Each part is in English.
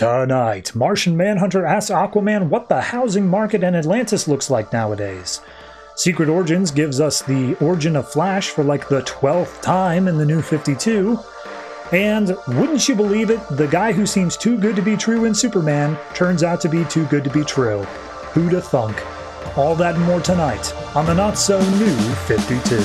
Tonight, Martian Manhunter asks Aquaman what the housing market in Atlantis looks like nowadays. Secret Origins gives us the origin of Flash for like the 12th time in the New 52. And wouldn't you believe it, the guy who seems too good to be true in Superman turns out to be too good to be true. Who'da thunk? All that and more tonight on the Not So New 52.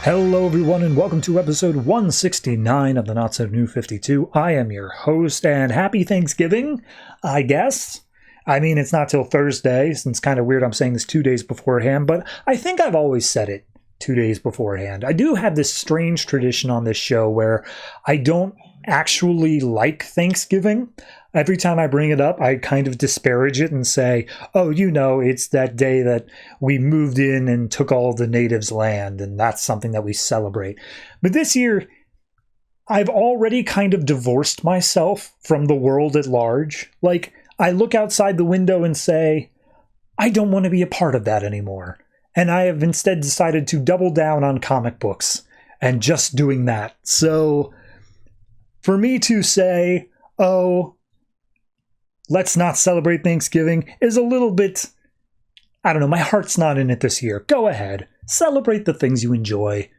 Hello everyone and welcome to episode 169 of the Not So New 52. I am your host and happy Thanksgiving, I guess. I mean, it's not till Thursday, so it's kind of weird I'm saying this 2 days beforehand, but I think I've always said it 2 days beforehand. I do have this strange tradition on this show where I don't actually like Thanksgiving. Every time I bring it up, I kind of disparage it and say, oh, you know, it's that day that we moved in and took all of the natives' land, and that's something that we celebrate. But this year, I've already kind of divorced myself from the world at large. Like, I look outside the window and say, I don't want to be a part of that anymore. And I have instead decided to double down on comic books and just doing that. So, for me to say, oh, let's not celebrate Thanksgiving is a little bit, I don't know, my heart's not in it this year. Go ahead. Celebrate the things you enjoy.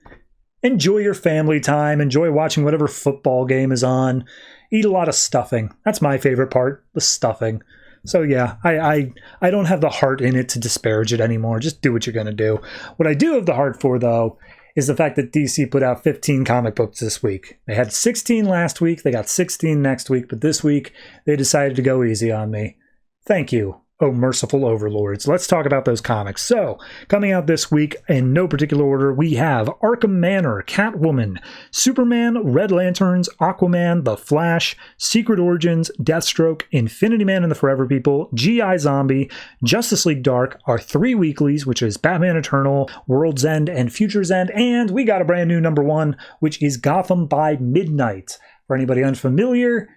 Enjoy your family time. Enjoy watching whatever football game is on. Eat a lot of stuffing. That's my favorite part, the stuffing. So yeah, I don't have the heart in it to disparage it anymore. Just do what you're going to do. What I do have the heart for, though, is the fact that DC put out 15 comic books this week. They had 16 last week, they got 16 next week, but this week they decided to go easy on me. Thank you, oh merciful overlords. Let's talk about those comics. So, coming out this week, in no particular order, we have Arkham Manor, Catwoman, Superman, Red Lanterns, Aquaman, The Flash, Secret Origins, Deathstroke, Infinity Man and the Forever People, G.I. Zombie, Justice League Dark, our three weeklies, which is Batman Eternal, World's End, and Future's End, and we got a brand new number one, which is Gotham by Midnight. For anybody unfamiliar,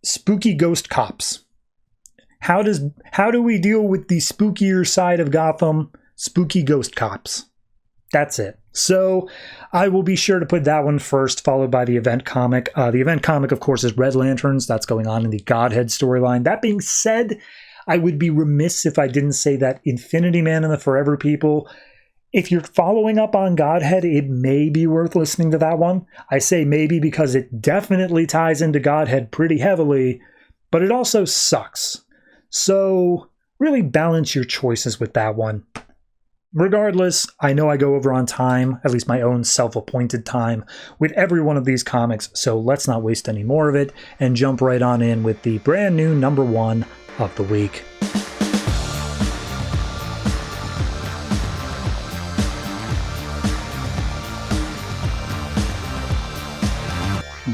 spooky ghost cops. How do we deal with the spookier side of Gotham? Spooky ghost cops. That's it. So I will be sure to put that one first, followed by the event comic. The event comic, of course, is Red Lanterns. That's going on in the Godhead storyline. That being said, I would be remiss if I didn't say that Infinity Man and the Forever People, if you're following up on Godhead, it may be worth listening to that one. I say maybe because it definitely ties into Godhead pretty heavily, but it also sucks. So, really balance your choices with that one. Regardless, I know I go over on time, at least my own self-appointed time, with every one of these comics, so let's not waste any more of it and jump right on in with the brand new number one of the week.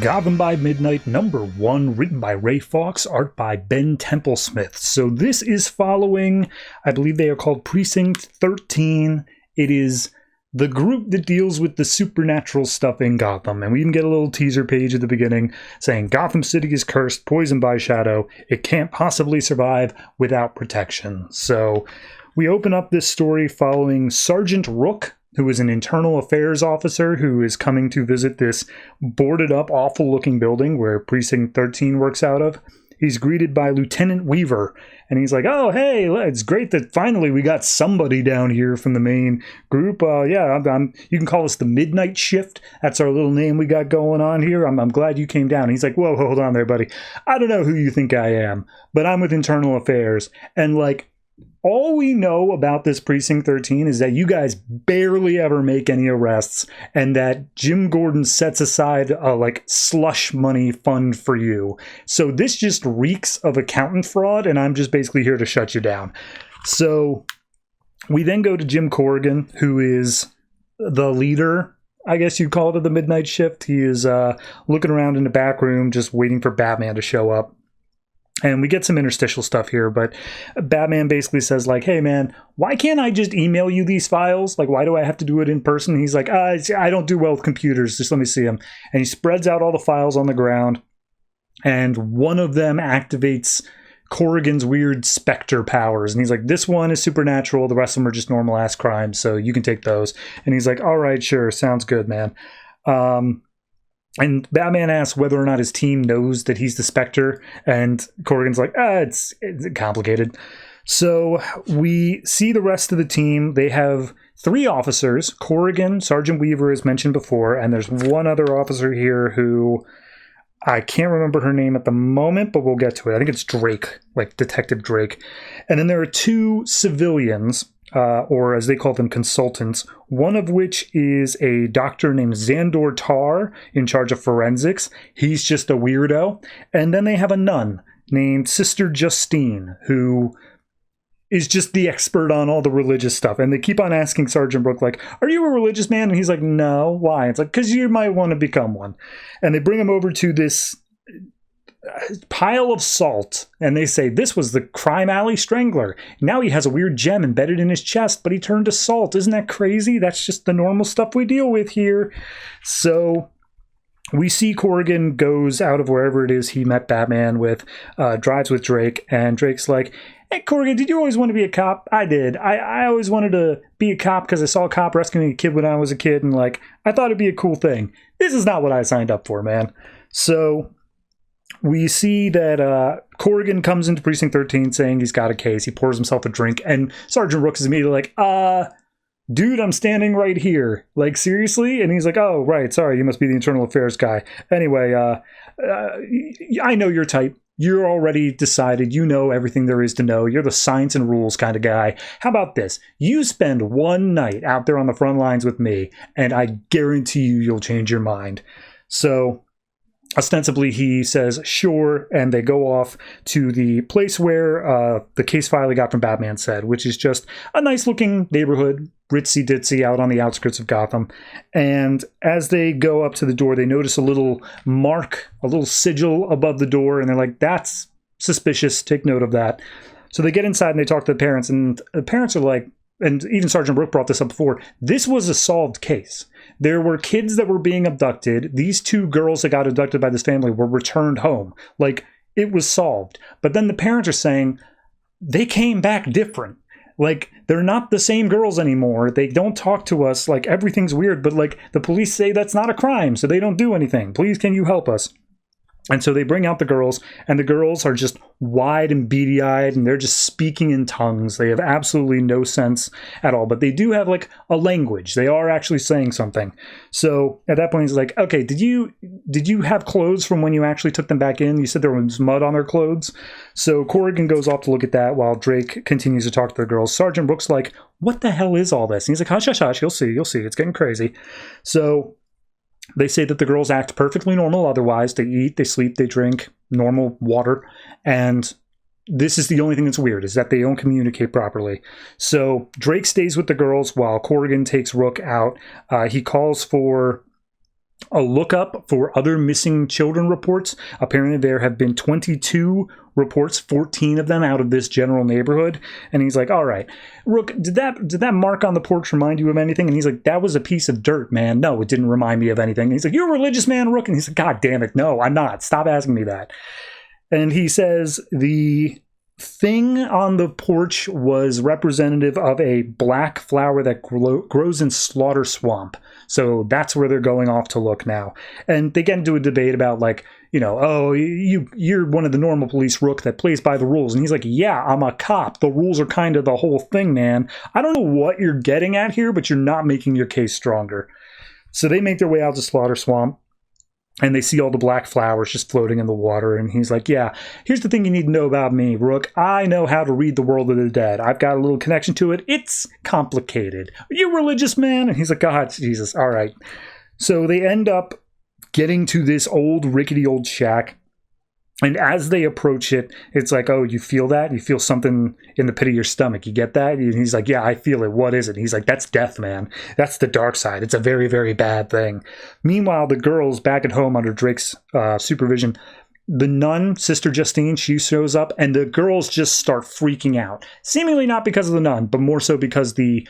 Gotham by Midnight, number one, written by Ray Fawkes, art by Ben Templesmith. So this is following, I believe they are called Precinct 13. It is the group that deals with the supernatural stuff in Gotham. And we even get a little teaser page at the beginning saying, Gotham City is cursed, poisoned by shadow. It can't possibly survive without protection. So we open up this story following Sergeant Rook, who is an internal affairs officer who is coming to visit this boarded up, awful looking building where Precinct 13 works out of. He's greeted by Lieutenant Weaver, and he's like, oh, hey, it's great that finally we got somebody down here from the main group. You can call us the Midnight Shift. That's our little name we got going on here. I'm glad you came down. And he's like, whoa, hold on there, buddy. I don't know who you think I am, but I'm with Internal Affairs. And like, all we know about this Precinct 13 is that you guys barely ever make any arrests and that Jim Gordon sets aside a slush money fund for you. So this just reeks of accountant fraud, and I'm just basically here to shut you down. So we then go to Jim Corrigan, who is the leader, I guess you'd call it, of the Midnight Shift. He is looking around in the back room just waiting for Batman to show up. And we get some interstitial stuff here, but Batman basically says, like, hey, man, why can't I just email you these files? Like, why do I have to do it in person? He's like, I don't do well with computers. Just let me see them. And he spreads out all the files on the ground. and one of them activates Corrigan's weird specter powers. And he's like, this one is supernatural. The rest of them are just normal ass crimes. So you can take those. And he's like, all right, sure. Sounds good, man. And Batman asks whether or not his team knows that he's the Spectre. And Corrigan's like, it's complicated. So we see the rest of the team. They have 3 officers. Corrigan, Sergeant Weaver, as mentioned before. And there's one other officer here who I can't remember her name at the moment, but we'll get to it. I think it's Drake, like Detective Drake. And then there are 2 civilians, or as they call them, consultants, one of which is a doctor named Xandor Tar in charge of forensics. He's just a weirdo. And then they have a nun named Sister Justine, who is just the expert on all the religious stuff. And they keep on asking Sergeant Brooke, like, are you a religious man? And he's like, no. Why? It's like, because you might want to become one. And they bring him over to this pile of salt. And they say, this was the Crime Alley Strangler. Now he has a weird gem embedded in his chest, but he turned to salt. Isn't that crazy? That's just the normal stuff we deal with here. So we see Corrigan goes out of wherever it is he met Batman with, drives with Drake. And Drake's like, hey, Corrigan, did you always want to be a cop? I did. I always wanted to be a cop because I saw a cop rescuing a kid when I was a kid, and, like, I thought it'd be a cool thing. This is not what I signed up for, man. So we see that Corrigan comes into Precinct 13 saying he's got a case. He pours himself a drink, and Sergeant Brooks is immediately like, dude, I'm standing right here. Like, seriously? And he's like, oh, right, sorry, you must be the internal affairs guy. Anyway, I know your type. You're already decided. You know everything there is to know. You're the science and rules kind of guy. How about this? You spend one night out there on the front lines with me, and I guarantee you'll change your mind. So ostensibly, he says, sure, and they go off to the place where the case file he got from Batman said, which is just a nice-looking neighborhood, ritzy-ditzy, out on the outskirts of Gotham. And as they go up to the door, they notice a little mark, a little sigil above the door, and they're like, that's suspicious, take note of that. So they get inside and they talk to the parents, and the parents are like, and even Sergeant Brooke brought this up before, this was a solved case. There were kids that were being abducted. These 2 girls that got abducted by this family were returned home. Like, it was solved. But then the parents are saying, they came back different. Like, they're not the same girls anymore. They don't talk to us. Like, everything's weird. But, like, the police say that's not a crime, so they don't do anything. Please, can you help us? And so they bring out the girls, and the girls are just wide and beady-eyed, and they're just speaking in tongues. They have absolutely no sense at all, but they do have, like, a language. They are actually saying something. So at that point, he's like, okay, did you have clothes from when you actually took them back in? You said there was mud on their clothes. So Corrigan goes off to look at that while Drake continues to talk to the girls. Sergeant Brooks like, what the hell is all this? And he's like, hush, hush, hush, you'll see, it's getting crazy. So they say that the girls act perfectly normal otherwise. They eat, they sleep, they drink normal water. And this is the only thing that's weird, is that they don't communicate properly. So Drake stays with the girls while Corrigan takes Rook out. He calls for a lookup for other missing children reports. Apparently there have been 22 reports, 14 of them out of this general neighborhood. And he's like, all right, Rook, did that mark on the porch remind you of anything? And he's like, that was a piece of dirt, man. No, it didn't remind me of anything. And he's like, you're a religious man, Rook? And he's like, God damn it, no, I'm not. Stop asking me that. And he says the thing on the porch was representative of a black flower that grows in Slaughter Swamp. So that's where they're going off to look now. And they get into a debate about, like, you know, oh, you're one of the normal police, Rook, that plays by the rules. And he's like, yeah, I'm a cop. The rules are kind of the whole thing, man. I don't know what you're getting at here, but you're not making your case stronger. So they make their way out to Slaughter Swamp. And they see all the black flowers just floating in the water. And he's like, yeah, here's the thing you need to know about me, Rook. I know how to read the world of the dead. I've got a little connection to it. It's complicated. Are you a religious man? And he's like, God, Jesus, all right. So they end up getting to this old, rickety old shack. And as they approach it, it's like, oh, you feel that? You feel something in the pit of your stomach. You get that? And he's like, yeah, I feel it. What is it? And he's like, that's death, man. That's the dark side. It's a very, very bad thing. Meanwhile, the girls back at home under Drake's supervision, the nun, Sister Justine, she shows up, and the girls just start freaking out. Seemingly not because of the nun, but more so because the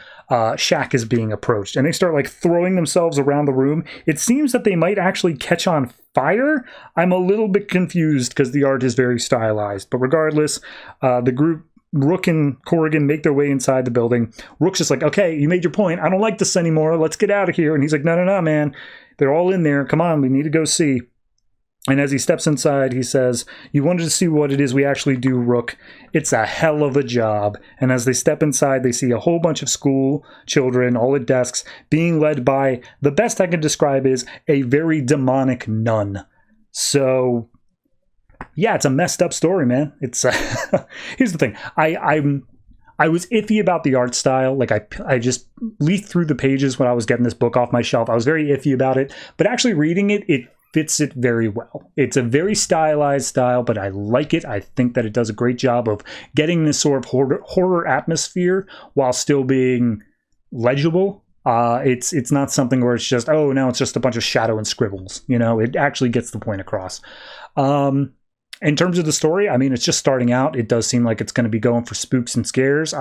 shack is being approached. And they start, like, throwing themselves around the room. It seems that they might actually catch on fire. I'm a little bit confused because the art is very stylized. But regardless, the group, Rook and Corrigan, make their way inside the building. Rook's just like, okay, you made your point. I don't like this anymore. Let's get out of here. And he's like, no, man. They're all in there. Come on, we need to go see. And as he steps inside, he says, you wanted to see what it is we actually do, Rook. It's a hell of a job. And as they step inside, they see a whole bunch of school children, all at desks, being led by, the best I can describe is, a very demonic nun. So, yeah, it's a messed up story, man. It's here's the thing. I was iffy about the art style. Like, I just leafed through the pages when I was getting this book off my shelf. I was very iffy about it. But actually reading it, it fits it very well. It's a very stylized style, but I like it. I think that it does a great job of getting this sort of horror atmosphere while still being legible. It's not something where it's just, oh, now it's just a bunch of shadow and scribbles. You know, it actually gets the point across. In terms of the story, I mean, it's just starting out. It does seem like it's going to be going for spooks and scares.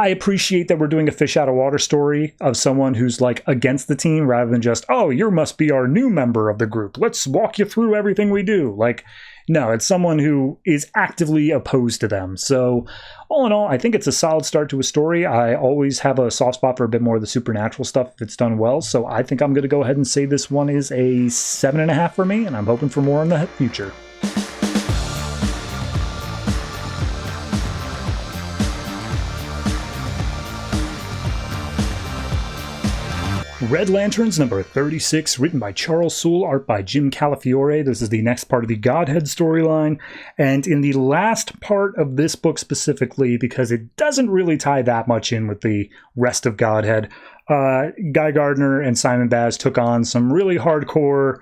I appreciate that we're doing a fish out of water story of someone who's like against the team rather than just, oh, you must be our new member of the group. Let's walk you through everything we do. Like, no, it's someone who is actively opposed to them. So all in all, I think it's a solid start to a story. I always have a soft spot for a bit more of the supernatural stuff if it's done well. So I think I'm going to go ahead and say this one is a 7.5 for me, and I'm hoping for more in the future. Red Lanterns number 36, written by Charles Soule, art by Jim Calafiore. This is the next part of the Godhead storyline. And in the last part of this book specifically, because it doesn't really tie that much in with the rest of Godhead, Guy Gardner and Simon Baz took on some really hardcore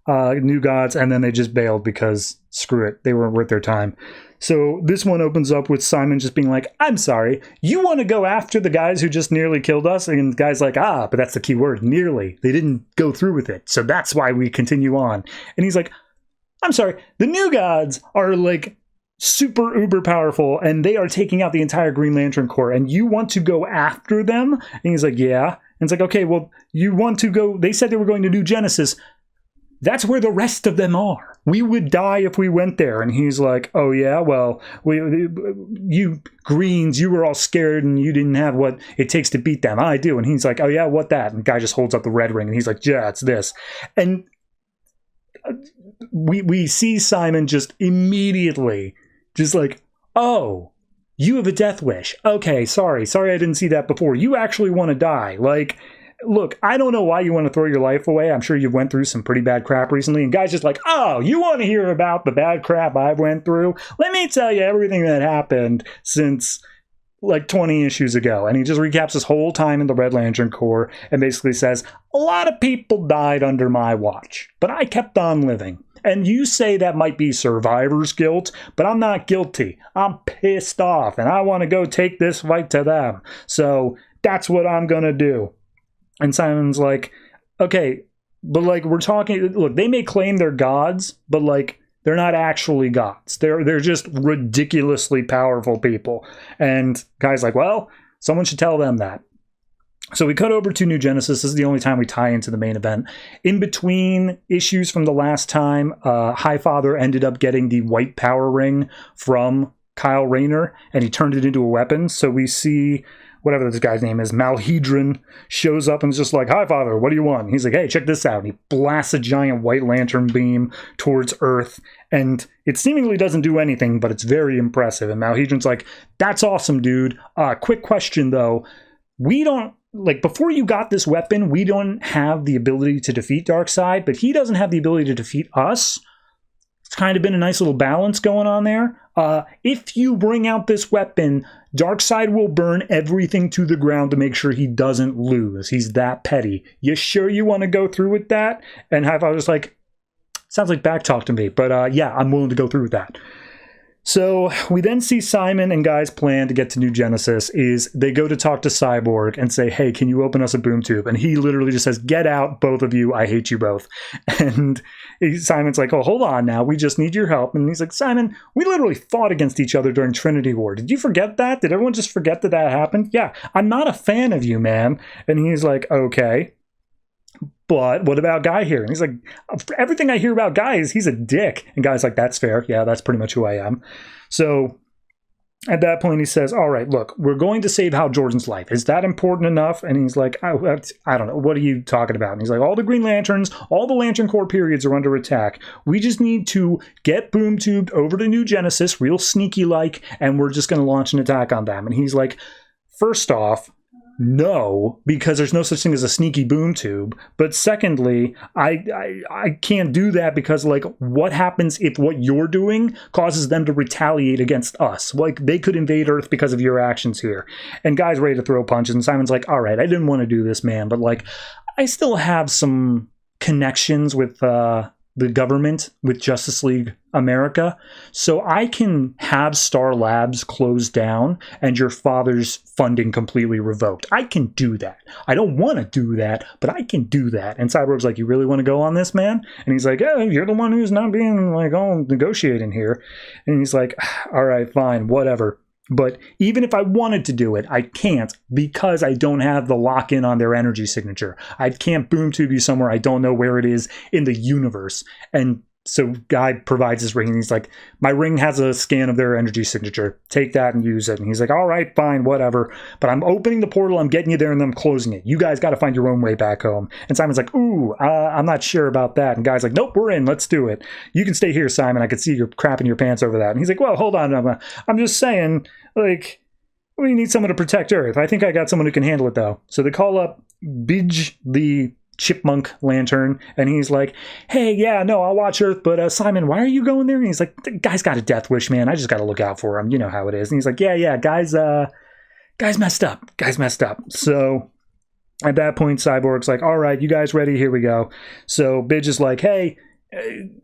new gods, and then they just bailed because, screw it, they weren't worth their time. So this one opens up with Simon just being like, I'm sorry, you want to go after the guys who just nearly killed us? And the guy's like, but that's the key word, nearly. They didn't go through with it, so that's why we continue on. And he's like, I'm sorry, the new gods are like super uber powerful, and they are taking out the entire Green Lantern Corps, and you want to go after them? And he's like, yeah. And it's like, okay, well, you want to go, they said they were going to New Genesis. That's where the rest of them are. We would die if we went there. And he's like, oh yeah, well, you Greens, you were all scared and you didn't have what it takes to beat them. I do. And he's like, oh yeah, what that? And the guy just holds up the red ring and he's like, yeah, it's this. And we see Simon just immediately just like, oh, you have a death wish. Okay, sorry I didn't see that before. You actually want to die. Like, look, I don't know why you want to throw your life away. I'm sure you went through some pretty bad crap recently. And guys just like, oh, you want to hear about the bad crap I've went through? Let me tell you everything that happened since like 20 issues ago. And he just recaps his whole time in the Red Lantern Corps and basically says, a lot of people died under my watch, but I kept on living. And you say that might be survivor's guilt, but I'm not guilty. I'm pissed off and I want to go take this fight to them. So that's what I'm going to do. And Simon's like, okay, but like we're talking, look, they may claim they're gods, but like they're not actually gods. They're just ridiculously powerful people. And Guy's like, well, someone should tell them that. So we cut over to New Genesis. This is the only time we tie into the main event. In between issues from the last time, Highfather ended up getting the white power ring from Kyle Rayner, and he turned it into a weapon. So we see whatever this guy's name is, Malhedron, shows up and is just like, Highfather, what do you want? And he's like, hey, check this out. And he blasts a giant white lantern beam towards Earth, and it seemingly doesn't do anything, but it's very impressive. And Malhedron's like, that's awesome, dude. Quick question, though. We don't, like, before you got this weapon, we don't have the ability to defeat Darkseid, but he doesn't have the ability to defeat us. It's kind of been a nice little balance going on there. If you bring out this weapon, Darkseid will burn everything to the ground to make sure he doesn't lose. He's that petty. You sure you want to go through with that? And I was like, sounds like backtalk to me, but yeah, I'm willing to go through with that. So we then see Simon and Guy's plan to get to New Genesis is they go to talk to Cyborg and say, hey, can you open us a boom tube? And he literally just says, get out, both of you. I hate you both. And Simon's like, oh, hold on now. We just need your help. And he's like, Simon, we literally fought against each other during Trinity War. Did you forget that? Did everyone just forget that happened? Yeah, I'm not a fan of you, man. And he's like, okay. But what about Guy here? And he's like, everything I hear about Guy is he's a dick. And Guy's like, that's fair. Yeah, that's pretty much who I am. So at that point, he says, all right, look, we're going to save Hal Jordan's life. Is that important enough? And he's like, I don't know. What are you talking about? And he's like, all the Green Lanterns, all the Lantern Corps periods are under attack. We just need to get boom tubed over to New Genesis, real sneaky like, and we're just going to launch an attack on them. And he's like, first off, no, because there's no such thing as a sneaky boom tube. But secondly, I can't do that because, like, what happens if what you're doing causes them to retaliate against us? Like, they could invade Earth because of your actions here. And Guy's ready to throw punches, and Simon's like, all right, I didn't want to do this, man, but, like, I still have some connections with the government, with Justice League America, so I can have Star Labs closed down and your father's funding completely revoked. I can do that. I don't want to do that, but I can do that. And Cyborg's like, you really want to go on this, man? And he's like, oh, you're the one who's not being, like, all negotiating here. And he's like, all right, fine, whatever. But even if I wanted to do it, I can't because I don't have the lock-in on their energy signature. I can't boom tube you somewhere I don't know where it is in the universe. And so Guy provides his ring, and he's like, my ring has a scan of their energy signature. Take that and use it. And he's like, all right, fine, whatever. But I'm opening the portal, I'm getting you there, and then I'm closing it. You guys got to find your own way back home. And Simon's like, ooh, I'm not sure about that. And Guy's like, nope, we're in. Let's do it. You can stay here, Simon. I could see you're crapping your pants over that. And he's like, well, hold on. I'm just saying, like, we need someone to protect Earth. I think I got someone who can handle it, though. So they call up Bidge, the chipmunk lantern, and he's like, hey, yeah, no, I'll watch Earth, but Simon, why are you going there? And he's like, the guy's got a death wish, man. I just got to look out for him. You know how it is. And he's like, yeah, guy's messed up. So at that point, Cyborg's like, all right, you guys ready? Here we go. So Bidge is like, hey,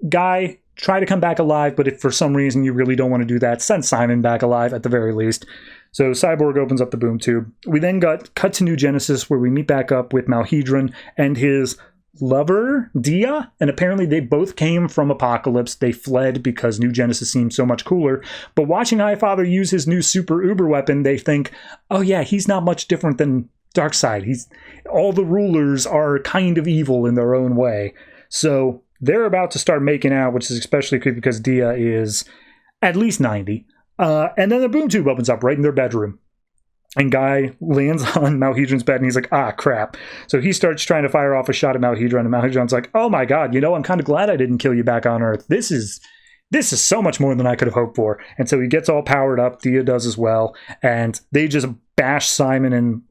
Guy, try to come back alive, but if for some reason you really don't want to do that, send Simon back alive at the very least. So Cyborg opens up the boom tube. We then got cut to New Genesis, where we meet back up with Malhedron and his lover, Dia, and apparently they both came from Apocalypse. They fled because New Genesis seemed so much cooler, but watching Highfather use his new super uber weapon, they think, oh yeah, he's not much different than Darkseid. All the rulers are kind of evil in their own way. So they're about to start making out, which is especially creepy because Dia is at least 90. And then the boom tube opens up right in their bedroom. And Guy lands on Malhedron's bed, and he's like, ah, crap. So he starts trying to fire off a shot at Malhedron, and Malhedron's like, oh my god, I'm kind of glad I didn't kill you back on Earth. This is so much more than I could have hoped for. And so he gets all powered up, Dia does as well, and they just bash Simon and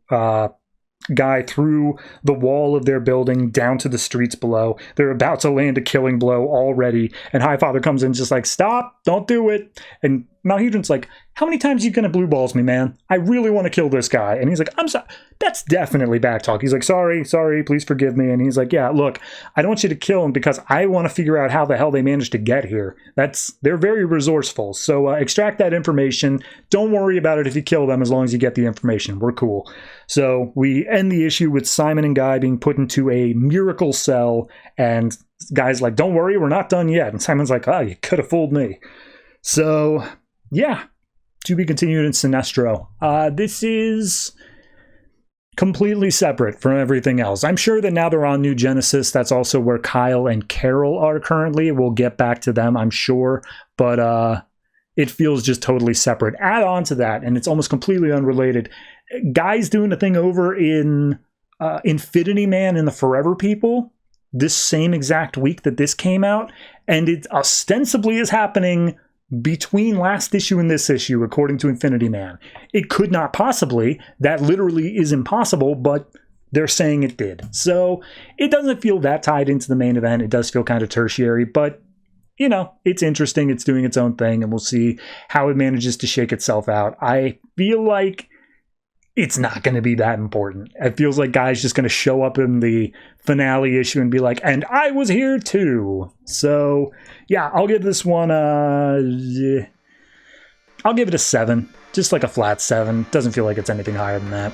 Guy through the wall of their building down to the streets below. They're about to land a killing blow already, and Highfather comes in just like, stop, don't do it. And Malhedron's like, how many times are you gonna blue balls me, man? I really want to kill this guy. And he's like, I'm sorry. That's definitely backtalk. He's like, sorry, please forgive me. And he's like, yeah, look, I don't want you to kill him because I want to figure out how the hell they managed to get here. They're very resourceful. So extract that information. Don't worry about it if you kill them, as long as you get the information. We're cool. So we end the issue with Simon and Guy being put into a miracle cell, and Guy's like, don't worry, we're not done yet. And Simon's like, oh, you could have fooled me. So yeah, to be continued in Sinestro. This is completely separate from everything else. I'm sure that now they're on New Genesis. That's also where Kyle and Carol are currently. We'll get back to them, I'm sure. But it feels just totally separate. Add on to that, and it's almost completely unrelated. Guy's doing a thing over in Infinity Man and the Forever People this same exact week that this came out. And it ostensibly is happening between last issue and this issue, according to Infinity Man. It could not possibly. That literally is impossible, but they're saying it did. So it doesn't feel that tied into the main event. It does feel kind of tertiary, but it's interesting. It's doing its own thing, and we'll see how it manages to shake itself out. I feel like it's not going to be that important. It feels like Guy's just going to show up in the finale issue and be like, and I was here too. So yeah, I'll give this one I'll give it a 7. Just like a flat 7. Doesn't feel like it's anything higher than that.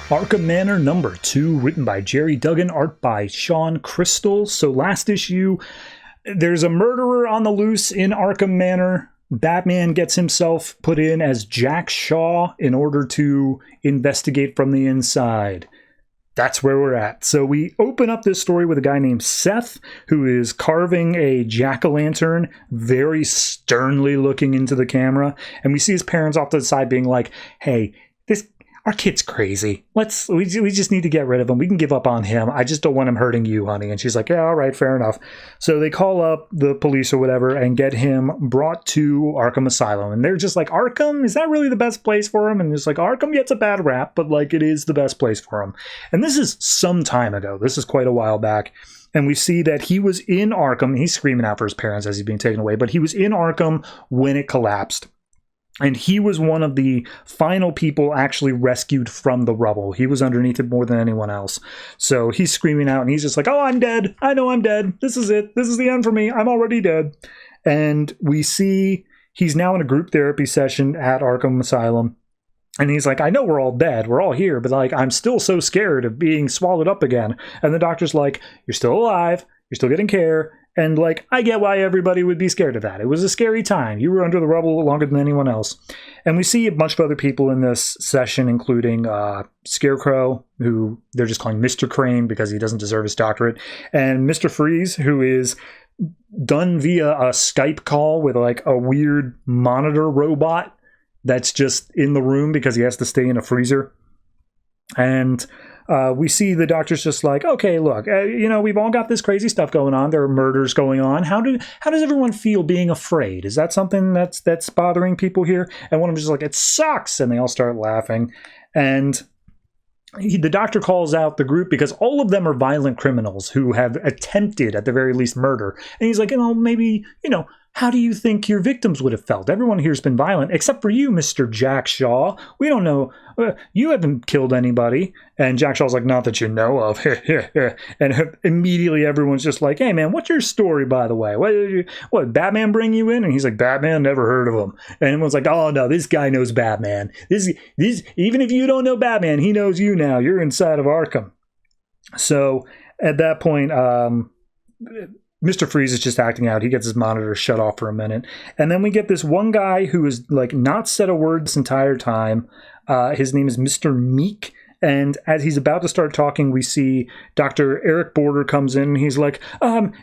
Arkham Manor number 2, written by Gerry, Duggan, art by Shawn Crystal. So last issue, there's a murderer on the loose in Arkham Manor. Batman gets himself put in as Jack Shaw in order to investigate from the inside. That's where we're at. So we open up this story with a guy named Seth, who is carving a jack-o'-lantern, very sternly looking into the camera. And we see his parents off to the side being like, hey, our kid's crazy. We just need to get rid of him. We can give up on him. I just don't want him hurting you, honey. And she's like, yeah, all right, fair enough. So they call up the police or whatever and get him brought to Arkham Asylum. And they're just like, Arkham? Is that really the best place for him? And it's like, Arkham gets a bad rap, but like it is the best place for him. And this is some time ago. This is quite a while back. And we see that he was in Arkham. He's screaming out for his parents as he's being taken away, but he was in Arkham when it collapsed. And he was one of the final people actually rescued from the rubble. He was underneath it more than anyone else. So he's screaming out and he's just like, oh, I'm dead. I know I'm dead. This is it. This is the end for me. I'm already dead. And we see he's now in a group therapy session at Arkham Asylum. And he's like, I know we're all dead. We're all here. But like, I'm still so scared of being swallowed up again. And the doctor's like, you're still alive. You're still getting care. And, like, I get why everybody would be scared of that. It was a scary time. You were under the rubble longer than anyone else. And we see a bunch of other people in this session, including Scarecrow, who they're just calling Mr. Crane because he doesn't deserve his doctorate, and Mr. Freeze, who is done via a Skype call with, like, a weird monitor robot that's just in the room because he has to stay in a freezer. And we see the doctor's just like, okay, look, we've all got this crazy stuff going on. There are murders going on. How does everyone feel being afraid? Is that something that's bothering people here? And one of them is just like, it sucks. And they all start laughing. And the doctor calls out the group because all of them are violent criminals who have attempted, at the very least, murder. And he's like, maybe, how do you think your victims would have felt? Everyone here's been violent, except for you, Mr. Jack Shaw. We don't know. You haven't killed anybody. And Jack Shaw's like, not that you know of. And immediately everyone's just like, hey, man, what's your story, by the way? What, Batman bring you in? And he's like, Batman? Never heard of him. And everyone's like, oh, no, this guy knows Batman. This, even if you don't know Batman, he knows you now. You're inside of Arkham. So at that point, Mr. Freeze is just acting out. He gets his monitor shut off for a minute. And then we get this one guy who is like not said a word this entire time. His name is Mr. Meek. And as he's about to start talking, we see Dr. Eric Border comes in and he's like,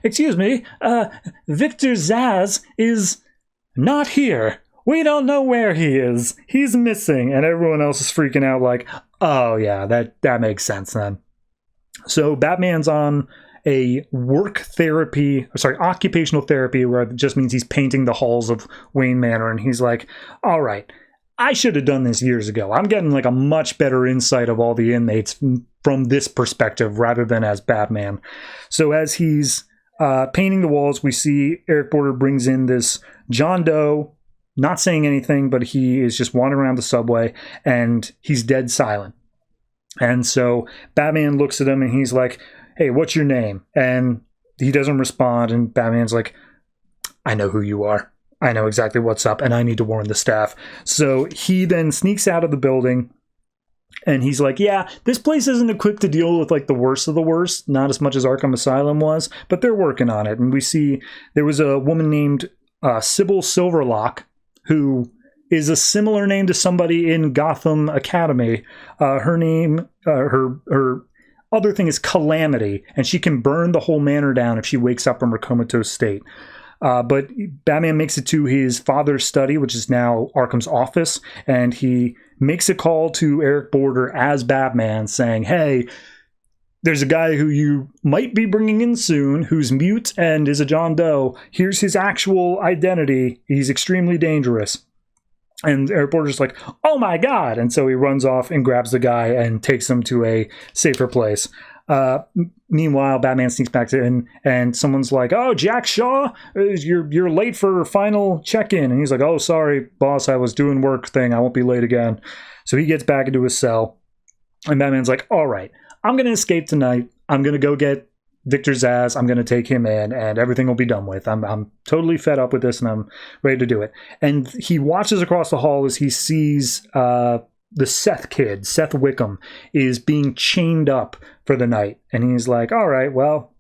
excuse me, Victor Zsasz is not here. We don't know where he is. He's missing. And everyone else is freaking out like, oh yeah, that makes sense then. So Batman's on a occupational therapy, where it just means he's painting the halls of Wayne Manor. And he's like, all right, I should have done this years ago. I'm getting like a much better insight of all the inmates from this perspective rather than as Batman. So as he's painting the walls, we see Eric Border brings in this John Doe, not saying anything, but he is just wandering around the subway and he's dead silent. And so Batman looks at him and he's like, hey, what's your name? And he doesn't respond. And Batman's like, I know who you are. I know exactly what's up. And I need to warn the staff. So he then sneaks out of the building. And he's like, yeah, this place isn't equipped to deal with like the worst of the worst. Not as much as Arkham Asylum was. But they're working on it. And we see there was a woman named Sybil Silverlock, who is a similar name to somebody in Gotham Academy. Her name, her other thing is Calamity, and she can burn the whole manor down if she wakes up from her comatose state. But Batman makes it to his father's study, which is now Arkham's office, and he makes a call to Eric Border as Batman saying, hey, there's a guy who you might be bringing in soon who's mute and is a John Doe. Here's his actual identity. He's extremely dangerous. And Eric Border's like, oh my God. And so he runs off and grabs the guy and takes him to a safer place. Meanwhile, Batman sneaks back in and someone's like, oh, Jack Shaw, you're late for final check-in. And he's like, oh, sorry, boss, I was doing work thing. I won't be late again. So he gets back into his cell. And Batman's like, all right, I'm going to escape tonight. I'm going to go get Victor Zsasz. I'm going to take him in and everything will be done with. I'm totally fed up with this and I'm ready to do it. And he watches across the hall as he sees the Seth kid, Seth Wickham, is being chained up for the night. And he's like, all right, well,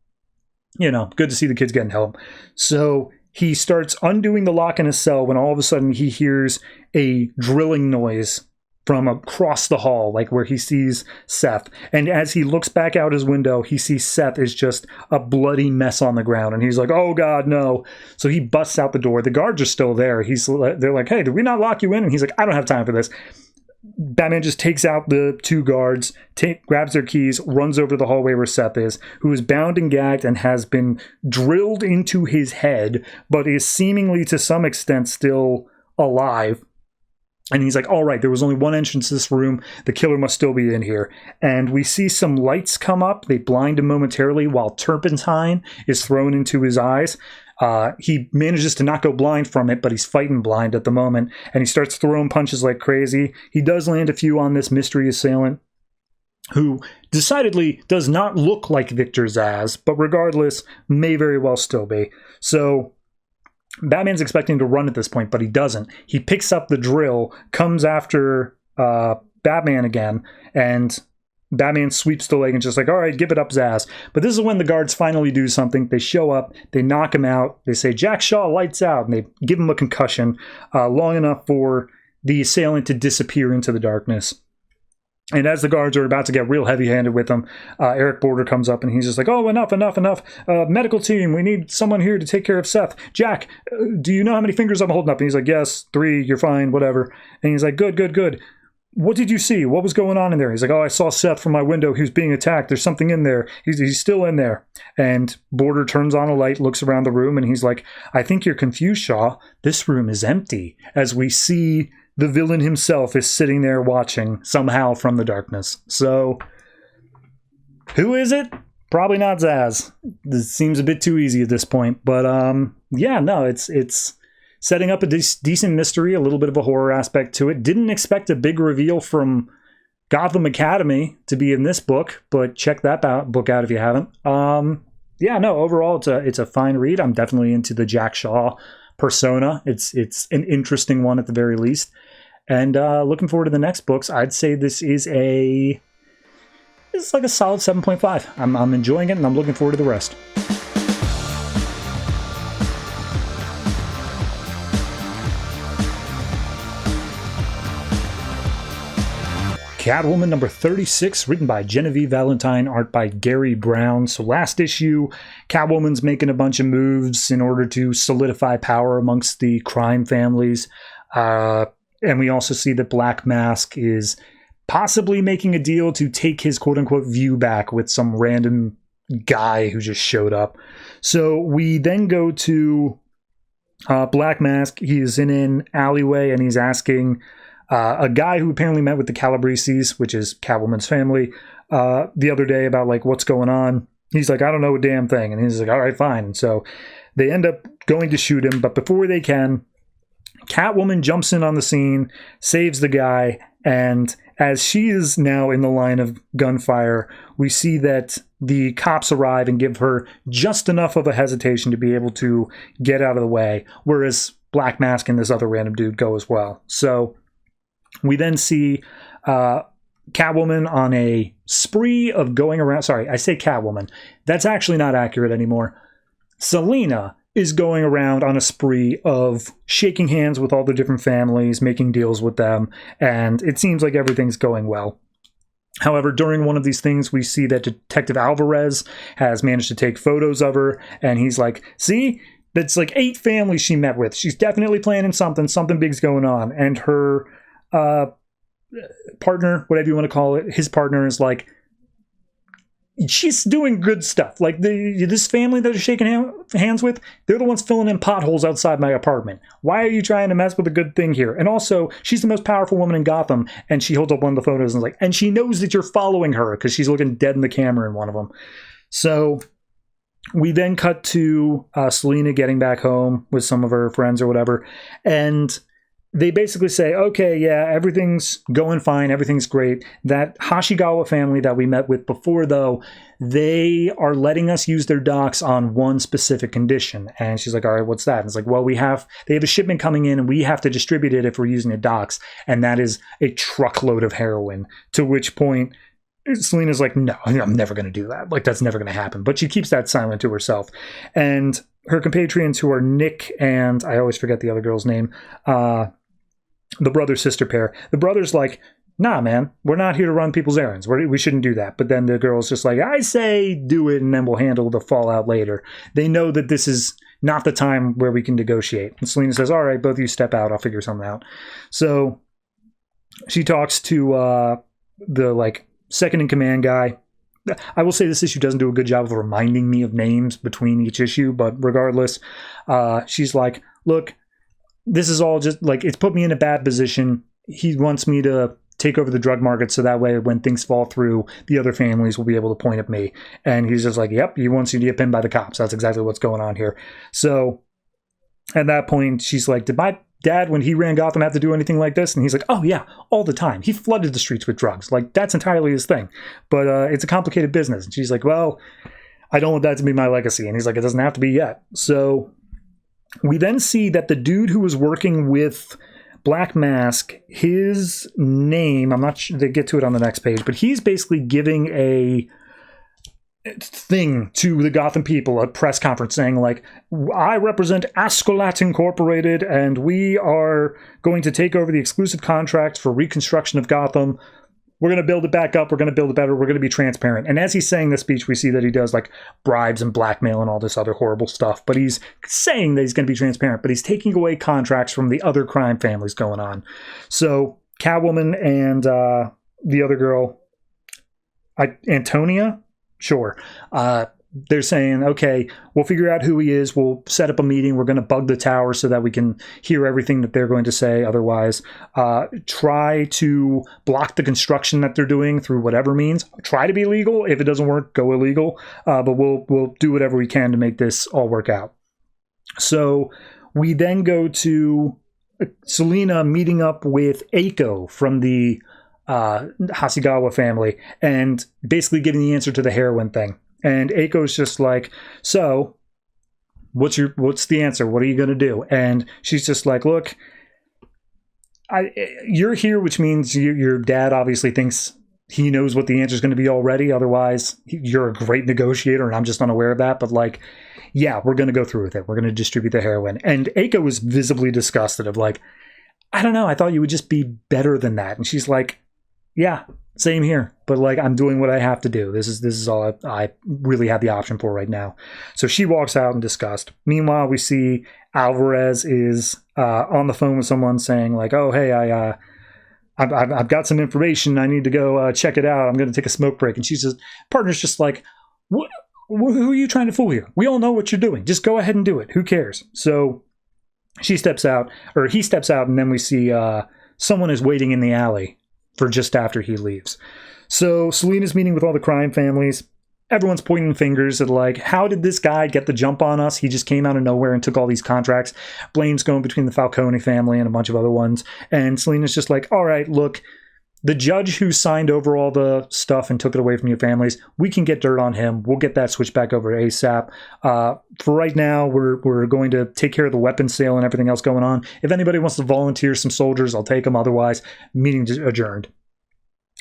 good to see the kids getting help. So he starts undoing the lock in his cell when all of a sudden he hears a drilling noise from across the hall, like where he sees Seth. And as he looks back out his window, he sees Seth is just a bloody mess on the ground. And he's like, oh God, no. So he busts out the door. The guards are still there. They're like, hey, did we not lock you in? And he's like, I don't have time for this. Batman just takes out the two guards, grabs their keys, runs over to the hallway where Seth is, who is bound and gagged and has been drilled into his head, but is seemingly to some extent still alive. And he's like, all right, there was only one entrance to this room. The killer must still be in here. And we see some lights come up. They blind him momentarily while turpentine is thrown into his eyes. He manages to not go blind from it, but he's fighting blind at the moment. And he starts throwing punches like crazy. He does land a few on this mystery assailant, who decidedly does not look like Victor Zsasz, but regardless, may very well still be. So Batman's expecting to run at this point, but he doesn't. He picks up the drill, comes after Batman again, and Batman sweeps the leg and just like, all right, give it up, Zsasz. But this is when the guards finally do something. They show up, they knock him out, they say, Jack Shaw, lights out, and they give him a concussion long enough for the assailant to disappear into the darkness. And as the guards are about to get real heavy-handed with him, Eric Border comes up and he's just like, oh, enough. Medical team, we need someone here to take care of Seth. Jack, do you know how many fingers I'm holding up? And he's like, yes, 3, you're fine, whatever. And he's like, good. What did you see? What was going on in there? He's like, oh, I saw Seth from my window. He was being attacked. There's something in there. He's still in there. And Border turns on a light, looks around the room, and he's like, I think you're confused, Shaw. This room is empty. As we see the villain himself is sitting there watching somehow from the darkness. So, who is it? Probably not Zsasz. This seems a bit too easy at this point. But, yeah, no, it's setting up a decent mystery, a little bit of a horror aspect to it. Didn't expect a big reveal from Gotham Academy to be in this book, but check that book out if you haven't. Yeah, no, overall, it's a fine read. I'm definitely into the Jack Shaw persona. It's an interesting one at the very least. And looking forward to the next books. I'd say this is like a solid 7.5. I'm enjoying it, and I'm looking forward to the rest. Catwoman number 36, written by Genevieve Valentine, art by Garry Brown. So last issue, Catwoman's making a bunch of moves in order to solidify power amongst the crime families. And we also see that Black Mask is possibly making a deal to take his quote-unquote view back with some random guy who just showed up. So we then go to Black Mask. He is in an alleyway and he's asking a guy who apparently met with the Calabreses, which is Catwoman's family, the other day about like what's going on. He's like, I don't know a damn thing. And he's like, all right, fine. And so they end up going to shoot him, but before they can, Catwoman jumps in on the scene, saves the guy, and as she is now in the line of gunfire, we see that the cops arrive and give her just enough of a hesitation to be able to get out of the way, whereas Black Mask and this other random dude go as well. So we then see Catwoman on a spree of going around. Sorry, I say Catwoman. That's actually not accurate anymore. Selina is going around on a spree of shaking hands with all the different families, making deals with them, and it seems like everything's going well. However, during one of these things, we see that Detective Alvarez has managed to take photos of her, and he's like, see? That's like 8 families she met with. She's definitely planning something big's going on. And her partner, whatever you want to call it, his partner is like, she's doing good stuff. Like this family that are shaking hands with, they're the ones filling in potholes outside my apartment. Why are you trying to mess with a good thing here? And also, she's the most powerful woman in Gotham. And she holds up one of the photos and is like, and she knows that you're following her because she's looking dead in the camera in one of them. So we then cut to Selina getting back home with some of her friends or whatever. And they basically say, okay, yeah, everything's going fine, everything's great. That Hashigawa family that we met with before, though, they are letting us use their docks on one specific condition. And she's like, all right, what's that? And it's like, well, they have a shipment coming in and we have to distribute it if we're using the docks. And that is a truckload of heroin. To which point, Selina's like, no, I'm never going to do that. Like, that's never going to happen. But she keeps that silent to herself. And her compatriots, who are Nick and I always forget the other girl's name, the brother-sister pair. The brother's like, nah, man, we're not here to run people's errands. We shouldn't do that. But then the girl's just like, I say do it, and then we'll handle the fallout later. They know that this is not the time where we can negotiate. And Selena says, all right, both of you step out. I'll figure something out. So she talks to the like second-in-command guy. I will say this issue doesn't do a good job of reminding me of names between each issue, but regardless, she's like, look, this is all just like, it's put me in a bad position. He wants me to take over the drug market so that way when things fall through, the other families will be able to point at me. And he's just like, yep, he wants you to get pinned by the cops. That's exactly what's going on here. So at that point, she's like, did my dad, when he ran Gotham, have to do anything like this? And he's like, oh yeah, all the time. He flooded the streets with drugs. Like, that's entirely his thing. But it's a complicated business. And she's like, well, I don't want that to be my legacy. And he's like, it doesn't have to be yet. So we then see that the dude who was working with Black Mask, his name, I'm not sure they get to it on the next page, but he's basically giving a thing to the Gotham people, a press conference saying like, I represent Ascolat Incorporated and we are going to take over the exclusive contracts for reconstruction of Gotham. We're going to build it back up. We're going to build it better. We're going to be transparent. And as he's saying this speech, we see that he does like bribes and blackmail and all this other horrible stuff. But he's saying that he's going to be transparent, but he's taking away contracts from the other crime families going on. So Catwoman and the other girl, Antonia, sure. They're saying, okay, we'll figure out who he is. We'll set up a meeting. We're going to bug the tower so that we can hear everything that they're going to say. Otherwise, try to block the construction that they're doing through whatever means. Try to be legal. If it doesn't work, go illegal. But we'll do whatever we can to make this all work out. So we then go to Selena meeting up with Eiko from the Hasegawa family and basically getting the answer to the heroin thing. And Eiko's just like, so what's the answer? What are you going to do? And she's just like, look, you're here, which means your dad obviously thinks he knows what the answer is going to be already. Otherwise, you're a great negotiator, and I'm just unaware of that. But like, yeah, we're going to go through with it. We're going to distribute the heroin. And Eiko was visibly disgusted of like, I don't know. I thought you would just be better than that. And she's like, yeah, same here. But like, I'm doing what I have to do. This is all I really have the option for right now. So she walks out in disgust. Meanwhile, we see Alvarez is on the phone with someone saying like, oh, hey, I've got some information. I need to go check it out. I'm going to take a smoke break. And she's just, partner's just like, who are you trying to fool here? We all know what you're doing. Just go ahead and do it. Who cares? So he steps out, and then we see someone is waiting in the alley for just after he leaves. So Selena's meeting with all the crime families. Everyone's pointing fingers at like, how did this guy get the jump on us? He just came out of nowhere and took all these contracts. Blame's going between the Falcone family and a bunch of other ones. And Selena's just like, all right, look, the judge who signed over all the stuff and took it away from your families, we can get dirt on him. We'll get that switched back over ASAP. For right now, we're going to take care of the weapons sale and everything else going on. If anybody wants to volunteer some soldiers, I'll take them. Otherwise, meeting adjourned.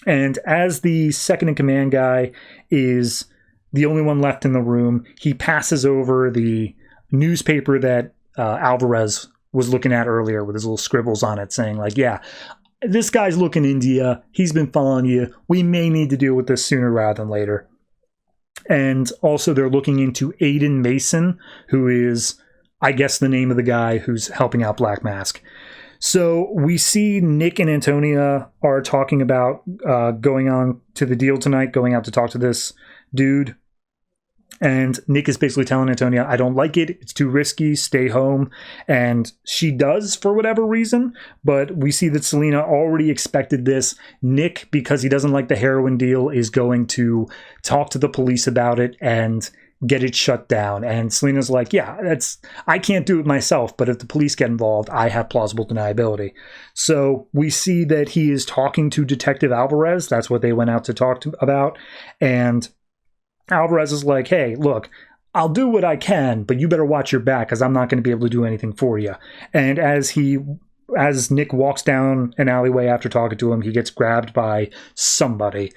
And as the second-in-command guy is the only one left in the room, he passes over the newspaper that Alvarez was looking at earlier with his little scribbles on it saying like, yeah, this guy's looking into you. He's been following you. We may need to deal with this sooner rather than later. And also they're looking into Aiden Mason, who is, I guess, the name of the guy who's helping out Black Mask. So we see Nick and Antonia are talking about going on to the deal tonight, going out to talk to this dude. And Nick is basically telling Antonia, I don't like it. It's too risky. Stay home. And she does for whatever reason. But we see that Selena already expected this. Nick, because he doesn't like the heroin deal, is going to talk to the police about it and get it shut down. And Selena's like, yeah, I can't do it myself, but if the police get involved, I have plausible deniability. So we see that he is talking to Detective Alvarez. That's what they went out to talk about. And Alvarez is like, hey, look, I'll do what I can, but you better watch your back because I'm not going to be able to do anything for you. And as Nick walks down an alleyway after talking to him, he gets grabbed by somebody.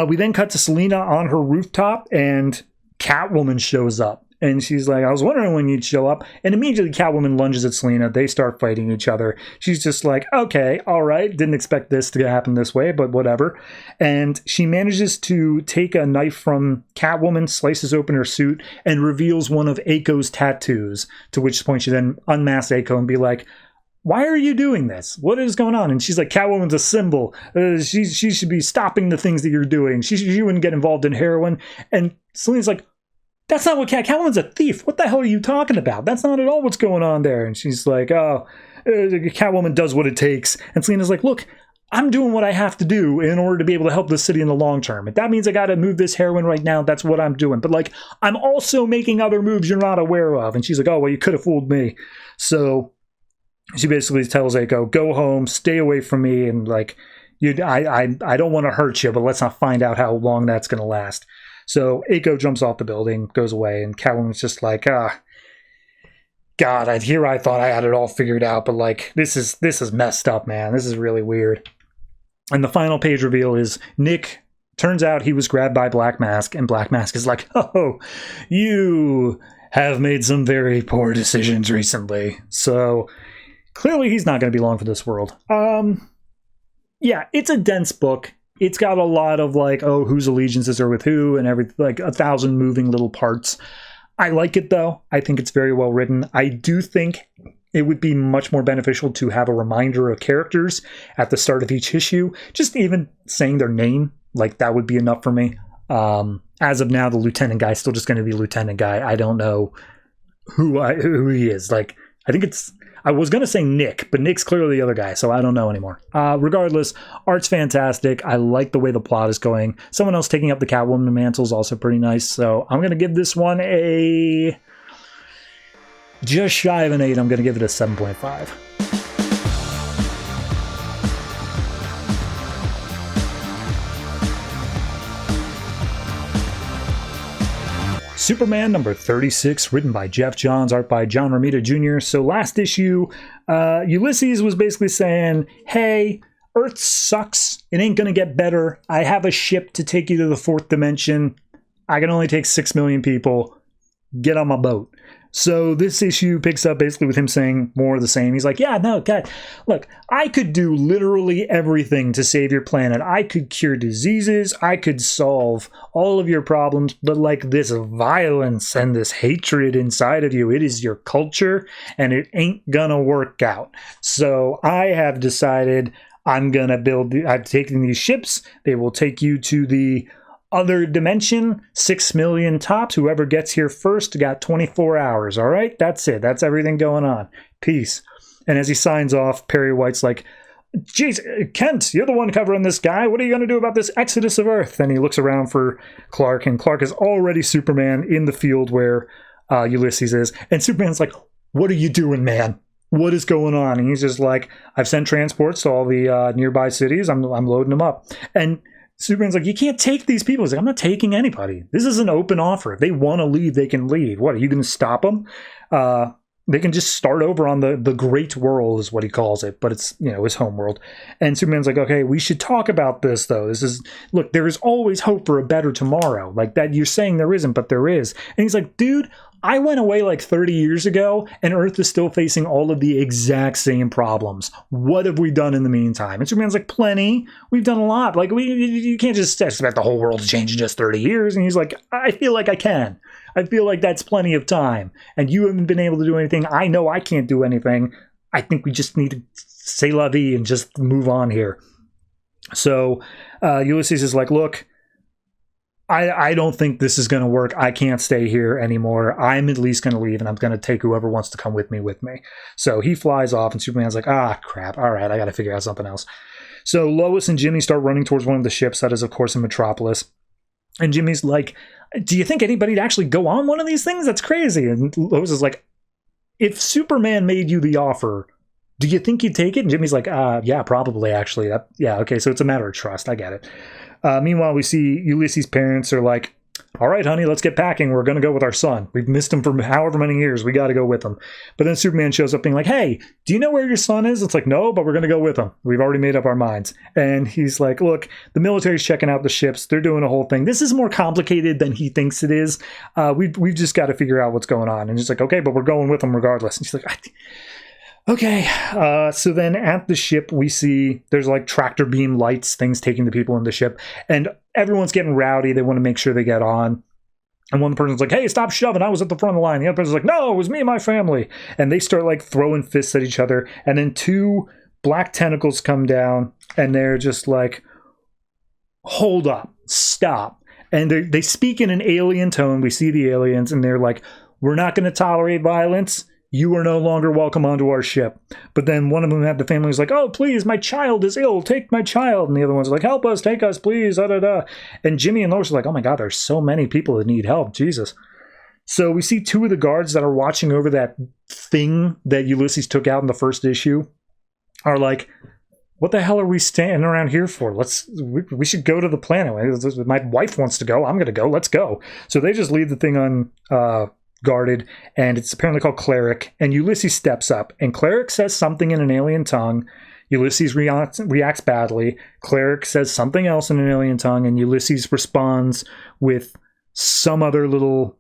We then cut to Selena on her rooftop, and Catwoman shows up. And she's like, I was wondering when you'd show up. And immediately Catwoman lunges at Selena. They start fighting each other. She's just like, okay, all right. Didn't expect this to happen this way, but whatever. And she manages to take a knife from Catwoman, slices open her suit, and reveals one of Eiko's tattoos. To which point she then unmasks Eiko and be like, why are you doing this? What is going on? And she's like, Catwoman's a symbol. She should be stopping the things that you're doing. She wouldn't get involved in heroin. And Selena's like, that's not what Catwoman's a thief. What the hell are you talking about? That's not at all what's going on there. And she's like, oh, Catwoman does what it takes. And Selena's like, look, I'm doing what I have to do in order to be able to help the city in the long term. If that means I got to move this heroin right now, that's what I'm doing. But like, I'm also making other moves you're not aware of. And she's like, oh, well, you could have fooled me. So she basically tells Eiko, go home, stay away from me. And like, I don't want to hurt you, but let's not find out how long that's going to last. So Eiko jumps off the building, goes away, and Catwoman's just like, God, I thought I had it all figured out, but like, this is messed up, man. This is really weird. And the final page reveal is Nick. Turns out he was grabbed by Black Mask, and Black Mask is like, oh, you have made some very poor decisions recently. So clearly he's not going to be long for this world. Yeah, it's a dense book. It's got a lot of like, oh, whose allegiances are with who and everything, like 1,000 moving little parts. I like it though. I think it's very well written. I do think it would be much more beneficial to have a reminder of characters at the start of each issue. Just even saying their name, like that would be enough for me. As of now, the Lieutenant Guy is still just going to be Lieutenant Guy. I don't know who he is. Like, I think I was going to say Nick, but Nick's clearly the other guy, so I don't know anymore. Regardless, art's fantastic. I like the way the plot is going. Someone else taking up the Catwoman mantle is also pretty nice, so I'm going to give this one a just shy of an 8. I'm going to give it a 7.5. Superman number 36, written by Geoff Johns, art by John Romita Jr. So last issue, Ulysses was basically saying, hey, Earth sucks. It ain't going to get better. I have a ship to take you to the fourth dimension. I can only take 6 million people. Get on my boat. So this issue picks up basically with him saying more of the same. He's like, yeah, no, God, look, I could do literally everything to save your planet. I could cure diseases. I could solve all of your problems. But like this violence and this hatred inside of you, it is your culture and it ain't gonna work out. So I have decided I'm taking these ships. They will take you to the other dimension, 6 million tops. Whoever gets here first got 24 hours. All right, that's it. That's everything going on. Peace. And as he signs off, Perry White's like, geez, Kent, you're the one covering this guy. What are you going to do about this exodus of Earth? And he looks around for Clark, and Clark is already Superman in the field where Ulysses is. And Superman's like, what are you doing, man? What is going on? And he's just like, I've sent transports to all the nearby cities. I'm loading them up. And Superman's like, you can't take these people. He's like, I'm not taking anybody. This is an open offer. If they want to leave, they can leave. What, are you going to stop them? They can just start over on the great world is what he calls it, but it's, his home world. And Superman's like, okay, we should talk about this though. Look, there is always hope for a better tomorrow. Like that you're saying there isn't, but there is. And he's like, dude, I went away like 30 years ago and Earth is still facing all of the exact same problems. What have we done in the meantime? And Superman's like, plenty. We've done a lot. Like you can't just expect the whole world to change in just 30 years. And he's like, I feel like I can. I feel like that's plenty of time. And you haven't been able to do anything. I know I can't do anything. I think we just need to say la vie and just move on here. So Ulysses is like, look, I don't think this is going to work. I can't stay here anymore. I'm at least going to leave, and I'm going to take whoever wants to come with me. So he flies off, and Superman's like, crap. All right, I got to figure out something else. So Lois and Jimmy start running towards one of the ships that is, of course, in Metropolis. And Jimmy's like, do you think anybody'd actually go on one of these things? That's crazy. And Lois is like, if Superman made you the offer, do you think you'd take it? And Jimmy's like, yeah, probably, actually. Yeah, okay, so it's a matter of trust. I get it. Meanwhile, we see Ulysses' parents are like, all right, honey, let's get packing. We're going to go with our son. We've missed him for however many years. We got to go with him. But then Superman shows up being like, hey, do you know where your son is? It's like, no, but we're going to go with him. We've already made up our minds. And he's like, look, the military's checking out the ships. They're doing a whole thing. This is more complicated than he thinks it is. We've just got to figure out what's going on. And he's like, okay, but we're going with him regardless. And she's like, okay. So then at the ship, we see there's like tractor beam lights, things taking the people in the ship. And everyone's getting rowdy. They want to make sure they get on. And one person's like, hey, stop shoving. I was at the front of the line. The other person's like, no, it was me and my family. And they start like throwing fists at each other. And then two black tentacles come down and they're just like, hold up, stop. And they speak in an alien tone. We see the aliens and they're like, we're not going to tolerate violence. You are no longer welcome onto our ship. But then one of them had the family was like, oh, please, my child is ill. Take my child. And the other one's like, help us, take us, please. Da, da, da. And Jimmy and Lois are like, oh my God, there's so many people that need help. Jesus. So we see two of the guards that are watching over that thing that Ulysses took out in the first issue are like, what the hell are we standing around here for? We should go to the planet. My wife wants to go. I'm going to go. Let's go. So they just leave the thing on guarded, and it's apparently called Cleric, and Ulysses steps up, and Cleric says something in an alien tongue. Ulysses reacts badly. Cleric says something else in an alien tongue, and Ulysses responds with some other little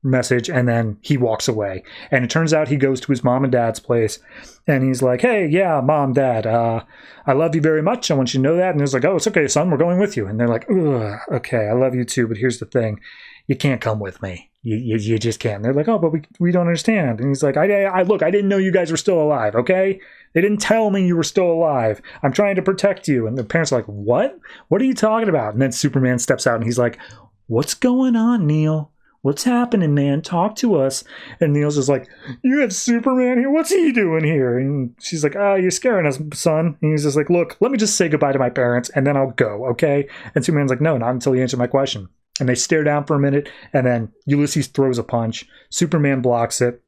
message, and then he walks away. And it turns out he goes to his mom and dad's place, and he's like, hey, yeah, mom, dad, I love you very much. I want you to know that. And he's like, oh, it's okay, son, we're going with you. And they're like, ugh, okay, I love you too, but here's the thing. You can't come with me. You just can't. And they're like, oh, but we don't understand. And he's like, I look, I didn't know you guys were still alive, okay? They didn't tell me you were still alive. I'm trying to protect you. And the parents are like, what? What are you talking about? And then Superman steps out and he's like, what's going on, Neil? What's happening, man? Talk to us. And Neil's just like, you have Superman here? What's he doing here? And she's like, you're scaring us, son. And he's just like, look, let me just say goodbye to my parents and then I'll go, okay? And Superman's like, no, not until you answer my question. And they stare down for a minute, and then Ulysses throws a punch. Superman blocks it,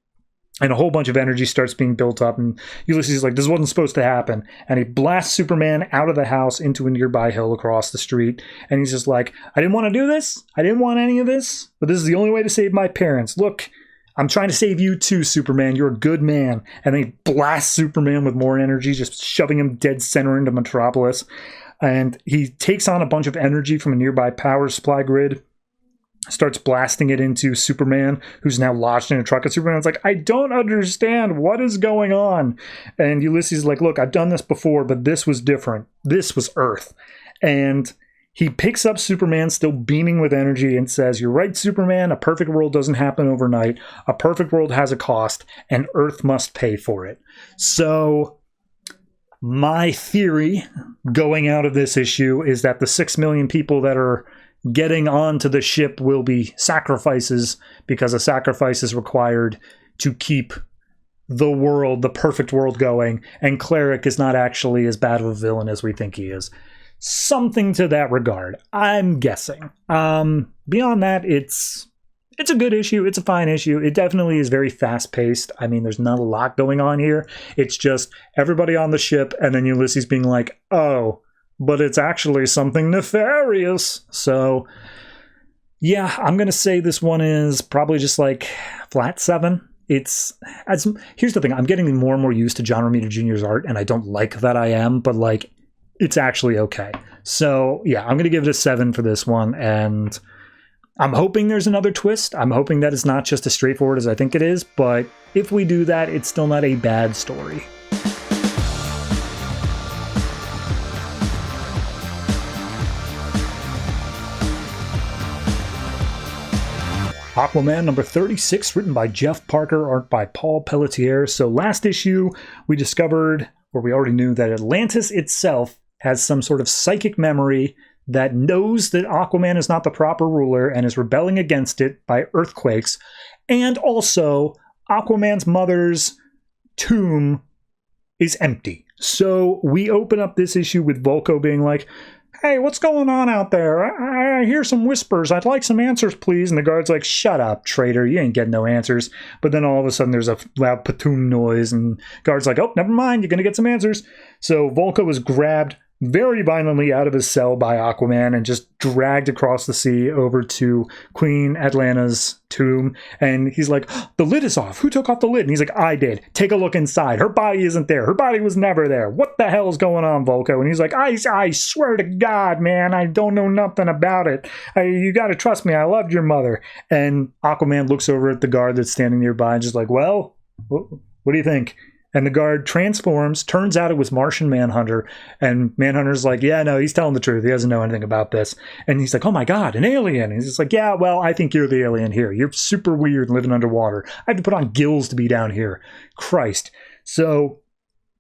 and a whole bunch of energy starts being built up. And Ulysses is like, this wasn't supposed to happen. And he blasts Superman out of the house into a nearby hill across the street. And he's just like, I didn't want to do this. I didn't want any of this. But this is the only way to save my parents. Look, I'm trying to save you too, Superman. You're a good man. And then he blasts Superman with more energy, just shoving him dead center into Metropolis. And he takes on a bunch of energy from a nearby power supply grid, starts blasting it into Superman, who's now lodged in a truck. And Superman's like, I don't understand. What is going on? And Ulysses is like, look, I've done this before, but this was different. This was Earth. And he picks up Superman, still beaming with energy, and says, you're right, Superman. A perfect world doesn't happen overnight. A perfect world has a cost, and Earth must pay for it. So my theory going out of this issue is that the 6 million people that are getting onto the ship will be sacrifices, because a sacrifice is required to keep the world, the perfect world, going. And Cleric is not actually as bad of a villain as we think he is. Something to that regard, I'm guessing. Beyond that, it's a good issue. It's a fine issue. It definitely is very fast-paced. I mean, there's not a lot going on here. It's just everybody on the ship, and then Ulysses being like, oh, but it's actually something nefarious. So, yeah, I'm going to say this one is probably just like flat 7. Here's the thing. I'm getting more and more used to John Romita Jr.'s art, and I don't like that I am, but like, it's actually okay. So, yeah, I'm going to give it a 7 for this one, and I'm hoping there's another twist. I'm hoping that it's not just as straightforward as I think it is, but if we do that, it's still not a bad story. Aquaman number 36, written by Geoff Parker, art by Paul Pelletier. So last issue, we discovered, or we already knew, that Atlantis itself has some sort of psychic memory that knows that Aquaman is not the proper ruler and is rebelling against it by earthquakes. And also, Aquaman's mother's tomb is empty. So we open up this issue with Volko being like, hey, what's going on out there? I hear some whispers. I'd like some answers, please. And the guard's like, shut up, traitor. You ain't getting no answers. But then all of a sudden there's a loud patoon noise, and guard's like, oh, never mind. You're going to get some answers. So Volko is grabbed very violently out of his cell by Aquaman and just dragged across the sea over to Queen Atlanna's tomb. And he's like, the lid is off. Who took off the lid? And he's like, I did. Take a look inside. Her body isn't there. Her body was never there. What the hell is going on, Volko? And he's like, I swear to God, man, I don't know nothing about it. You got to trust me. I loved your mother. And Aquaman looks over at the guard that's standing nearby and just like, well, what do you think? And the guard transforms. Turns out it was Martian Manhunter. And Manhunter's like, yeah, no, he's telling the truth. He doesn't know anything about this. And he's like, oh my God, an alien. And he's just like, yeah, well, I think you're the alien here. You're super weird living underwater. I have to put on gills to be down here. Christ. So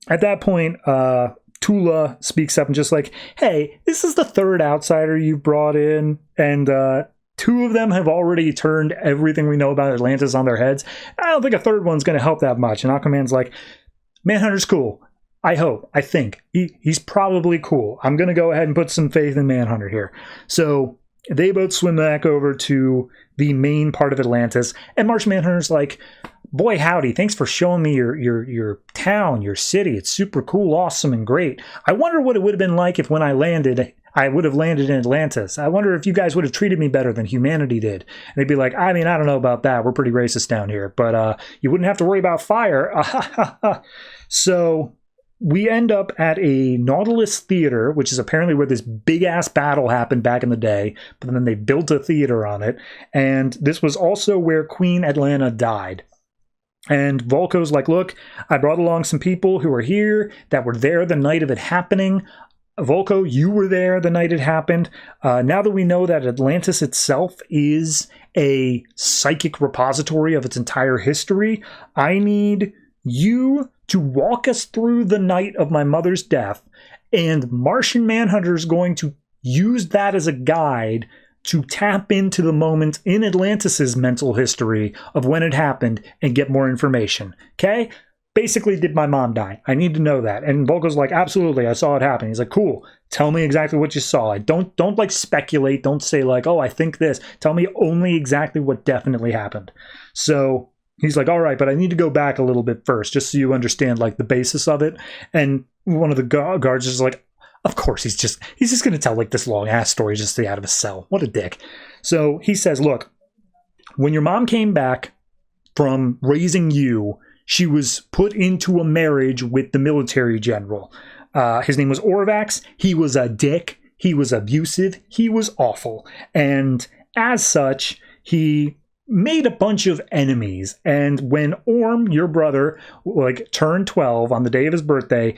at that point, Tula speaks up and just like, hey, this is the third outsider you've brought in. And two of them have already turned everything we know about Atlantis on their heads. I don't think a third one's going to help that much. And Aquaman's like, Manhunter's cool. I hope. I think. He's probably cool. I'm going to go ahead and put some faith in Manhunter here. So they both swim back over to the main part of Atlantis. And Martian Manhunter's like, boy, howdy. Thanks for showing me your town, your city. It's super cool, awesome, and great. I wonder what it would have been like if when I landed, I would have landed in Atlantis. I wonder if you guys would have treated me better than humanity did. And they'd be like, I mean, I don't know about that. We're pretty racist down here. But you wouldn't have to worry about fire. So we end up at a Nautilus theater, which is apparently where this big-ass battle happened back in the day. But then they built a theater on it. And this was also where Queen Atlanna died. And Volko's like, look, I brought along some people who are here that were there the night of it happening. Volko, you were there the night it happened. Now that we know that Atlantis itself is a psychic repository of its entire history, I need you to walk us through the night of my mother's death, and Martian Manhunter is going to use that as a guide to tap into the moment in Atlantis's mental history of when it happened and get more information. Okay? Basically, did my mom die? I need to know that. And Volko's like, absolutely, I saw it happen. He's like, cool. Tell me exactly what you saw. Don't like speculate. Don't say like, oh, I think this. Tell me only exactly what definitely happened. So he's like, all right, but I need to go back a little bit first, just so you understand like the basis of it. And one of the guards is like, of course, he's just going to tell like this long ass story just to stay out of his cell. What a dick. So he says, look, when your mom came back from raising you, she was put into a marriage with the military general. His name was Orvax. He was a dick. He was abusive. He was awful. And as such, he made a bunch of enemies. And when Orm, your brother, like turned 12 on the day of his birthday,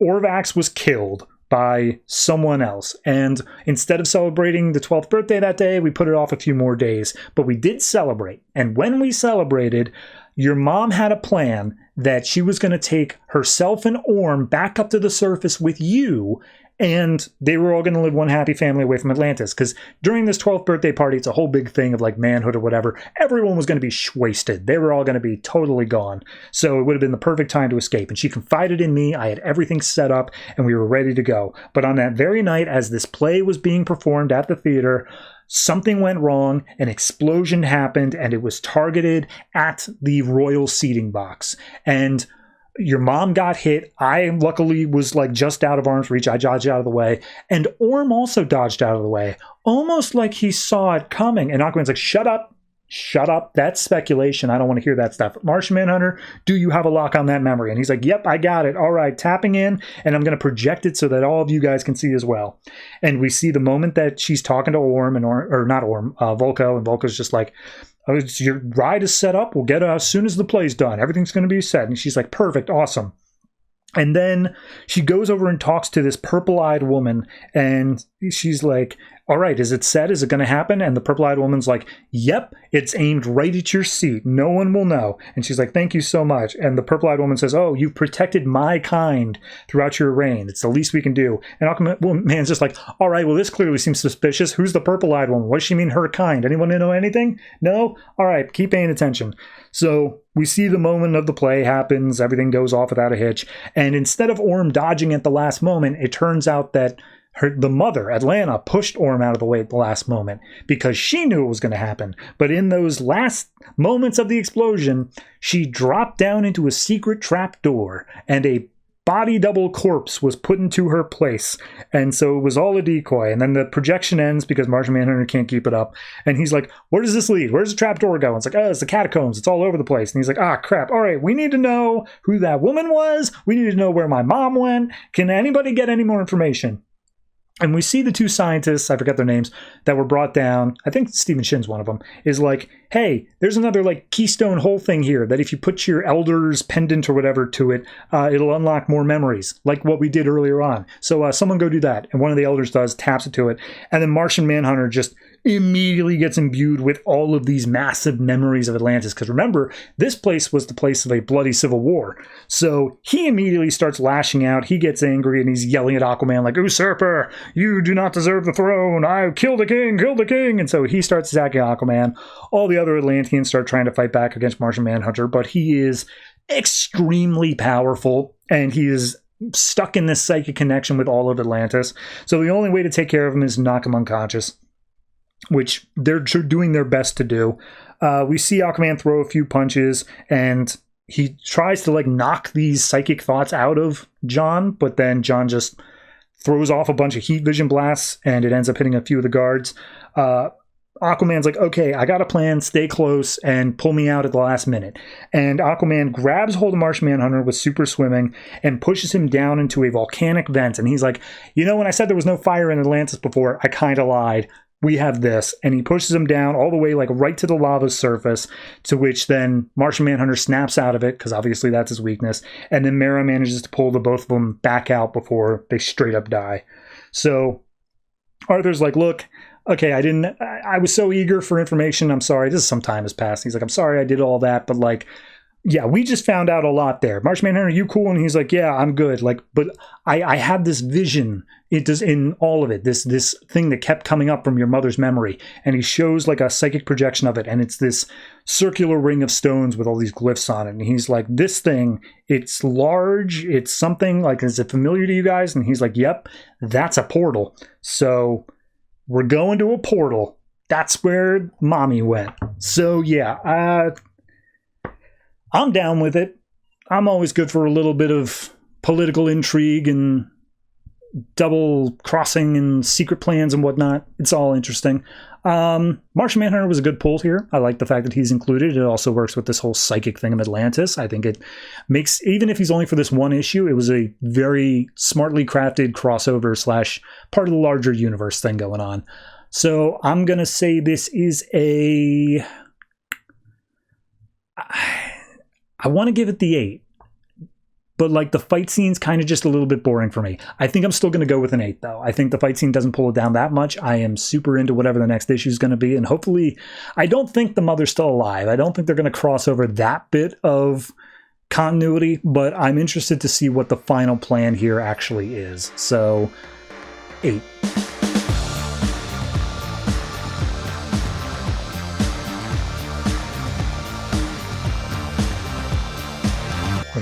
Orvax was killed by someone else. And instead of celebrating the 12th birthday that day, we put it off a few more days. But we did celebrate. And when we celebrated, your mom had a plan that she was going to take herself and Orm back up to the surface with you, and they were all going to live one happy family away from Atlantis. Because during this 12th birthday party, it's a whole big thing of like manhood or whatever. Everyone was going to be wasted. They were all going to be totally gone. So it would have been the perfect time to escape. And she confided in me. I had everything set up, and we were ready to go. But on that very night, as this play was being performed at the theater, something went wrong, an explosion happened, and it was targeted at the royal seating box. And your mom got hit. I luckily was like just out of arm's reach. I dodged out of the way. And Orm also dodged out of the way, almost like he saw it coming. And Aquaman's like, shut up. Shut up. That's speculation. I don't want to hear that stuff. Martian Manhunter, do you have a lock on that memory? And he's like, yep, I got it. All right, tapping in, and I'm going to project it so that all of you guys can see as well. And we see the moment that she's talking to Orm, or not Orm, Volko, and Volko's just like, oh, your ride is set up. We'll get it as soon as the play's done. Everything's going to be set. And she's like, perfect, awesome. And then she goes over and talks to this purple-eyed woman, and she's like, all right, is it set? Is it going to happen? And the purple-eyed woman's like, yep, it's aimed right at your seat. No one will know. And she's like, thank you so much. And the purple-eyed woman says, oh, you protected my kind throughout your reign. It's the least we can do. And Aquaman's just like, all right, well, this clearly seems suspicious. Who's the purple-eyed woman? What does she mean, her kind? Anyone know anything? No? All right, keep paying attention. So we see the moment of the play happens. Everything goes off without a hitch. And instead of Orm dodging at the last moment, it turns out that the mother, Atlanna, pushed Orm out of the way at the last moment because she knew it was going to happen. But in those last moments of the explosion, she dropped down into a secret trap door, and a body double corpse was put into her place. And so it was all a decoy. And then the projection ends because Martian Manhunter can't keep it up. And he's like, where does this lead? Where's the trapdoor go? And it's like, oh, it's the catacombs. It's all over the place. And he's like, ah, crap. All right, we need to know who that woman was. We need to know where my mom went. Can anybody get any more information? And we see the two scientists, I forget their names, that were brought down. I think Stephen Shin's one of them, is like, hey, there's another like keystone hole thing here that if you put your elder's pendant or whatever to it, it'll unlock more memories, like what we did earlier on. So someone go do that. And one of the elders does, taps it to it. And then Martian Manhunter just immediately gets imbued with all of these massive memories of Atlantis. Because remember, this place was the place of a bloody civil war. So he immediately starts lashing out. He gets angry and he's yelling at Aquaman like, usurper, you do not deserve the throne. I killed the king, killed the king. And so he starts attacking Aquaman. All the other Atlanteans start trying to fight back against Martian Manhunter, but he is extremely powerful and he is stuck in this psychic connection with all of Atlantis. So the only way to take care of him is knock him unconscious, which they're doing their best to do. We see Aquaman throw a few punches, and he tries to like knock these psychic thoughts out of John, but then John just throws off a bunch of heat vision blasts, and it ends up hitting a few of the guards. Aquaman's like, okay, I got a plan, stay close, and pull me out at the last minute. And Aquaman grabs hold of Martian Manhunter with super swimming and pushes him down into a volcanic vent. And he's like, you know, when I said there was no fire in Atlantis before, I kind of lied. We have this. And he pushes him down all the way, like right to the lava surface, to which then Martian Manhunter snaps out of it, because obviously that's his weakness. And then Mera manages to pull the both of them back out before they straight up die. So Arthur's like, look, okay, I was so eager for information. I'm sorry. This is some time has passed. He's like, I'm sorry I did all that, but like, yeah, we just found out a lot there. Martian Manhunter, are you cool? And he's like, yeah, I'm good. Like, but I had this vision. It does in all of it. This thing that kept coming up from your mother's memory. And he shows like a psychic projection of it. And it's this circular ring of stones with all these glyphs on it. And he's like, this thing, it's large. It's something like, is it familiar to you guys? And he's like, yep, that's a portal. So we're going to a portal. That's where mommy went. So yeah, I'm down with it. I'm always good for a little bit of political intrigue and double crossing and secret plans and whatnot. It's all interesting. Martian Manhunter was a good pull here. I like the fact that he's included. It also works with this whole psychic thing of Atlantis. I think it makes, even if he's only for this one issue, it was a very smartly crafted crossover / part of the larger universe thing going on. So I'm going to say this is a... I want to give it the 8, but like the fight scene's kind of just a little bit boring for me. I think I'm still going to go with an 8 though. I think the fight scene doesn't pull it down that much. I am super into whatever the next issue is going to be, and hopefully, I don't think the mother's still alive. I don't think they're going to cross over that bit of continuity, but I'm interested to see what the final plan here actually is. So, 8.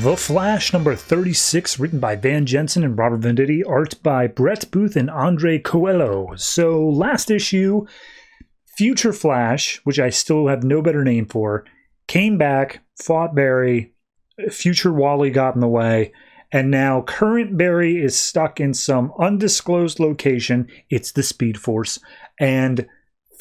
The Flash number 36, written by Van Jensen and Robert Venditti, art by Brett Booth and Andre Coelho. So last issue, Future Flash, which I still have no better name for, came back, fought Barry, Future Wally got in the way, and now current Barry is stuck in some undisclosed location. It's the Speed Force, and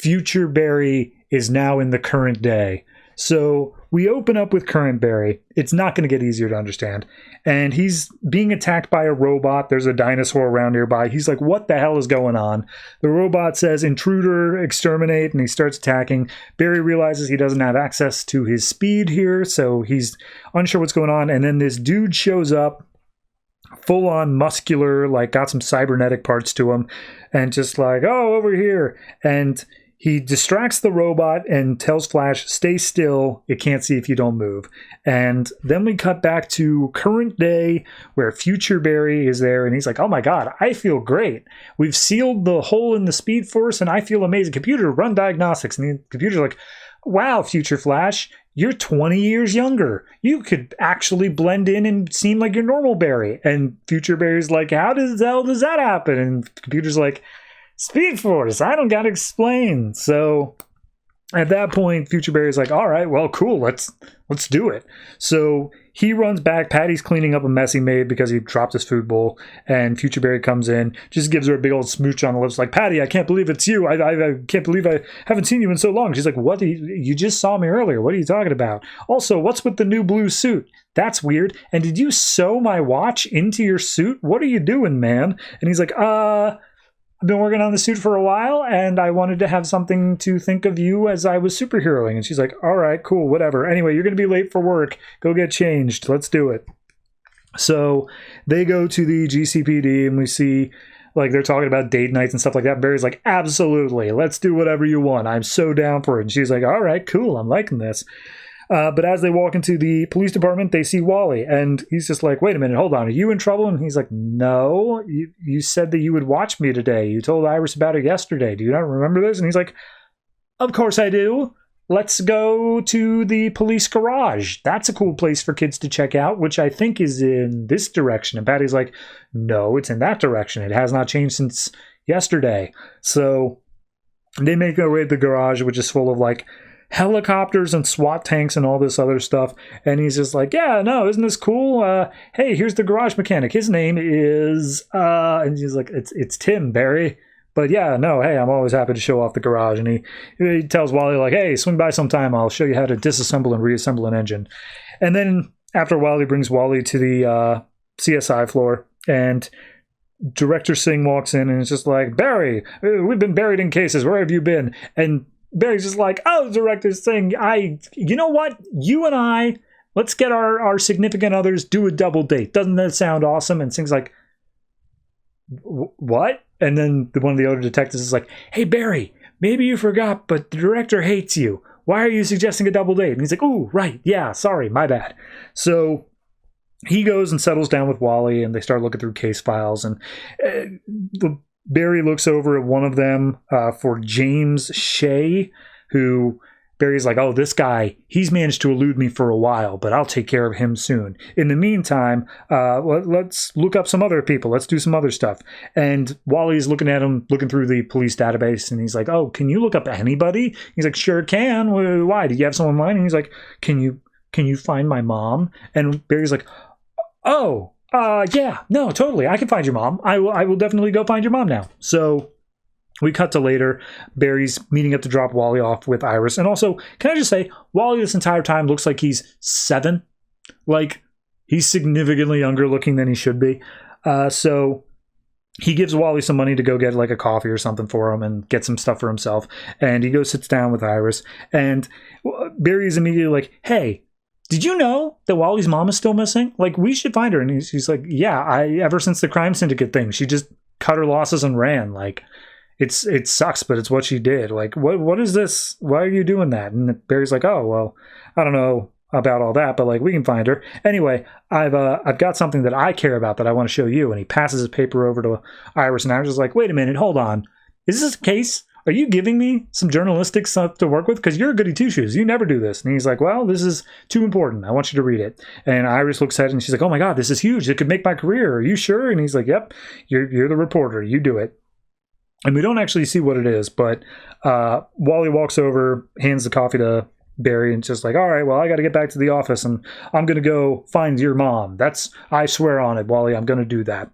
Future Barry is now in the current day. So we open up with current Barry. It's not going to get easier to understand. And he's being attacked by a robot. There's a dinosaur around nearby. He's like, what the hell is going on? The robot says, intruder, exterminate, and he starts attacking. Barry realizes he doesn't have access to his speed here, so he's unsure what's going on. And then this dude shows up, full on muscular, like got some cybernetic parts to him, and just like, oh, over here. And he distracts the robot and tells Flash, stay still, it can't see if you don't move. And then we cut back to current day where Future Barry is there and he's like, oh my god, I feel great. We've sealed the hole in the Speed Force and I feel amazing. Computer, run diagnostics. And the computer's like, wow, Future Flash, you're 20 years younger. You could actually blend in and seem like your normal Barry. And Future Barry's like, how the hell does that happen? And the computer's like, Speed Force, I don't gotta explain. So At that point, Future Barry's like, all right, well, cool, let's do it. So he runs back. Patty's cleaning up a mess he made because he dropped his food bowl, and Future Barry comes in, just gives her a big old smooch on the lips, like, Patty, I can't believe it's you. I can't believe I haven't seen you in so long. She's like, what? You just saw me earlier. What are you talking about? Also, what's with the new blue suit? That's weird. And did you sew my watch into your suit? What are you doing, man? And he's like, I've been working on the suit for a while, and I wanted to have something to think of you as I was superheroing. And she's like, all right, cool, whatever. Anyway, you're going to be late for work. Go get changed. Let's do it. So they go to the GCPD, and we see, like, they're talking about date nights and stuff like that. Barry's like, absolutely. Let's do whatever you want. I'm so down for it. And she's like, all right, cool. I'm liking this. But as they walk into the police department, they see Wally, and he's just like, wait a minute, hold on, are you in trouble? And he's like, no, you said that you would watch me today. You told Iris about it yesterday. Do you not remember this? And he's like, of course I do. Let's go to the police garage. That's a cool place for kids to check out, which I think is in this direction. And Patty's like, no, it's in that direction. It has not changed since yesterday. So they make their way to the garage, which is full of, like, helicopters and SWAT tanks and all this other stuff. And he's just like, yeah, no, isn't this cool? Hey, here's the garage mechanic. His name is and he's like, it's Tim, Barry. But yeah, no, hey, I'm always happy to show off the garage. And he tells Wally, like, hey, swing by sometime, I'll show you how to disassemble and reassemble an engine. And then after a while, he brings Wally to the CSI floor, and Director Singh walks in and it's just like, Barry, we've been buried in cases, where have you been? And Barry's just like, oh, Director Singh, you know what? You and I, let's get our significant others, do a double date. Doesn't that sound awesome? And Singh's like, what? And then one of the other detectives is like, hey, Barry, maybe you forgot, but the director hates you. Why are you suggesting a double date? And he's like, ooh, right, yeah, sorry, my bad. So he goes and settles down with Wally, and they start looking through case files, and Barry looks over at one of them for James Shea, who Barry's like, oh, this guy, he's managed to elude me for a while, but I'll take care of him soon. In the meantime, let's look up some other people. Let's do some other stuff. And Wally's looking at him, looking through the police database, and he's like, oh, can you look up anybody? He's like, sure can. Why? Do you have someone in mind? And he's like, can you find my mom? And Barry's like, oh, yeah, no, totally. I can find your mom. I will definitely go find your mom now. So we cut to later. Barry's meeting up to drop Wally off with Iris. And also, can I just say, Wally this entire time looks like he's 7. Like, he's significantly younger looking than he should be. So he gives Wally some money to go get, like, a coffee or something for him and get some stuff for himself. And he goes, sits down with Iris. And Barry's immediately like, hey, did you know that Wally's mom is still missing? Like, we should find her. And he's like, yeah, ever since the crime syndicate thing, she just cut her losses and ran. Like, it sucks, but it's what she did. Like, what is this? Why are you doing that? And Barry's like, oh, well, I don't know about all that, but, like, we can find her. Anyway, I've got something that I care about that I want to show you. And he passes his paper over to Iris, and Iris is like, wait a minute, hold on. Is this a case? Are you giving me some journalistic stuff to work with? Because you're a goody two-shoes. You never do this. And he's like, well, this is too important. I want you to read it. And Iris looks at it, and she's like, oh, my God, this is huge. It could make my career. Are you sure? And he's like, yep, you're the reporter. You do it. And we don't actually see what it is, but Wally walks over, hands the coffee to Barry, and just like, all right, well, I got to get back to the office, and I'm going to go find your mom. I swear on it, Wally, I'm going to do that.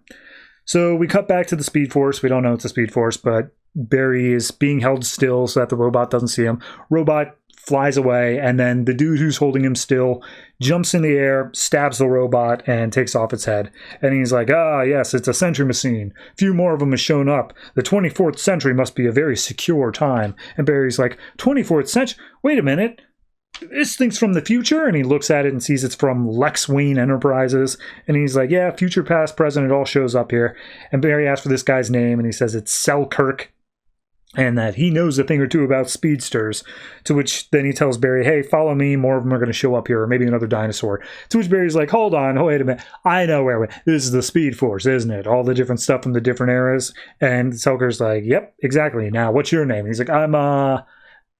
So we cut back to the Speed Force. We don't know it's the Speed Force, but Barry is being held still so that the robot doesn't see him. Robot flies away, and then the dude who's holding him still jumps in the air, stabs the robot, and takes off its head. And he's like, yes, it's a sentry machine. Few more of them have shown up. The 24th century must be a very secure time. And Barry's like, 24th century? Wait a minute. This thing's from the future? And he looks at it and sees it's from Lex Wayne Enterprises. And he's like, yeah, future, past, present, it all shows up here. And Barry asks for this guy's name, and he says it's Selkirk, and that he knows a thing or two about speedsters. To which then he tells Barry, hey, follow me, more of them are going to show up here, or maybe another dinosaur. To which Barry's like, hold on, wait a minute, I know where this is the Speed Force, isn't it? All the different stuff from the different eras. And Selkirk's like, yep, exactly. Now, what's your name? And he's like, I'm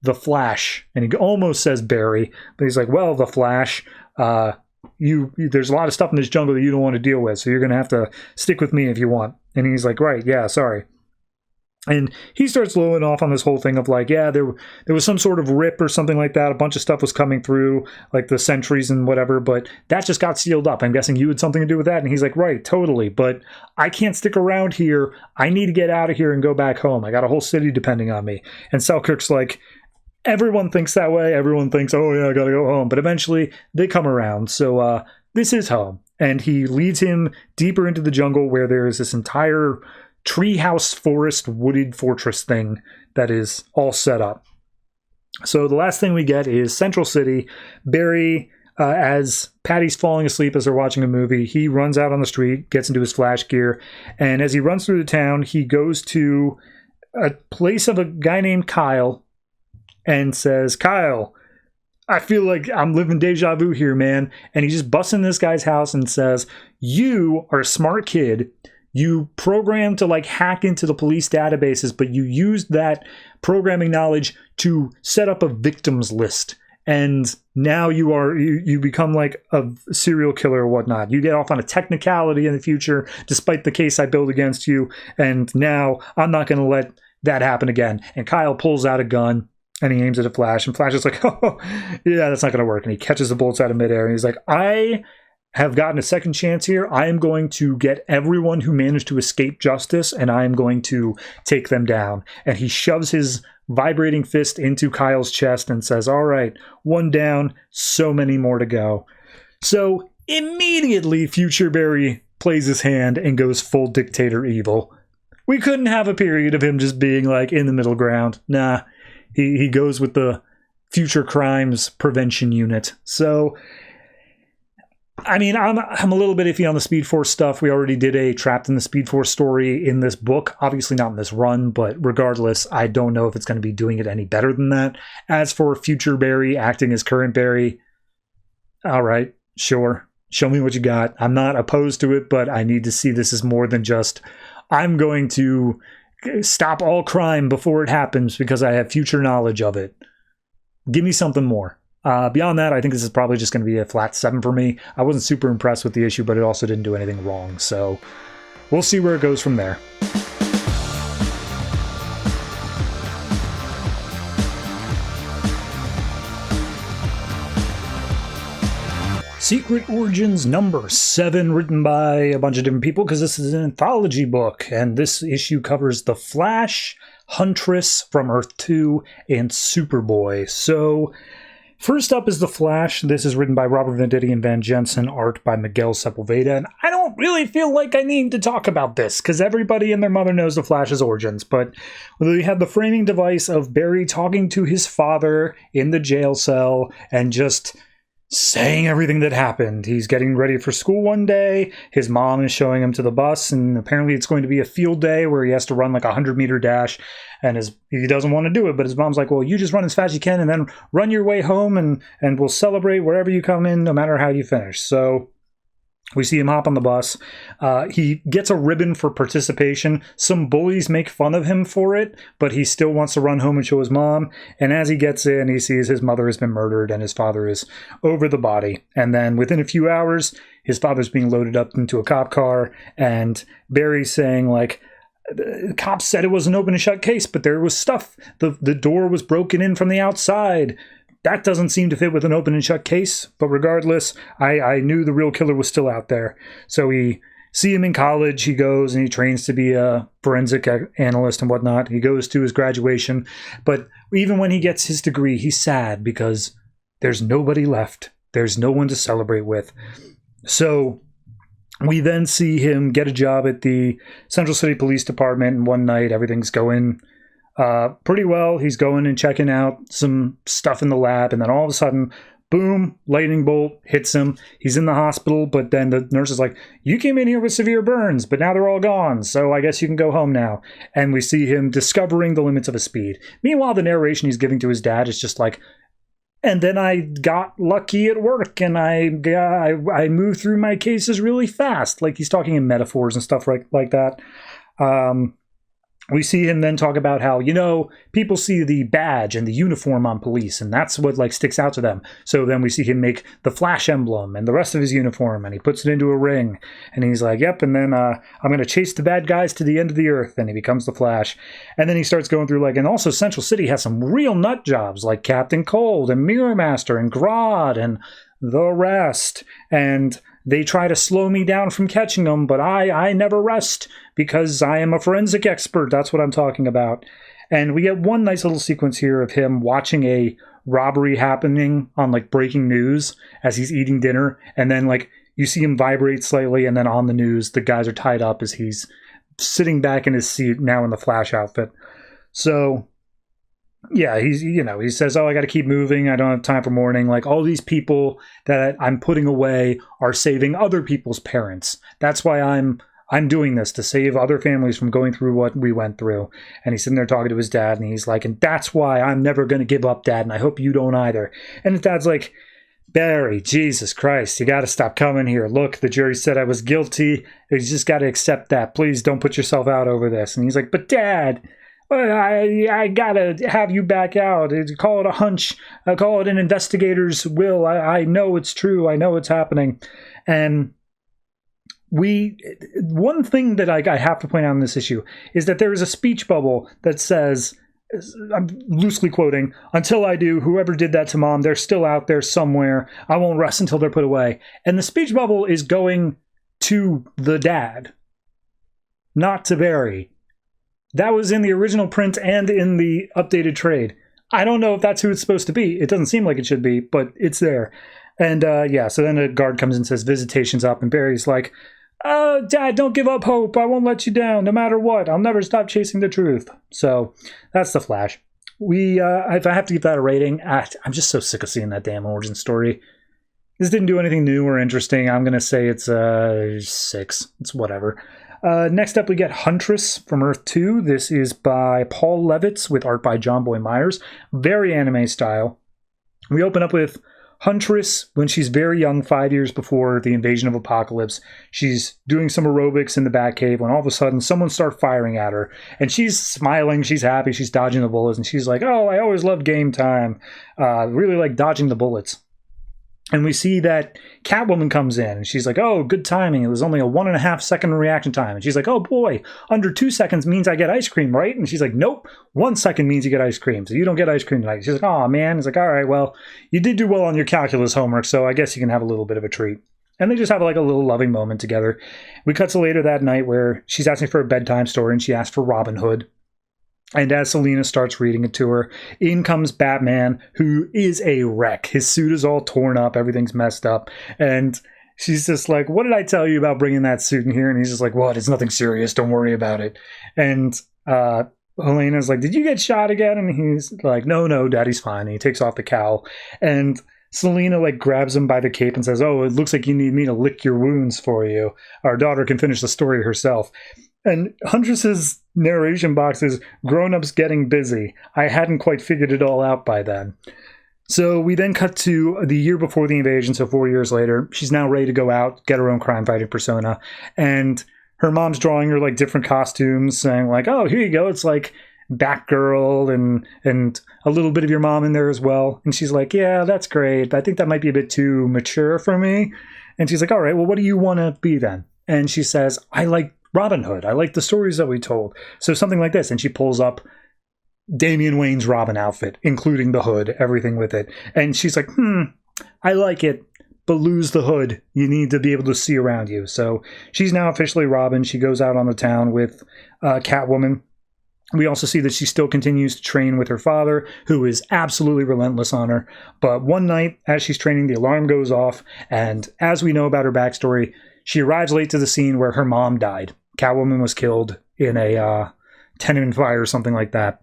the Flash. And he almost says Barry, but he's like, well, the Flash, there's a lot of stuff in this jungle that you don't want to deal with, so you're going to have to stick with me if you want. And he's like, right, yeah, sorry. And he starts blowing off on this whole thing of like, yeah, there was some sort of rip or something like that. A bunch of stuff was coming through, like the sentries and whatever, but that just got sealed up. I'm guessing you had something to do with that. And he's like, right, totally. But I can't stick around here. I need to get out of here and go back home. I got a whole city depending on me. And Selkirk's like, everyone thinks that way. Everyone thinks, oh yeah, I got to go home. But eventually they come around. So this is home. And he leads him deeper into the jungle where there is this entire treehouse forest wooded fortress thing that is all set up. So the last thing we get is Central City. Barry, as Patty's falling asleep as they're watching a movie, he runs out on the street, gets into his flash gear, and as he runs through the town, he goes to a place of a guy named Kyle and says, Kyle, I feel like I'm living deja vu here, man. And he just busts in this guy's house and says, you are a smart kid. You programmed to like hack into the police databases, but you used that programming knowledge to set up a victims list. And now you become like a serial killer or whatnot. You get off on a technicality in the future, despite the case I built against you. And now I'm not going to let that happen again. And Kyle pulls out a gun and he aims it at Flash. And Flash is like, oh, yeah, that's not going to work. And he catches the bullets out of midair. And he's like, I have gotten a second chance here. I am going to get everyone who managed to escape justice, and I am going to take them down. And he shoves his vibrating fist into Kyle's chest and says, all right, one down, so many more to go. So immediately, Future Barry plays his hand and goes full dictator evil. We couldn't have a period of him just being like in the middle ground. Nah, he goes with the Future Crimes Prevention Unit. So I mean, I'm a little bit iffy on the Speed Force stuff. We already did a Trapped in the Speed Force story in this book. Obviously not in this run, but regardless, I don't know if it's going to be doing it any better than that. As for Future Barry acting as current Barry, all right, sure. Show me what you got. I'm not opposed to it, but I need to see this as more than just, I'm going to stop all crime before it happens because I have future knowledge of it. Give me something more. Beyond that, I think this is probably just going to be a flat 7 for me. I wasn't super impressed with the issue, but it also didn't do anything wrong. So we'll see where it goes from there. Secret Origins number 7, written by a bunch of different people because this is an anthology book. And this issue covers The Flash, Huntress from Earth 2, and Superboy. So first up is The Flash. This is written by Robert Venditti and Van Jensen, art by Miguel Sepulveda. And I don't really feel like I need to talk about this, because everybody and their mother knows The Flash's origins. But we have the framing device of Barry talking to his father in the jail cell and just saying everything that happened. He's getting ready for school one day. His mom is showing him to the bus, and apparently it's going to be a field day where he has to run like a 100-meter dash. And he doesn't want to do it, but his mom's like, well, you just run as fast as you can and then run your way home and we'll celebrate wherever you come in, no matter how you finish. So we see him hop on the bus. He gets a ribbon for participation. Some bullies make fun of him for it, but he still wants to run home and show his mom. And as he gets in, he sees his mother has been murdered and his father is over the body. And then within a few hours, his father's being loaded up into a cop car, and Barry's saying, like, the cops said it was an open and shut case, but there was stuff. The door was broken in from the outside. That doesn't seem to fit with an open and shut case, but regardless, I knew the real killer was still out there. So we see him in college. He goes and he trains to be a forensic analyst and whatnot. He goes to his graduation, but even when he gets his degree, he's sad because there's nobody left. There's no one to celebrate with. So we then see him get a job at the Central City Police Department, and one night everything's going pretty well. He's going and checking out some stuff in the lab, and then all of a sudden, boom, lightning bolt hits him. He's in the hospital, but then the nurse is like, you came in here with severe burns, but now they're all gone, so I guess you can go home now. And we see him discovering the limits of his speed. Meanwhile, the narration he's giving to his dad is just like, and then I got lucky at work, and I moved through my cases really fast. Like, he's talking in metaphors and stuff like that. we see him then talk about how, people see the badge and the uniform on police, and that's what like sticks out to them. So then we see him make the Flash emblem and the rest of his uniform, and he puts it into a ring, and he's like, yep, and then I'm going to chase the bad guys to the end of the earth, and he becomes the Flash. And then he starts going through and also Central City has some real nut jobs like Captain Cold and Mirror Master and Grodd and the rest, and they try to slow me down from catching them, but I never rest because I am a forensic expert. That's what I'm talking about. And we get one nice little sequence here of him watching a robbery happening on breaking news as he's eating dinner. And then you see him vibrate slightly, and then on the news, the guys are tied up as he's sitting back in his seat now in the Flash outfit. So yeah, he says, oh, I got to keep moving. I don't have time for mourning. All these people that I'm putting away are saving other people's parents. That's why I'm doing this, to save other families from going through what we went through. And he's sitting there talking to his dad, and he's like, and that's why I'm never going to give up, Dad, and I hope you don't either. And his dad's like, Barry, Jesus Christ, you got to stop coming here. Look, the jury said I was guilty. You just got to accept that. Please don't put yourself out over this. And he's like, but Dad, I gotta have you back out. Call it a hunch. Call it an investigator's will. I know it's true. I know it's happening. And one thing that I have to point out in this issue is that there is a speech bubble that says, I'm loosely quoting, until I do, whoever did that to Mom, they're still out there somewhere. I won't rest until they're put away. And the speech bubble is going to the dad, not to Barry. That was in the original print and in the updated trade. I don't know if that's who it's supposed to be. It doesn't seem like it should be, but it's there. And so then a guard comes and says, visitation's up. And Barry's like, Dad, don't give up hope. I won't let you down no matter what. I'll never stop chasing the truth. So that's the Flash. If I have to give that a rating, I'm just so sick of seeing that damn origin story. This didn't do anything new or interesting. I'm going to say it's 6. It's whatever. Next up, we get Huntress from Earth 2. This is by Paul Levitz with art by Jonboy Meyers. Very anime style. We open up with Huntress when she's very young, 5 years before the invasion of Apocalypse. She's doing some aerobics in the Batcave when all of a sudden someone starts firing at her. And she's smiling, she's happy, she's dodging the bullets. And she's like, oh, I always loved game time. Really like dodging the bullets. And we see that Catwoman comes in, and she's like, oh, good timing. It was only a 1.5 second reaction time. And she's like, oh, boy, under 2 seconds means I get ice cream, right? And she's like, nope, 1 second means you get ice cream. So you don't get ice cream tonight. She's like, oh, man. He's like, all right, well, you did do well on your calculus homework, so I guess you can have a little bit of a treat. And they just have a little loving moment together. We cut to later that night where she's asking for a bedtime story, and she asks for Robin Hood. And as Selena starts reading it to her, in comes Batman, who is a wreck. His suit is all torn up. Everything's messed up. And she's just like, what did I tell you about bringing that suit in here? And he's just like, what? It's nothing serious. Don't worry about it. And Helena's like, did you get shot again? And he's like, no, Daddy's fine. And he takes off the cowl. And Selena grabs him by the cape and says, oh, it looks like you need me to lick your wounds for you. Our daughter can finish the story herself. And Huntress's narration box is, grown-ups getting busy. I hadn't quite figured it all out by then. So we then cut to the year before the invasion, so 4 years later. She's now ready to go out, get her own crime-fighting persona. And her mom's drawing her different costumes, saying oh, here you go. It's Batgirl and a little bit of your mom in there as well. And she's like, yeah, that's great. I think that might be a bit too mature for me. And she's like, all right, well, what do you want to be then? And she says, I like Robin Hood. I like the stories that we told. So something like this. And she pulls up Damian Wayne's Robin outfit, including the hood, everything with it. And she's like, I like it, but lose the hood. You need to be able to see around you. So she's now officially Robin. She goes out on the town with Catwoman. We also see that she still continues to train with her father, who is absolutely relentless on her. But one night, as she's training, the alarm goes off. And as we know about her backstory, she arrives late to the scene where her mom died. Catwoman was killed in a tenement fire or something like that.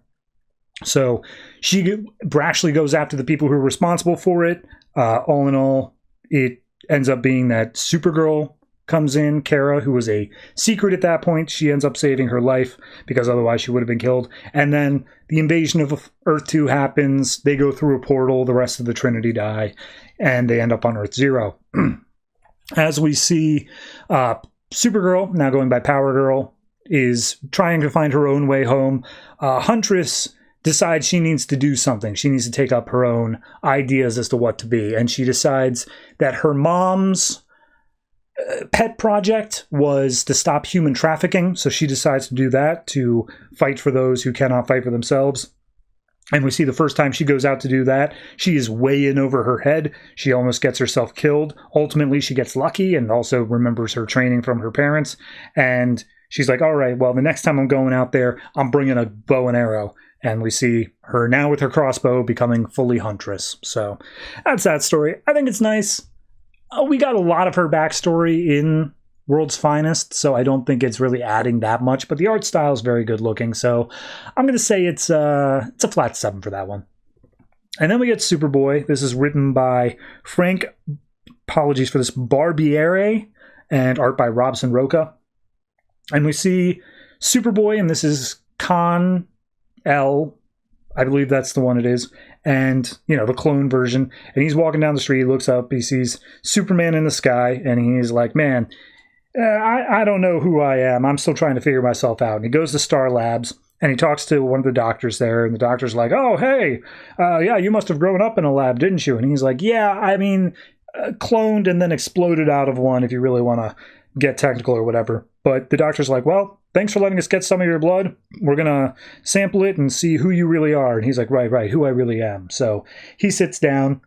So she brashly goes after the people who are responsible for it. All in all, it ends up being that Supergirl comes in, Kara, who was a secret at that point. She ends up saving her life because otherwise she would have been killed. And then the invasion of Earth 2 happens. They go through a portal. The rest of the Trinity die. And they end up on Earth 0. As we see Supergirl, now going by Power Girl, is trying to find her own way home. Huntress decides she needs to do something. She needs to take up her own ideas as to what to be. And she decides that her mom's pet project was to stop human trafficking. So she decides to do that, to fight for those who cannot fight for themselves. And we see the first time she goes out to do that, she is way in over her head. She almost gets herself killed. Ultimately, she gets lucky and also remembers her training from her parents. And she's like, all right, well, the next time I'm going out there, I'm bringing a bow and arrow. And we see her now with her crossbow becoming fully Huntress. So that's that story. I think it's nice. We got a lot of her backstory in World's Finest, so I don't think it's really adding that much, but the art style is very good looking, so I'm going to say it's a flat 7 for that one. And then we get Superboy. This is written by Frank, apologies for this, Barbiere, and art by Robson Rocha. And we see Superboy, and this is Con L, I believe that's the one it is, and, you know, the clone version, and he's walking down the street, he looks up, he sees Superman in the sky, and he's like, man, I don't know who I am. I'm still trying to figure myself out. And he goes to Star Labs, and he talks to one of the doctors there, and the doctor's like, oh, hey, yeah, you must have grown up in a lab, didn't you? And he's like, yeah, I mean, cloned and then exploded out of one, if you really want to get technical or whatever. But the doctor's like, well, thanks for letting us get some of your blood. We're going to sample it and see who you really are. And he's like, right, who I really am. So he sits down.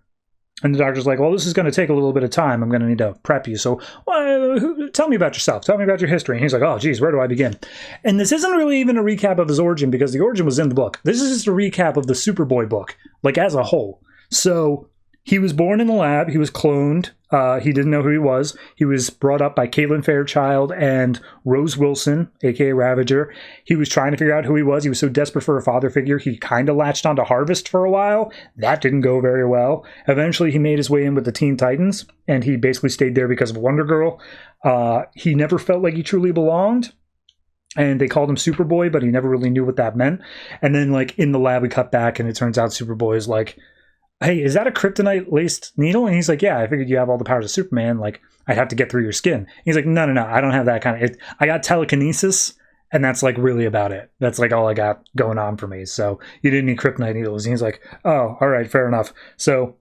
And the doctor's like, well, this is going to take a little bit of time. I'm going to need to prep you. So tell me about yourself. Tell me about your history. And he's like, oh, geez, where do I begin? And this isn't really even a recap of his origin because the origin was in the book. This is just a recap of the Superboy book, like as a whole. So he was born in the lab. He was cloned. He didn't know who he was. He was brought up by Caitlin Fairchild and Rose Wilson, a.k.a. Ravager. He was trying to figure out who he was. He was so desperate for a father figure, he kind of latched onto Harvest for a while. That didn't go very well. Eventually, he made his way in with the Teen Titans, and he basically stayed there because of Wonder Girl. He never felt like he truly belonged. And they called him Superboy, but he never really knew what that meant. And then, like, in the lab, we cut back, and it turns out Superboy is like, hey, is that a kryptonite-laced needle? And he's like, yeah, I figured you have all the powers of Superman. Like, I'd have to get through your skin. He's like, no, I don't have that kind of... I got telekinesis, and that's, like, really about it. That's, like, all I got going on for me. So you didn't need kryptonite needles. And he's like, oh, all right, fair enough. So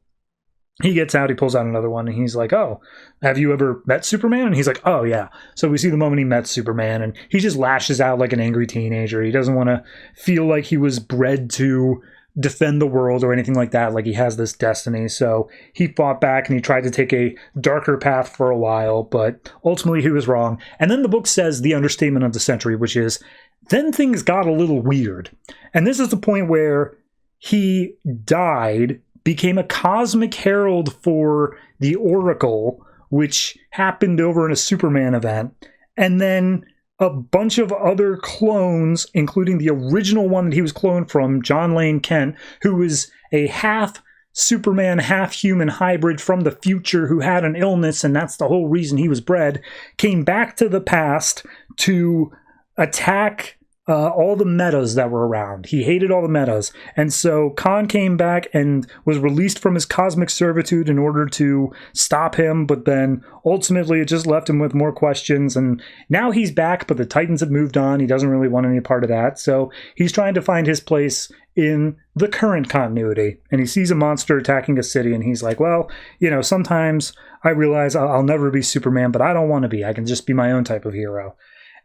he gets out, he pulls out another one, and he's like, oh, have you ever met Superman? And he's like, oh, yeah. So we see the moment he met Superman, and he just lashes out like an angry teenager. He doesn't want to feel like he was bred to defend the world or anything like that, like he has this destiny. So he fought back and he tried to take a darker path for a while, but ultimately he was wrong. And then the book says the understatement of the century, which is, then things got a little weird. And this is the point where he died, became a cosmic herald for the Oracle, which happened over in a Superman event, and then a bunch of other clones, including the original one that he was cloned from, John Lane Kent, who was a half Superman, half human hybrid from the future who had an illness, and that's the whole reason he was bred, came back to the past to attack all the metas that were around. He hated all the metas. And so Khan came back and was released from his cosmic servitude in order to stop him, but then ultimately it just left him with more questions. And now he's back, but the Titans have moved on. He doesn't really want any part of that. So he's trying to find his place in the current continuity. And he sees a monster attacking a city, and he's like, well, you know, sometimes I realize I'll never be Superman, but I don't want to be. I can just be my own type of hero.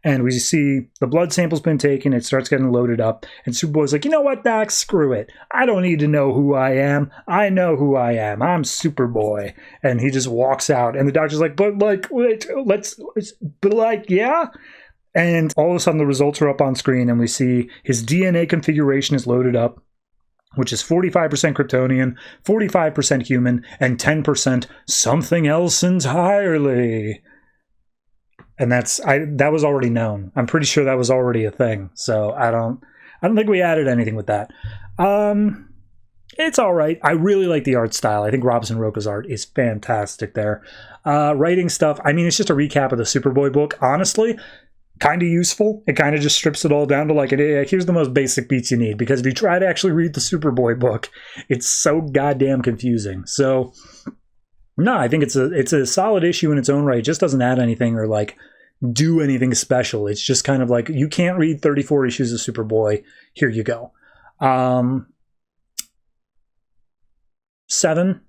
And we see the blood sample's been taken, it starts getting loaded up, and Superboy's like, you know what, Doc, screw it. I don't need to know who I am. I know who I am. I'm Superboy. And he just walks out, and the doctor's like, but like, wait, but like, yeah? And all of a sudden the results are up on screen, and we see his DNA configuration is loaded up, which is 45% Kryptonian, 45% human, and 10% something else entirely. And that was already known. I'm pretty sure that was already a thing. So I don't think we added anything with that. It's all right. I really like the art style. I think Robson Rocha's art is fantastic there. Writing stuff, I mean, it's just a recap of the Superboy book. Honestly, kind of useful. It kind of just strips it all down to like, here's the most basic beats you need. Because if you try to actually read the Superboy book, it's so goddamn confusing. So no, I think it's a solid issue in its own right. It just doesn't add anything or like do anything special. It's just kind of like, you can't read 34 issues of Superboy. Here you go. 7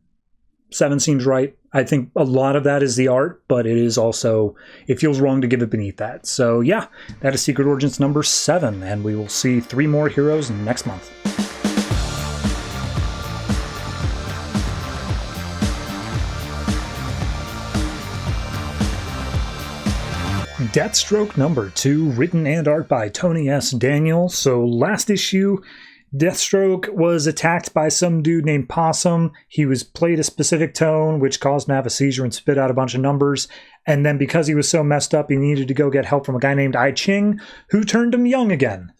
seems right. I think a lot of that is the art, but it is also, it feels wrong to give it beneath that. So yeah, that is Secret Origins number 7, and we will see 3 more heroes next month. Deathstroke number 2, written and art by Tony S. Daniel. So last issue, Deathstroke was attacked by some dude named Possum. He was played a specific tone, which caused him to have a seizure and spit out a bunch of numbers. And then because he was so messed up, he needed to go get help from a guy named I Ching, who turned him young again.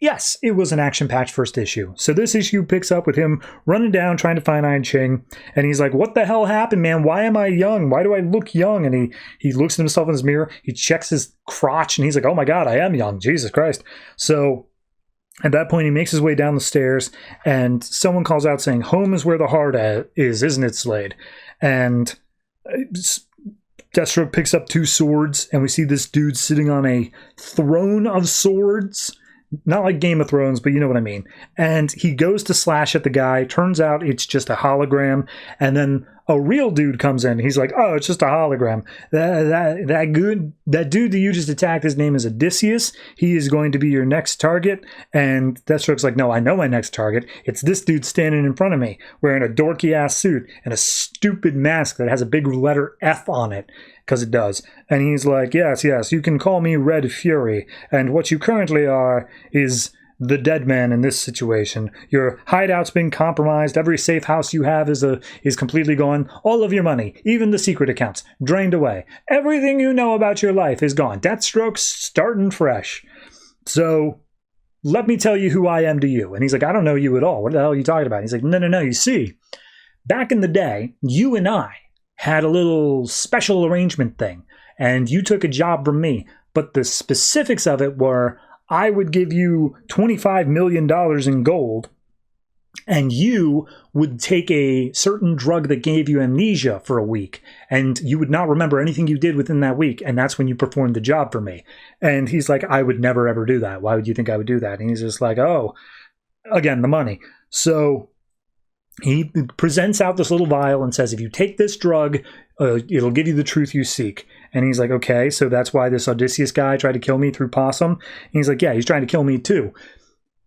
Yes, it was an action-packed first issue. So this issue picks up with him running down, trying to find I Ching. And he's like, what the hell happened, man? Why am I young? Why do I look young? And he looks at himself in his mirror. He checks his crotch, and he's like, oh my God, I am young. Jesus Christ. So at that point, he makes his way down the stairs, and someone calls out saying, home is where the heart is, isn't it, Slade? And Deathstroke picks up 2 swords, and we see this dude sitting on a throne of swords. Not like Game of Thrones, but you know what I mean. And he goes to slash at the guy. Turns out it's just a hologram. And then a real dude comes in. He's like, oh, it's just a hologram. That dude that you just attacked, his name is Odysseus. He is going to be your next target. And Deathstroke's like, no, I know my next target. It's this dude standing in front of me, wearing a dorky-ass suit and a stupid mask that has a big letter F on it. Because it does. And he's like, yes, you can call me Red Fury. And what you currently are is the dead man in this situation. Your hideout's been compromised. Every safe house you have is completely gone. All of your money, even the secret accounts, drained away. Everything you know about your life is gone. Deathstroke's starting fresh. So let me tell you who I am to you. And he's like, I don't know you at all. What the hell are you talking about? He's like, no. You see, back in the day, you and I had a little special arrangement thing, and you took a job from me. But the specifics of it were, I would give you $25 million in gold, and you would take a certain drug that gave you amnesia for a week, and you would not remember anything you did within that week, and that's when you performed the job for me. And he's like, I would never, ever do that. Why would you think I would do that? And he's just like, oh, again, the money. So he presents out this little vial and says, if you take this drug, it'll give you the truth you seek. And he's like, okay, so that's why this Odysseus guy tried to kill me through Possum? And he's like, yeah, he's trying to kill me too.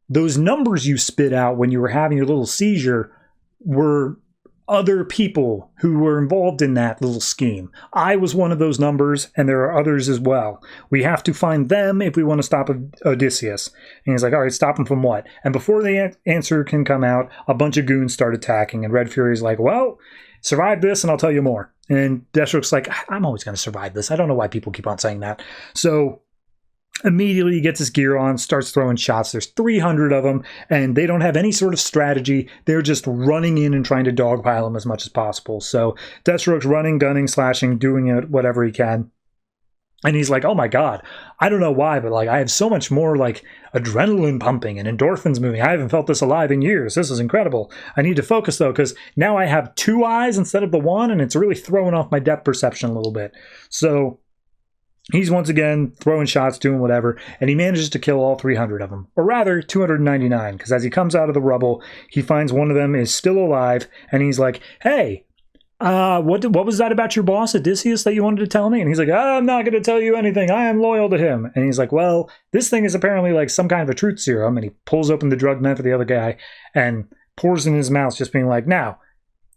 Those numbers you spit out when you were having your little seizure were other people who were involved in that little scheme. I was one of those numbers, and there are others as well. We have to find them if we want to stop Odysseus. And he's like, all right, stop him from what? And before the answer can come out, a bunch of goons start attacking, and Red Fury's like, well, survive this and I'll tell you more. And Deathstroke's like, I'm always going to survive this. I don't know why people keep on saying that. So immediately he gets his gear on, starts throwing shots. There's 300 of them, and they don't have any sort of strategy. They're just running in and trying to dogpile him as much as possible. So Deathstroke's running, gunning, slashing, doing it whatever he can. And he's like, oh my God, I don't know why, but like I have so much more like adrenaline pumping and endorphins moving. I haven't felt this alive in years. This is incredible. I need to focus though, because now I have 2 eyes instead of the one, and it's really throwing off my depth perception a little bit. So he's once again throwing shots, doing whatever, and he manages to kill all 300 of them. Or rather, 299, because as he comes out of the rubble, he finds one of them is still alive, and he's like, hey, what was that about your boss, Odysseus, that you wanted to tell me? And he's like, I'm not going to tell you anything. I am loyal to him. And he's like, well, this thing is apparently like some kind of a truth serum. And he pulls open the drug meant for the other guy and pours in his mouth, just being like, now,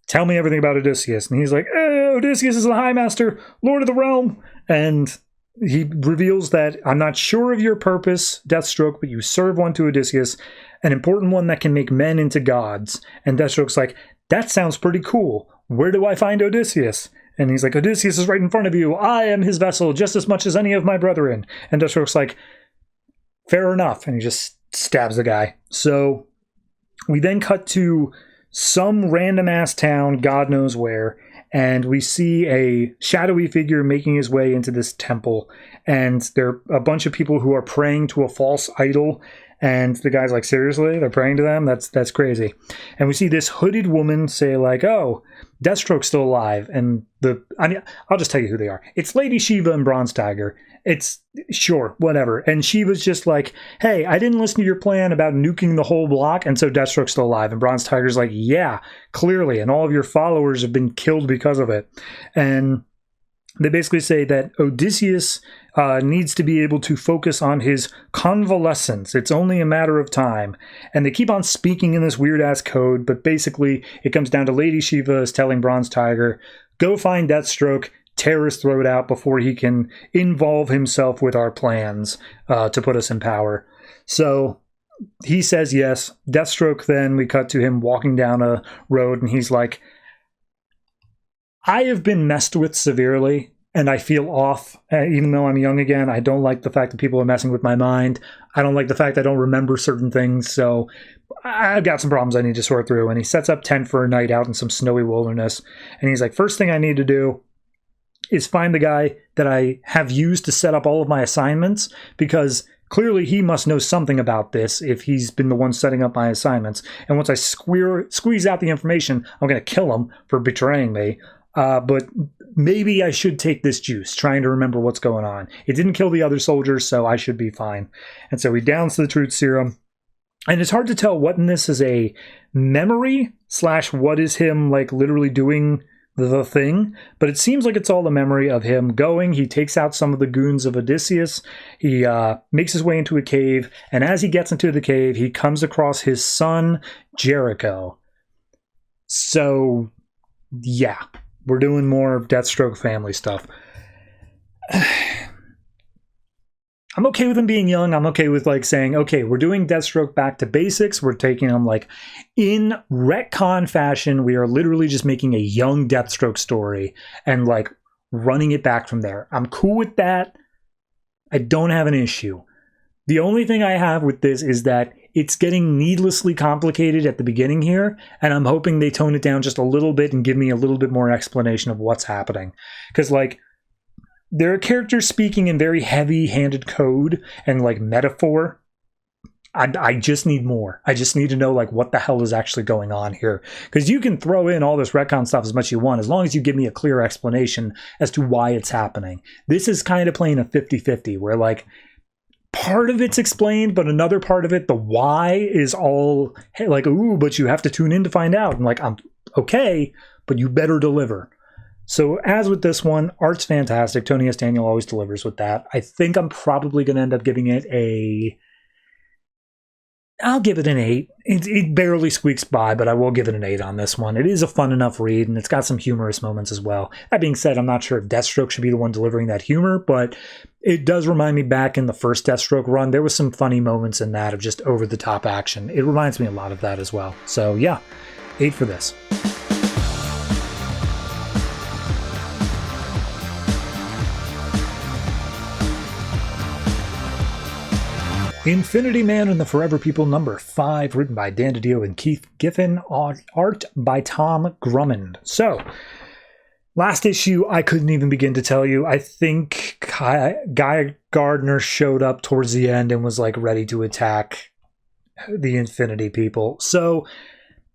tell me everything about Odysseus. And he's like, Odysseus is the High Master, Lord of the Realm. And he reveals that, I'm not sure of your purpose, Deathstroke, but you serve one to Odysseus, an important one that can make men into gods. And Deathstroke's like, that sounds pretty cool. Where do I find Odysseus? And he's like, Odysseus is right in front of you. I am his vessel just as much as any of my brethren. And Deathstroke's like, fair enough. And he just stabs the guy. So we then cut to some random-ass town, God knows where, and we see a shadowy figure making his way into this temple. And there are a bunch of people who are praying to a false idol. And the guy's like, seriously? They're praying to them? That's crazy. And we see this hooded woman say like, oh, Deathstroke's still alive. And I'll just tell you who they are. It's Lady Shiva and Bronze Tiger. It's sure, whatever. And Shiva's just like, hey, I didn't listen to your plan about nuking the whole block, and so Deathstroke's still alive. And Bronze Tiger's like, yeah, clearly. And all of your followers have been killed because of it. And they basically say that Odysseus needs to be able to focus on his convalescence. It's only a matter of time. And they keep on speaking in this weird-ass code, but basically it comes down to Lady Shiva is telling Bronze Tiger, go find Deathstroke, tear his throat out before he can involve himself with our plans to put us in power. So he says yes. Deathstroke, then we cut to him walking down a road, and he's like, I have been messed with severely, and I feel off. Even though I'm young again, I don't like the fact that people are messing with my mind. I don't like the fact I don't remember certain things, so I've got some problems I need to sort through. And he sets up tent for a night out in some snowy wilderness. And he's like, first thing I need to do is find the guy that I have used to set up all of my assignments, because clearly he must know something about this if he's been the one setting up my assignments. And once I squeeze out the information, I'm going to kill him for betraying me. But maybe I should take this juice, trying to remember what's going on. It didn't kill the other soldiers, so I should be fine. And so he downs the truth serum. And it's hard to tell what in this is a memory / what is him like literally doing the thing. But it seems like it's all the memory of him going. He takes out some of the goons of Odysseus. He makes his way into a cave. And as he gets into the cave, he comes across his son, Jericho. So, yeah. We're doing more Deathstroke family stuff. I'm okay with him being young. I'm okay with like saying, okay, we're doing Deathstroke back to basics. We're taking him like in retcon fashion. We are literally just making a young Deathstroke story and like running it back from there. I'm cool with that. I don't have an issue. The only thing I have with this is that it's getting needlessly complicated at the beginning here, and I'm hoping they tone it down just a little bit and give me a little bit more explanation of what's happening. Because, like, there are characters speaking in very heavy-handed code and, like, metaphor. I just need more. I just need to know, like, what the hell is actually going on here. Because you can throw in all this retcon stuff as much as you want, as long as you give me a clear explanation as to why it's happening. This is kind of playing a 50-50, where, like, part of it's explained, but another part of it, the why, is all, hey, like, ooh, but you have to tune in to find out. And like, I'm okay, but you better deliver. So as with this one, art's fantastic. Tony S. Daniel always delivers with that. I think I'm probably going to end up giving it I'll give it an 8. It barely squeaks by, but I will give it an 8 on this one. It is a fun enough read, and it's got some humorous moments as well. That being said, I'm not sure if Deathstroke should be the one delivering that humor, but it does remind me back in the first Deathstroke run, there was some funny moments in that of just over-the-top action. It reminds me a lot of that as well. So yeah, 8 for this. Infinity Man and the Forever People #5, written by Dan DiDio and Keith Giffen, art by Tom Grummond. So, last issue, I couldn't even begin to tell you. I think Guy Gardner showed up towards the end and was like ready to attack the Infinity People. So,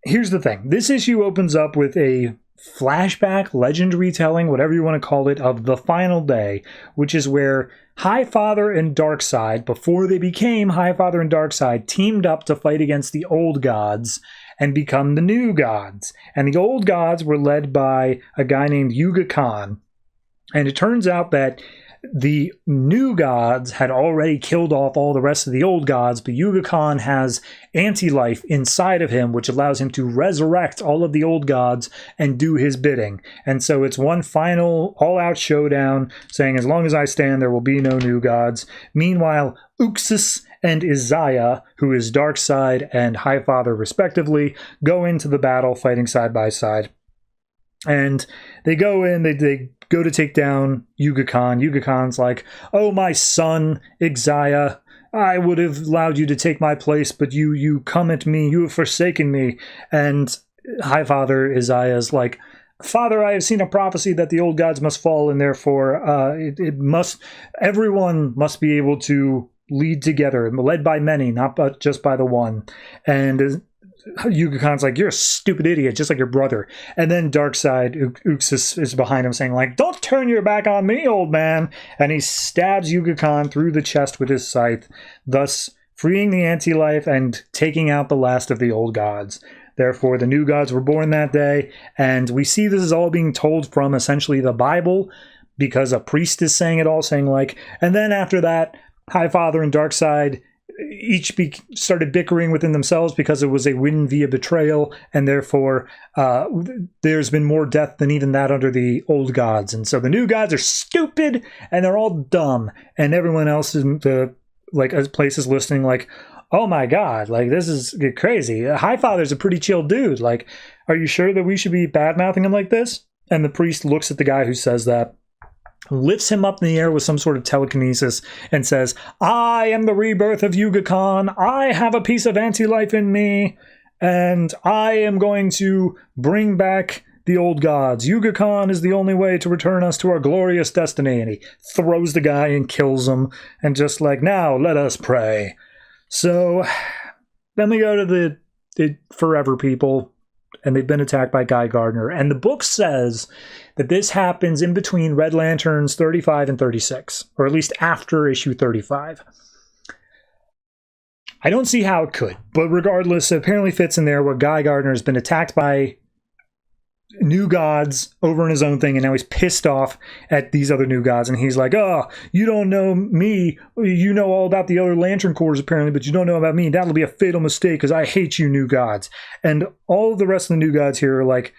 here's the thing. This issue opens up with a flashback, legend retelling, whatever you want to call it, of the final day, which is where Highfather and Darkseid, before they became Highfather and Darkseid, teamed up to fight against the old gods and become the new gods. And the old gods were led by a guy named Yuga Khan. And it turns out that the new gods had already killed off all the rest of the old gods, but Yuga Khan has anti-life inside of him, which allows him to resurrect all of the old gods and do his bidding. And so it's one final all-out showdown, saying, as long as I stand, there will be no new gods. Meanwhile, Uxas and Isaiah, who is Darkseid and Highfather respectively, go into the battle fighting side by side. And they go in, they go to take down Yuga Khan. Yuga Khan's like, oh, my son, Isaiah, I would have allowed you to take my place, but you come at me, you have forsaken me. And Highfather Isaiah's like, Father, I have seen a prophecy that the old gods must fall, and therefore everyone must be able to, lead together, led by many, not but just by the one. And Yuga Khan's like, you're a stupid idiot, just like your brother. And then Darkseid, Uxas is behind him saying like, don't turn your back on me, old man. And he stabs Yuga Khan through the chest with his scythe, thus freeing the anti-life and taking out the last of the old gods. Therefore, the new gods were born that day. And we see this is all being told from essentially the Bible, because a priest is saying it all, saying like, and then after that, Highfather and Darkseid each started bickering within themselves because it was a win via betrayal, and therefore there's been more death than even that under the old gods. And so the new gods are stupid and they're all dumb, and everyone else in the place is listening like, oh my god, like this is crazy. Highfather's a pretty chill dude. Like, are you sure that we should be bad-mouthing him like this? And the priest looks at the guy who says that, lifts him up in the air with some sort of telekinesis, and says, I am the rebirth of Yuga Khan. I have a piece of anti-life in me, and I am going to bring back the old gods. Yuga Khan is the only way to return us to our glorious destiny. And he throws the guy and kills him, and just like, now let us pray. So then we go to the Forever people, and they've been attacked by Guy Gardner. And the book says that this happens in between Red Lanterns 35 and 36, or at least after issue 35. I don't see how it could, but regardless, it apparently fits in there where Guy Gardner has been attacked by new gods over in his own thing, and now he's pissed off at these other new gods, and he's like, oh, you don't know me, you know all about the other Lantern Corps apparently, but you don't know about me. That'll be a fatal mistake because I hate you new gods. And all of the rest of the new gods here are like,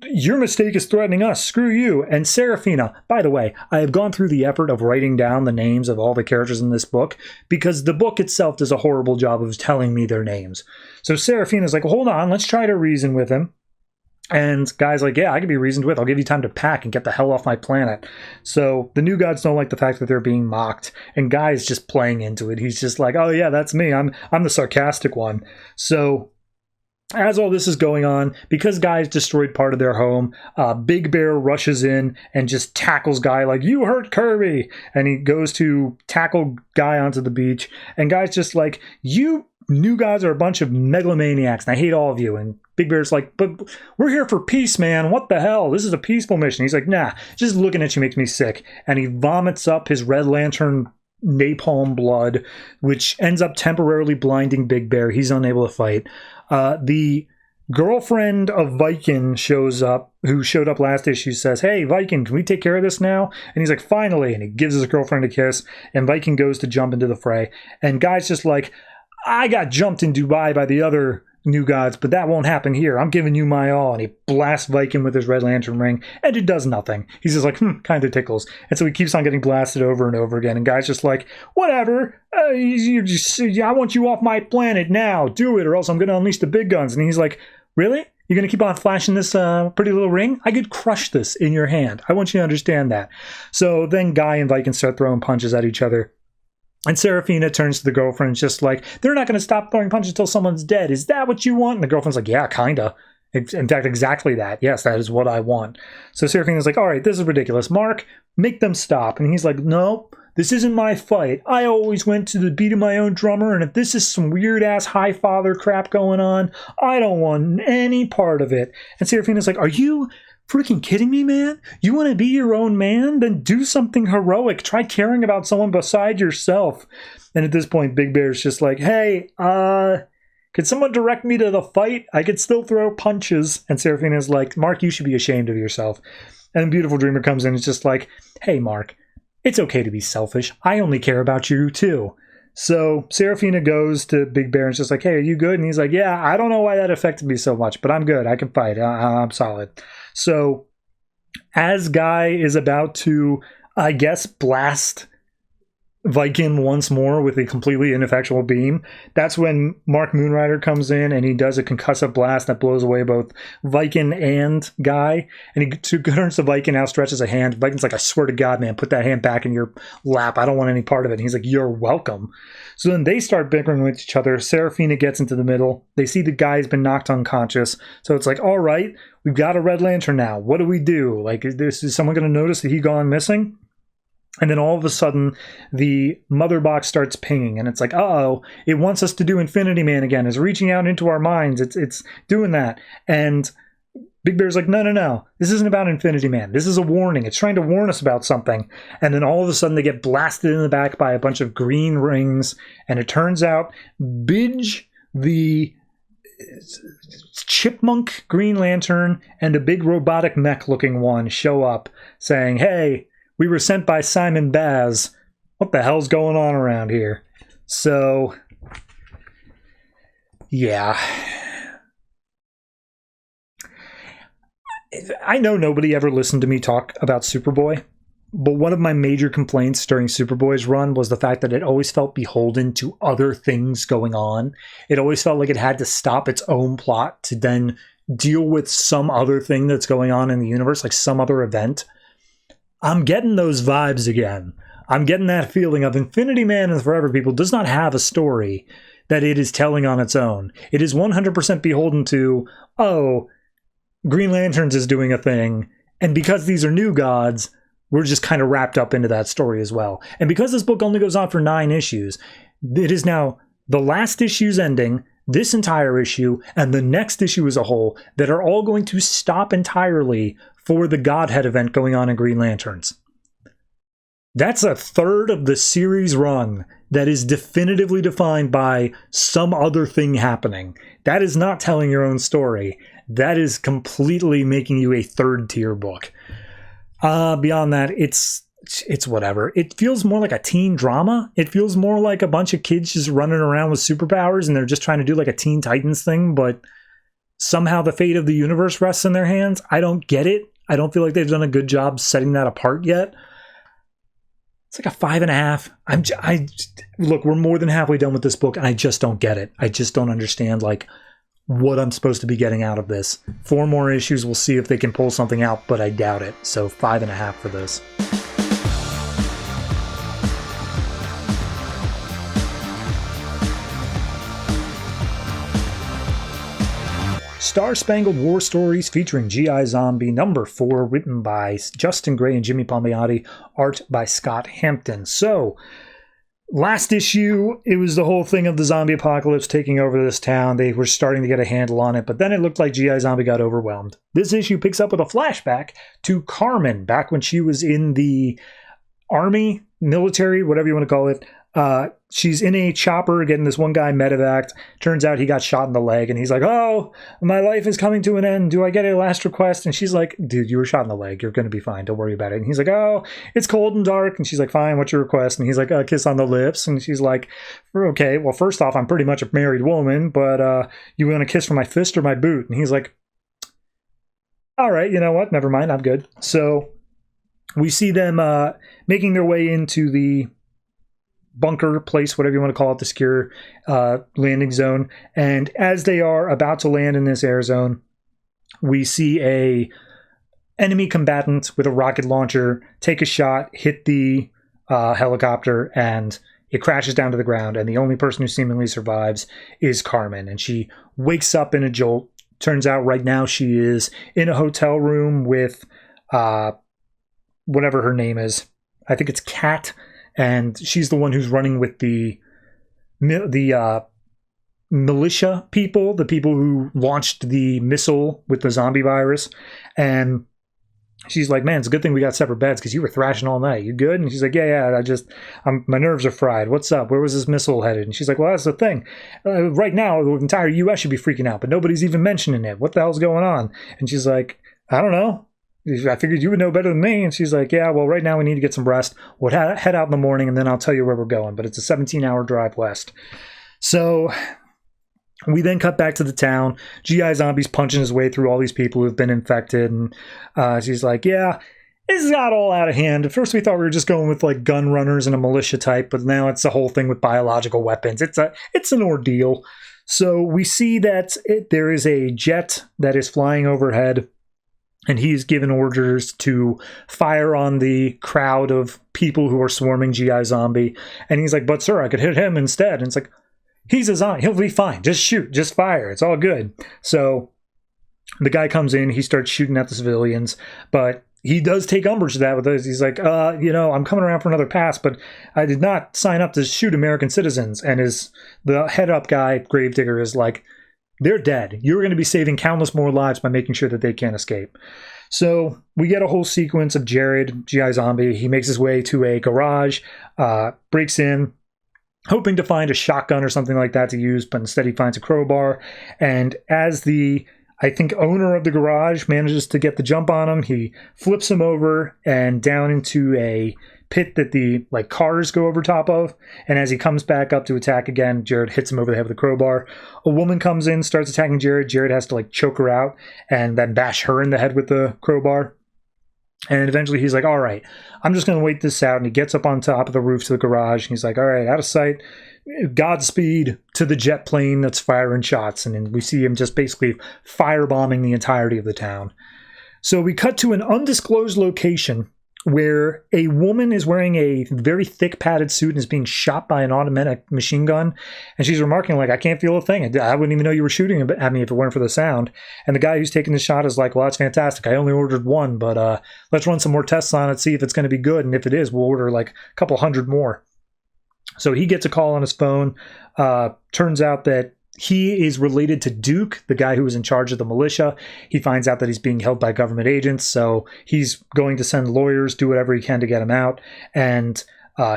your mistake is threatening us, screw you. And Serafina, by the way, I have gone through the effort of writing down the names of all the characters in this book because the book itself does a horrible job of telling me their names. So Serafina's like, hold on, let's try to reason with him. And Guy's like, yeah, I can be reasoned with. I'll give you time to pack and get the hell off my planet. So the new gods don't like the fact that they're being mocked. And Guy's just playing into it. He's just like, oh yeah, that's me. I'm the sarcastic one. So as all this is going on, because Guy's destroyed part of their home, Big Bear rushes in and just tackles Guy like, you hurt Kirby. And he goes to tackle Guy onto the beach. And Guy's just like, you new gods are a bunch of megalomaniacs, and I hate all of you. And Big Bear's like, but we're here for peace, man. What the hell? This is a peaceful mission. He's like, nah, just looking at you makes me sick. And he vomits up his Red Lantern napalm blood, which ends up temporarily blinding Big Bear. He's unable to fight. The girlfriend of Viking shows up, who showed up last issue, says, hey, Viking, can we take care of this now? And he's like, finally. And he gives his girlfriend a kiss, and Viking goes to jump into the fray. And Guy's just like, I got jumped in Dubai by the other new gods, but that won't happen here. I'm giving you my all. And he blasts Viking with his Red Lantern ring, and it does nothing. He's just like, kind of tickles. And so he keeps on getting blasted over and over again. And Guy's just like, whatever. I want you off my planet now. Do it, or else I'm going to unleash the big guns. And he's like, really? You're going to keep on flashing this pretty little ring? I could crush this in your hand. I want you to understand that. So then Guy and Viking start throwing punches at each other. And Serafina turns to the girlfriend, just like, they're not going to stop throwing punches until someone's dead. Is that what you want? And the girlfriend's like, yeah, kind of. In fact, exactly that. Yes, that is what I want. So Serafina's like, all right, this is ridiculous. Mark, make them stop. And he's like, no, this isn't my fight. I always went to the beat of my own drummer, and if this is some weird-ass Highfather crap going on, I don't want any part of it. And Serafina's like, are you freaking kidding me, man? You want to be your own man? Then do something heroic. Try caring about someone beside yourself. And at this point, Big Bear's just like, hey, could someone direct me to the fight? I could still throw punches. And Serafina's like, Mark, you should be ashamed of yourself. And Beautiful Dreamer comes in and is just like, hey, Mark, it's okay to be selfish. I only care about you, too. So Serafina goes to Big Bear and is just like, hey, are you good? And he's like, yeah, I don't know why that affected me so much, but I'm good. I can fight. I'm solid. So as Guy is about to, I guess, blast Viking once more with a completely ineffectual beam, that's when Mark Moonrider comes in and he does a concussive blast that blows away both Viking and Guy. And he turns to Viking, now stretches a hand. Viking's like, I swear to God, man, put that hand back in your lap. I don't want any part of it. And he's like, you're welcome. So then they start bickering with each other. Serafina gets into the middle. They see the guy's been knocked unconscious. So it's like, all right, we've got a Red Lantern now. What do we do? Like, is someone going to notice that he gone missing? And then all of a sudden, the mother box starts pinging, and it's like, uh-oh, it wants us to do Infinity Man again. It's reaching out into our minds. It's doing that. And Big Bear's like, no. This isn't about Infinity Man. This is a warning. It's trying to warn us about something. And then all of a sudden, they get blasted in the back by a bunch of green rings. And it turns out Bidge, the chipmunk Green Lantern, and a big robotic mech-looking one show up saying, hey, we were sent by Simon Baz. What the hell's going on around here? So, yeah. I know nobody ever listened to me talk about Superboy, but one of my major complaints during Superboy's run was the fact that it always felt beholden to other things going on. It always felt like it had to stop its own plot to then deal with some other thing that's going on in the universe, like some other event. I'm getting those vibes again. I'm getting that feeling of Infinity Man and Forever People does not have a story that it is telling on its own. It is 100% beholden to, oh, Green Lanterns is doing a thing, and because these are new gods, we're just kind of wrapped up into that story as well. And because this book only goes on for 9 issues, it is now the last issue's ending, this entire issue, and the next issue as a whole that are all going to stop entirely for the Godhead event going on in Green Lanterns. That's a third of the series run that is definitively defined by some other thing happening. That is not telling your own story. That is completely making you a third-tier book. Beyond that, it's whatever. It feels more like a teen drama. It feels more like a bunch of kids just running around with superpowers and they're just trying to do like a Teen Titans thing, but somehow the fate of the universe rests in their hands. I don't get it. I don't feel like they've done a good job setting that apart yet. It's like a 5.5. Look, we're more than halfway done with this book, and I just don't get it. I just don't understand, like, what I'm supposed to be getting out of this. 4 more issues, we'll see if they can pull something out, but I doubt it. So 5.5 for this. Star-Spangled War Stories featuring G.I. Zombie #4, written by Justin Gray and Jimmy Palmiotti, art by Scott Hampton. So, last issue, it was the whole thing of the zombie apocalypse taking over this town. They were starting to get a handle on it, but then it looked like G.I. Zombie got overwhelmed. This issue picks up with a flashback to Carmen, back when she was in the army, military, whatever you want to call it. She's in a chopper getting this one guy medevaced. Turns out he got shot in the leg, and he's like, oh, my life is coming to an end. Do I get a last request? And she's like, dude, you were shot in the leg. You're going to be fine. Don't worry about it. And he's like, oh, it's cold and dark. And she's like, fine, what's your request? And he's like, a kiss on the lips. And she's like, okay, well, first off, I'm pretty much a married woman, but you want a kiss from my fist or my boot? And he's like, all right, you know what? Never mind. I'm good. So we see them making their way into the bunker place, whatever you want to call it, the secure landing zone. And as they are about to land in this air zone, we see a enemy combatant with a rocket launcher take a shot, hit the helicopter, and it crashes down to the ground. And the only person who seemingly survives is Carmen. And she wakes up in a jolt. Turns out right now she is in a hotel room with whatever her name is. I think it's Kat. And she's the one who's running with the militia people, the people who launched the missile with the zombie virus. And she's like, man, it's a good thing we got separate beds because you were thrashing all night. You good? And she's like, yeah, my nerves are fried. What's up? Where was this missile headed? And she's like, well, that's the thing. Right now, the entire U.S. should be freaking out, but nobody's even mentioning it. What the hell's going on? And she's like, I don't know. I figured you would know better than me. And she's like, yeah, well, right now we need to get some rest. We'll head out in the morning, and then I'll tell you where we're going. But it's a 17-hour drive west. So we then cut back to the town. G.I. Zombie's punching his way through all these people who've been infected. And she's like, yeah, this got all out of hand. At first we thought we were just going with like gun runners and a militia type, but now it's the whole thing with biological weapons. It's an ordeal. So we see that there is a jet that is flying overhead, and he's given orders to fire on the crowd of people who are swarming G.I. Zombie. And he's like, but sir, I could hit him instead. And it's like, he's a zombie. He'll be fine. Just shoot. Just fire. It's all good. So the guy comes in. He starts shooting at the civilians. But he does take umbrage to that with us. He's like, I'm coming around for another pass, but I did not sign up to shoot American citizens. And the head up guy, Gravedigger, is like, they're dead. You're going to be saving countless more lives by making sure that they can't escape. So we get a whole sequence of Jared, G.I. Zombie. He makes his way to a garage, breaks in, hoping to find a shotgun or something like that to use, but instead he finds a crowbar. And as the, I think, owner of the garage manages to get the jump on him, he flips him over and down into a pit that the cars go over top of. And as he comes back up to attack again, Jared hits him over the head with a crowbar. A woman comes in, starts attacking Jared. Jared has to choke her out and then bash her in the head with the crowbar. And eventually he's like, all right, I'm just going to wait this out. And he gets up on top of the roof to the garage. And he's like, all right, out of sight. Godspeed to the jet plane that's firing shots. And then we see him just basically firebombing the entirety of the town. So we cut to an undisclosed location where a woman is wearing a very thick padded suit and is being shot by an automatic machine gun. And she's remarking, I can't feel a thing. I wouldn't even know you were shooting at me if it weren't for the sound. And the guy who's taking the shot is like, well, that's fantastic. I only ordered one, but let's run some more tests on it, see if it's going to be good. And if it is, we'll order a couple hundred more. So he gets a call on his phone. Turns out that he is related to Duke, the guy who was in charge of the militia. He finds out that he's being held by government agents, so he's going to send lawyers, do whatever he can to get him out. And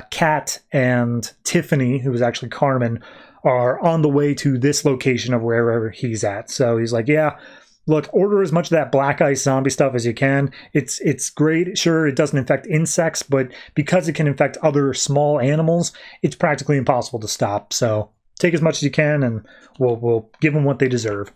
Kat and Tiffany, who is actually Carmen, are on the way to this location of wherever he's at. So he's like, yeah, look, order as much of that black ice zombie stuff as you can. It's great. Sure, it doesn't infect insects, but because it can infect other small animals, it's practically impossible to stop. So take as much as you can, and we'll give them what they deserve.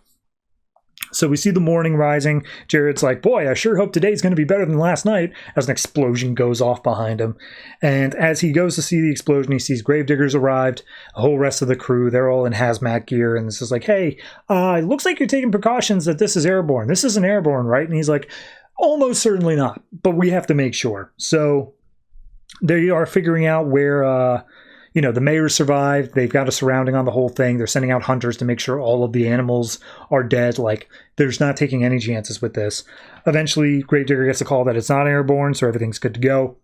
So we see the morning rising. Jared's like, boy, I sure hope today's going to be better than last night, as an explosion goes off behind him. And as he goes to see the explosion, he sees Gravediggers arrived, the whole rest of the crew. They're all in hazmat gear, and this is like, hey, it looks like you're taking precautions that this is airborne. This isn't airborne, right? And he's like, almost certainly not, but we have to make sure. So they are figuring out where the Meyers survived. They've got a surrounding on the whole thing. They're sending out hunters to make sure all of the animals are dead. There's not taking any chances with this. Eventually, Gravedigger gets a call that it's not airborne, so everything's good to go.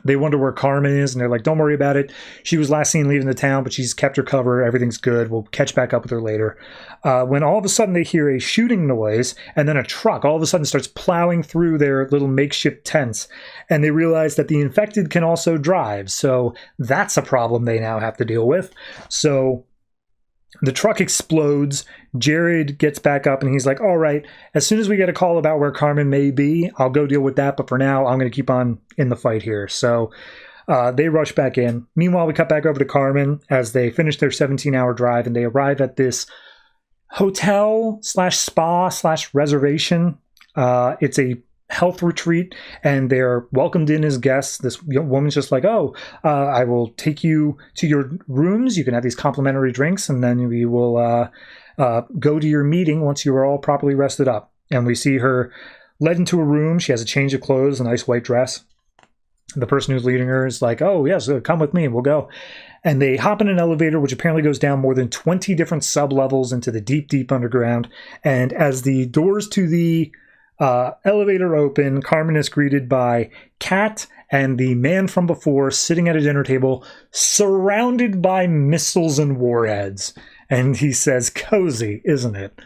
They wonder where Carmen is, and they're like, don't worry about it. She was last seen leaving the town, but she's kept her cover. Everything's good. We'll catch back up with her later. When all of a sudden they hear a shooting noise, and then a truck all of a sudden starts plowing through their little makeshift tents, and they realize that the infected can also drive. So that's a problem they now have to deal with. So the truck explodes. Jared gets back up and he's like, all right, as soon as we get a call about where Carmen may be, I'll go deal with that. But for now, I'm going to keep on in the fight here. So they rush back in. Meanwhile, we cut back over to Carmen as they finish their 17-hour drive, and they arrive at this hotel/spa/reservation. It's a health retreat, and they're welcomed in as guests. This woman's just like, I will take you to your rooms. You can have these complimentary drinks, and then we will go to your meeting once you are all properly rested up. And we see her led into a room. She has a change of clothes, a nice white dress. The person who's leading her is like, oh, yes, come with me, we'll go. And they hop in an elevator, which apparently goes down more than 20 different sub-levels into the deep, deep underground. And as the doors to the elevator open, Carmen is greeted by Kat and the man from before sitting at a dinner table surrounded by missiles and warheads. And he says, cozy, isn't it?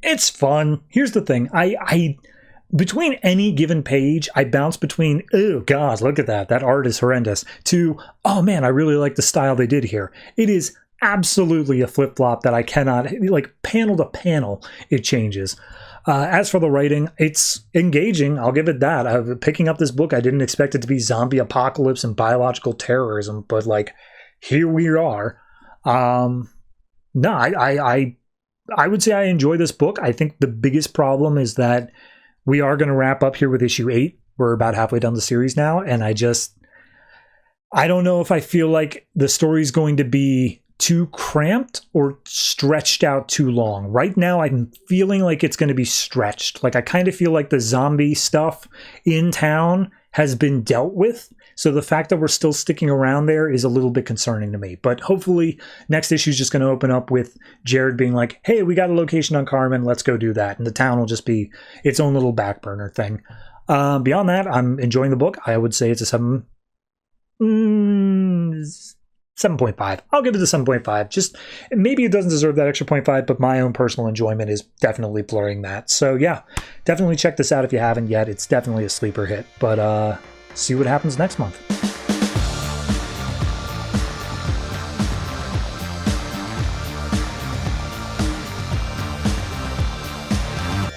It's fun. Here's the thing. I between any given page, I bounce between, oh God, look at that. That art is horrendous, to, oh man, I really like the style they did here. It is absolutely a flip-flop that I cannot, panel to panel, it changes. As for the writing, it's engaging. I'll give it that. Picking up this book, I didn't expect it to be zombie apocalypse and biological terrorism, but here we are. I would say I enjoy this book. I think the biggest problem is that we are going to wrap up here with issue 8. We're about halfway down the series now, and I don't know if I feel like the story's going to be too cramped or stretched out too long. Right now, I'm feeling like it's going to be stretched. I kind of feel like the zombie stuff in town has been dealt with. So the fact that we're still sticking around there is a little bit concerning to me. But hopefully next issue is just going to open up with Jared being like, hey, we got a location on Carmen, let's go do that. And the town will just be its own little back burner thing. Beyond that, I'm enjoying the book. I would say it's a 7.5. I'll give it a 7.5. Just maybe it doesn't deserve that extra 0.5, but my own personal enjoyment is definitely blurring that. So yeah, definitely check this out if you haven't yet. It's definitely a sleeper hit, but see what happens next month.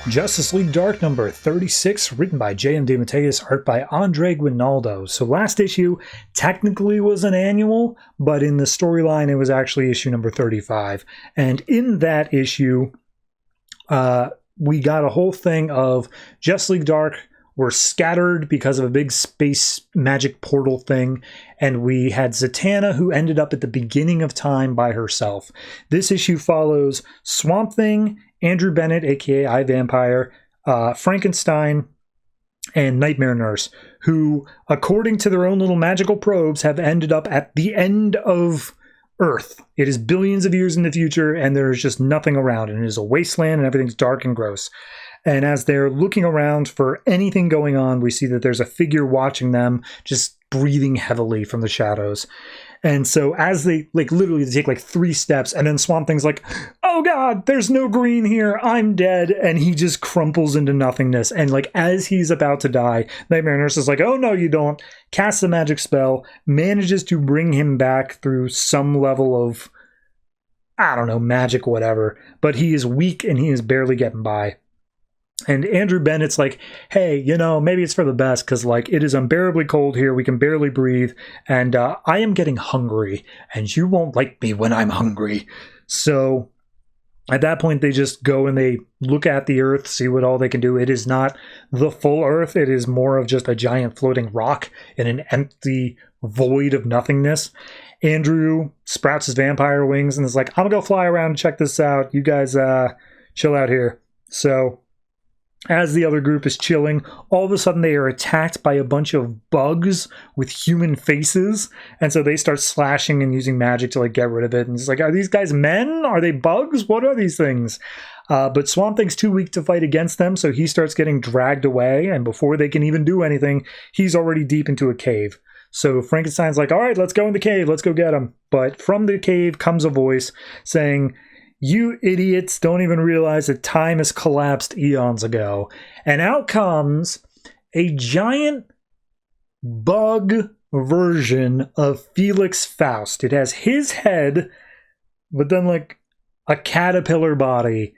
Justice League Dark number 36, written by J.M. DeMatteis, art by Andre Guinaldo. So last issue technically was an annual, but in the storyline it was actually issue number 35. And in that issue, we got a whole thing of Justice League Dark were scattered because of a big space magic portal thing, and we had Zatanna, who ended up at the beginning of time by herself. This issue follows Swamp Thing, Andrew Bennett, aka iVampire, Frankenstein, and Nightmare Nurse, who, according to their own little magical probes, have ended up at the end of Earth. It is billions of years in the future, and there is just nothing around, and it is a wasteland, and everything's dark and gross. And as they're looking around for anything going on, we see that there's a figure watching them, just breathing heavily from the shadows. And so as they, literally they take 3 steps, and then Swamp Thing's like, oh god, there's no green here, I'm dead, and he just crumples into nothingness. And as he's about to die, Nightmare Nurse is like, oh no you don't, casts a magic spell, manages to bring him back through some level of, I don't know, magic, whatever, but he is weak and he is barely getting by. And Andrew Bennett's like, hey, maybe it's for the best, because it is unbearably cold here, we can barely breathe, and I am getting hungry, and you won't like me when I'm hungry. So at that point, they just go and they look at the Earth, see what all they can do. It is not the full Earth, it is more of just a giant floating rock in an empty void of nothingness. Andrew sprouts his vampire wings and is like, I'm gonna go fly around and check this out. You guys chill out here. So as the other group is chilling, all of a sudden they are attacked by a bunch of bugs with human faces. And so they start slashing and using magic to get rid of it. And it's like, are these guys men? Are they bugs? What are these things? But Swamp Thing's too weak to fight against them, so he starts getting dragged away. And before they can even do anything, he's already deep into a cave. So Frankenstein's like, all right, let's go in the cave. Let's go get him. But from the cave comes a voice saying, you idiots don't even realize that time has collapsed eons ago. And out comes a giant bug version of Felix Faust. It has his head, but then a caterpillar body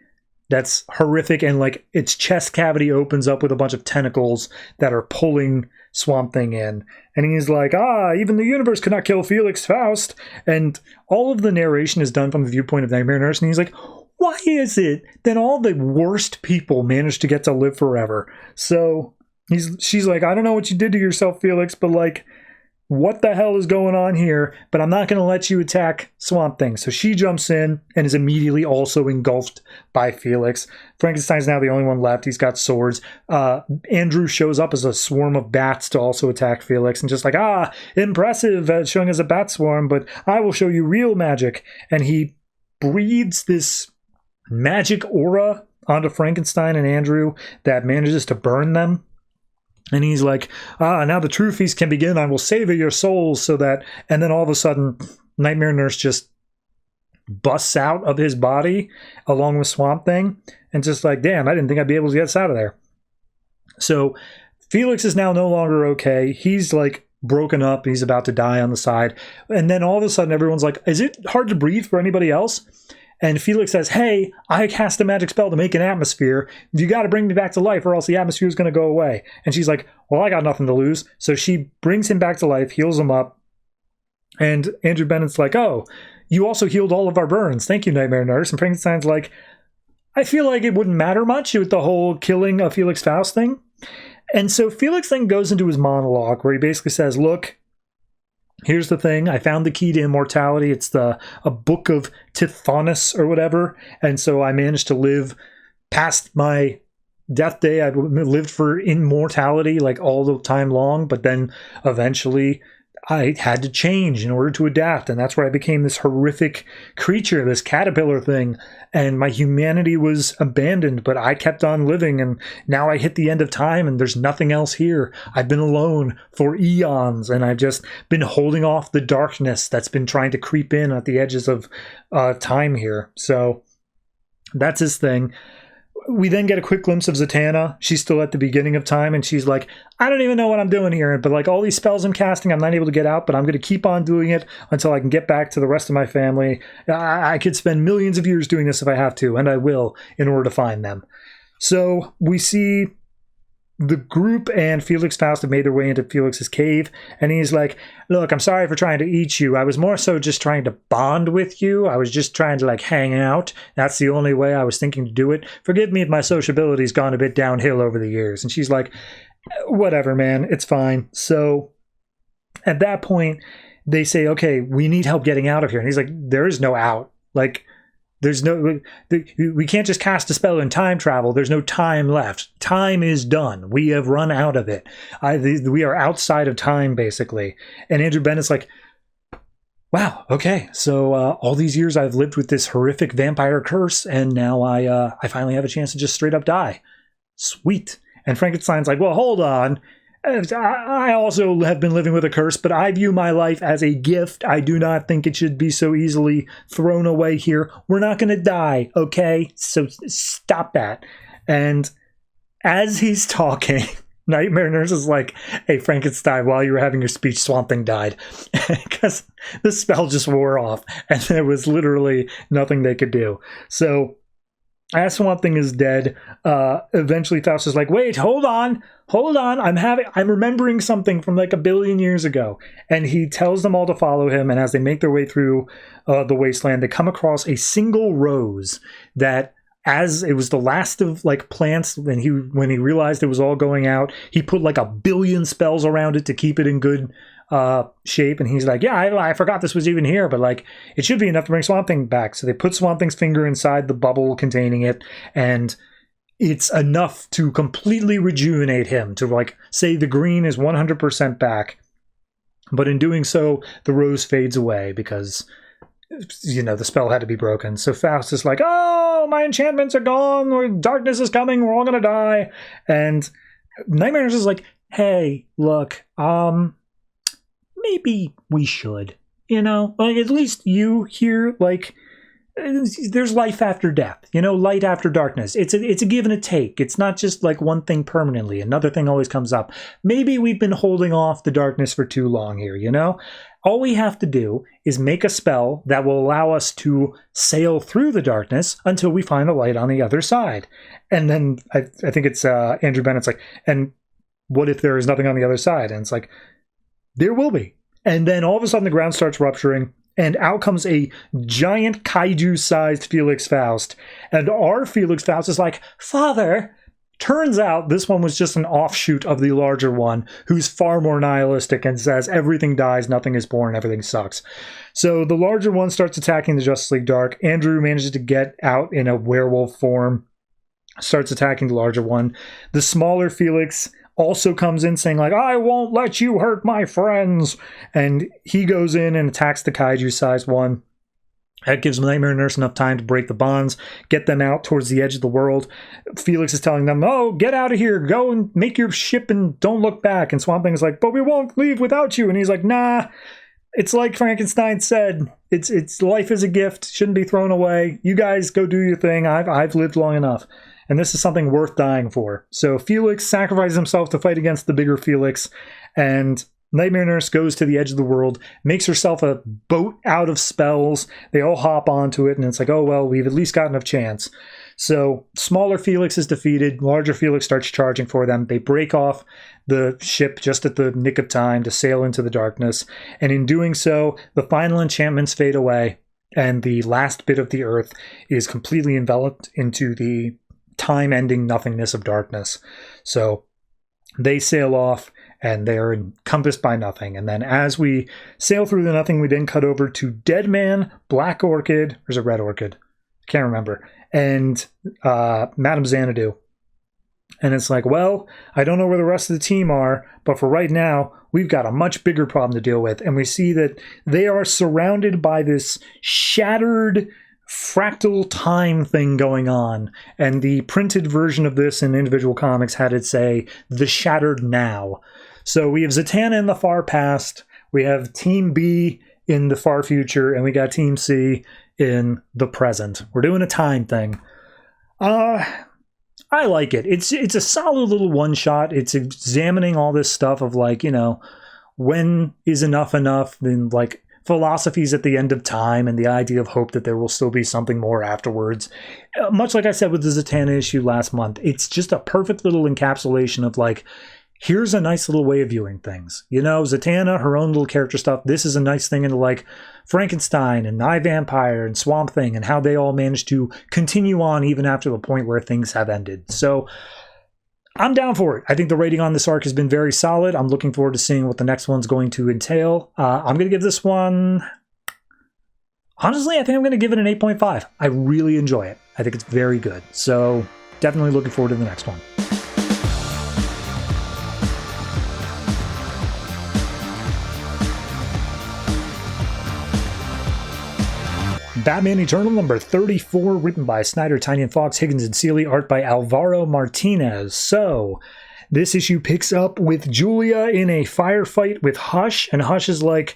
that's horrific, and its chest cavity opens up with a bunch of tentacles that are pulling Swamp Thing in. And he's like, even the universe could not kill Felix Faust. And all of the narration is done from the viewpoint of Nightmare Nurse, and he's like, why is it that all the worst people manage to get to live forever? So she's like, I don't know what you did to yourself, Felix, but what the hell is going on here? But I'm not going to let you attack Swamp Thing. So she jumps in and is immediately also engulfed by Felix. Frankenstein's now the only one left. He's got swords. Andrew shows up as a swarm of bats to also attack Felix, and just impressive showing as a bat swarm, but I will show you real magic. And he breathes this magic aura onto Frankenstein and Andrew that manages to burn them. And he's like, now the true feast can begin. I will savor your souls so that... And then all of a sudden, Nightmare Nurse just busts out of his body along with Swamp Thing. And just damn, I didn't think I'd be able to get us out of there. So Felix is now no longer okay. He's broken up. He's about to die on the side. And then all of a sudden, everyone's like, is it hard to breathe for anybody else? And Felix says, hey, I cast a magic spell to make an atmosphere. You got to bring me back to life or else the atmosphere is going to go away. And she's like, well, I got nothing to lose. So she brings him back to life, heals him up. And Andrew Bennett's like, oh, you also healed all of our burns. Thank you, Nightmare Nurse. And Frankenstein's like, I feel like it wouldn't matter much with the whole killing of Felix Faust thing. And so Felix then goes into his monologue where he basically says, look, here's the thing. I found the key to immortality. It's a book of Tithonus or whatever. And so I managed to live past my death day. I lived for immortality like all the time long, but then eventually I had to change in order to adapt, and that's where I became this horrific creature, this caterpillar thing, and my humanity was abandoned, but I kept on living, and now I hit the end of time, and there's nothing else here. I've been alone for eons, and I've just been holding off the darkness that's been trying to creep in at the edges of time here. So that's his thing. We then get a quick glimpse of Zatanna. She's still at the beginning of time, and she's like, I don't even know what I'm doing here, but like all these spells I'm casting, I'm not able to get out, but I'm going to keep on doing it until I can get back to the rest of my family. I could spend millions of years doing this if I have to, and I will in order to find them. So we see the group and Felix Faust have made their way into Felix's cave, and he's like, look, I'm sorry for trying to eat you. I was more so just trying to bond with you. I was just trying to like hang out. That's the only way I was thinking to do it. Forgive me if my sociability's gone a bit downhill over the years. And she's like, whatever, man, it's fine. So at that point, they say, okay, we need help getting out of here. And he's like, there is no out. Like, we can't just cast a spell in time travel. There's no time left. Time is done. We have run out of it. We are outside of time, basically. And Andrew Bennett's like, wow, okay. So all these years I've lived with this horrific vampire curse, and now I finally have a chance to just straight up die. Sweet. And Frankenstein's like, well, hold on. I also have been living with a curse, but I view my life as a gift. I do not think it should be so easily thrown away here. We're not going to die, okay? So stop that. And as he's talking, Nightmare Nurse is like, hey, Frankenstein, while you were having your speech, Swamp Thing died. Because the spell just wore off, and there was literally nothing they could do. So as Swamp Thing is dead, eventually Faust is like, wait, hold on, I'm remembering something from like 1 billion years ago. And he tells them all to follow him, and as they make their way through the wasteland, they come across a single rose that, as it was the last of like plants, when he realized it was all going out, he put like 1 billion spells around it to keep it in good shape. And he's like, yeah, I forgot this was even here, but like it should be enough to bring Swamp Thing back. So they put Swamp Thing's finger inside the bubble containing it, and it's enough to completely rejuvenate him, to like say the green is 100% back. But in doing so, the rose fades away because, you know, the spell had to be broken. So Faust is like, oh, my enchantments are gone, or darkness is coming, we're all gonna die. And Nightmare Nurse is like, hey, look, maybe we should, you know, like at least you here, like, there's life after death, you know, light after darkness. It's a give and a take. It's not just like one thing permanently. Another thing always comes up. Maybe we've been holding off the darkness for too long here, you know? All we have to do is make a spell that will allow us to sail through the darkness until we find the light on the other side. And then I think it's Andrew Bennett's like, and what if there is nothing on the other side? And it's like, there will be. And then all of a sudden the ground starts rupturing, and out comes a giant kaiju-sized Felix Faust. And our Felix Faust is like, Father! Turns out this one was just an offshoot of the larger one, who's far more nihilistic and says everything dies, nothing is born, everything sucks. So the larger one starts attacking the Justice League Dark. Andrew manages to get out in a werewolf form, starts attacking the larger one. The smaller Felix also comes in saying like, I won't let you hurt my friends. And he goes in and attacks the kaiju-sized one. That gives Nightmare Nurse enough time to break the bonds, get them out towards the edge of the world. Felix is telling them, oh, get out of here, go and make your ship and don't look back. And Swamp Thing is like, but we won't leave without you. And he's like, nah, it's like Frankenstein said, it's life is a gift, shouldn't be thrown away. You guys go do your thing. I've lived long enough. And this is something worth dying for. So Felix sacrifices himself to fight against the bigger Felix, and Nightmare Nurse goes to the edge of the world, makes herself a boat out of spells. They all hop onto it, and it's like, oh, well, we've at least got enough chance. So smaller Felix is defeated. Larger Felix starts charging for them. They break off the ship just at the nick of time to sail into the darkness. And in doing so, the final enchantments fade away, and the last bit of the earth is completely enveloped into the time-ending nothingness of darkness. So they sail off, and they're encompassed by nothing. And then as we sail through the nothing, we then cut over to Dead Man, Black Orchid, or is it Red Orchid? I can't remember. And Madame Xanadu. And it's like, well, I don't know where the rest of the team are, but for right now, we've got a much bigger problem to deal with. And we see that they are surrounded by this shattered fractal time thing going on. And the printed version of this in individual comics had it say, the shattered now. So we have Zatanna in the far past, we have Team B in the far future, and we got Team C in the present. We're doing a time thing. I like it. It's a solid little one-shot. It's examining all this stuff of like, when is enough, and like philosophies at the end of time and the idea of hope that there will still be something more afterwards. Much like I said with the Zatanna issue last month, it's just a perfect little encapsulation of like, here's a nice little way of viewing things. Zatanna, her own little character stuff. This is a nice thing into like Frankenstein and I, Vampire and Swamp Thing and how they all managed to continue on even after the point where things have ended. So I'm down for it. I think the rating on this arc has been very solid. I'm looking forward to seeing what the next one's going to entail. I'm going to give this one... Honestly, I think I'm going to give it an 8.5. I really enjoy it. I think it's very good. So definitely looking forward to the next one. Batman Eternal number 34, written by Snyder, Tynion, Fawkes, Higgins, and Seeley, art by Alvaro Martinez. So, this issue picks up with Julia in a firefight with Hush, and Hush is like,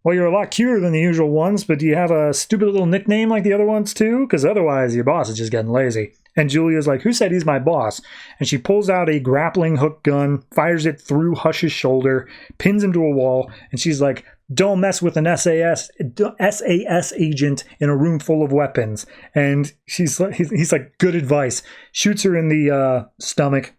well, you're a lot cuter than the usual ones, but do you have a stupid little nickname like the other ones too? Because otherwise your boss is just getting lazy. And Julia's like, who said he's my boss? And she pulls out a grappling hook gun, fires it through Hush's shoulder, pins him to a wall, and she's like, don't mess with an SAS agent in a room full of weapons. And he's like, good advice. Shoots her in the stomach.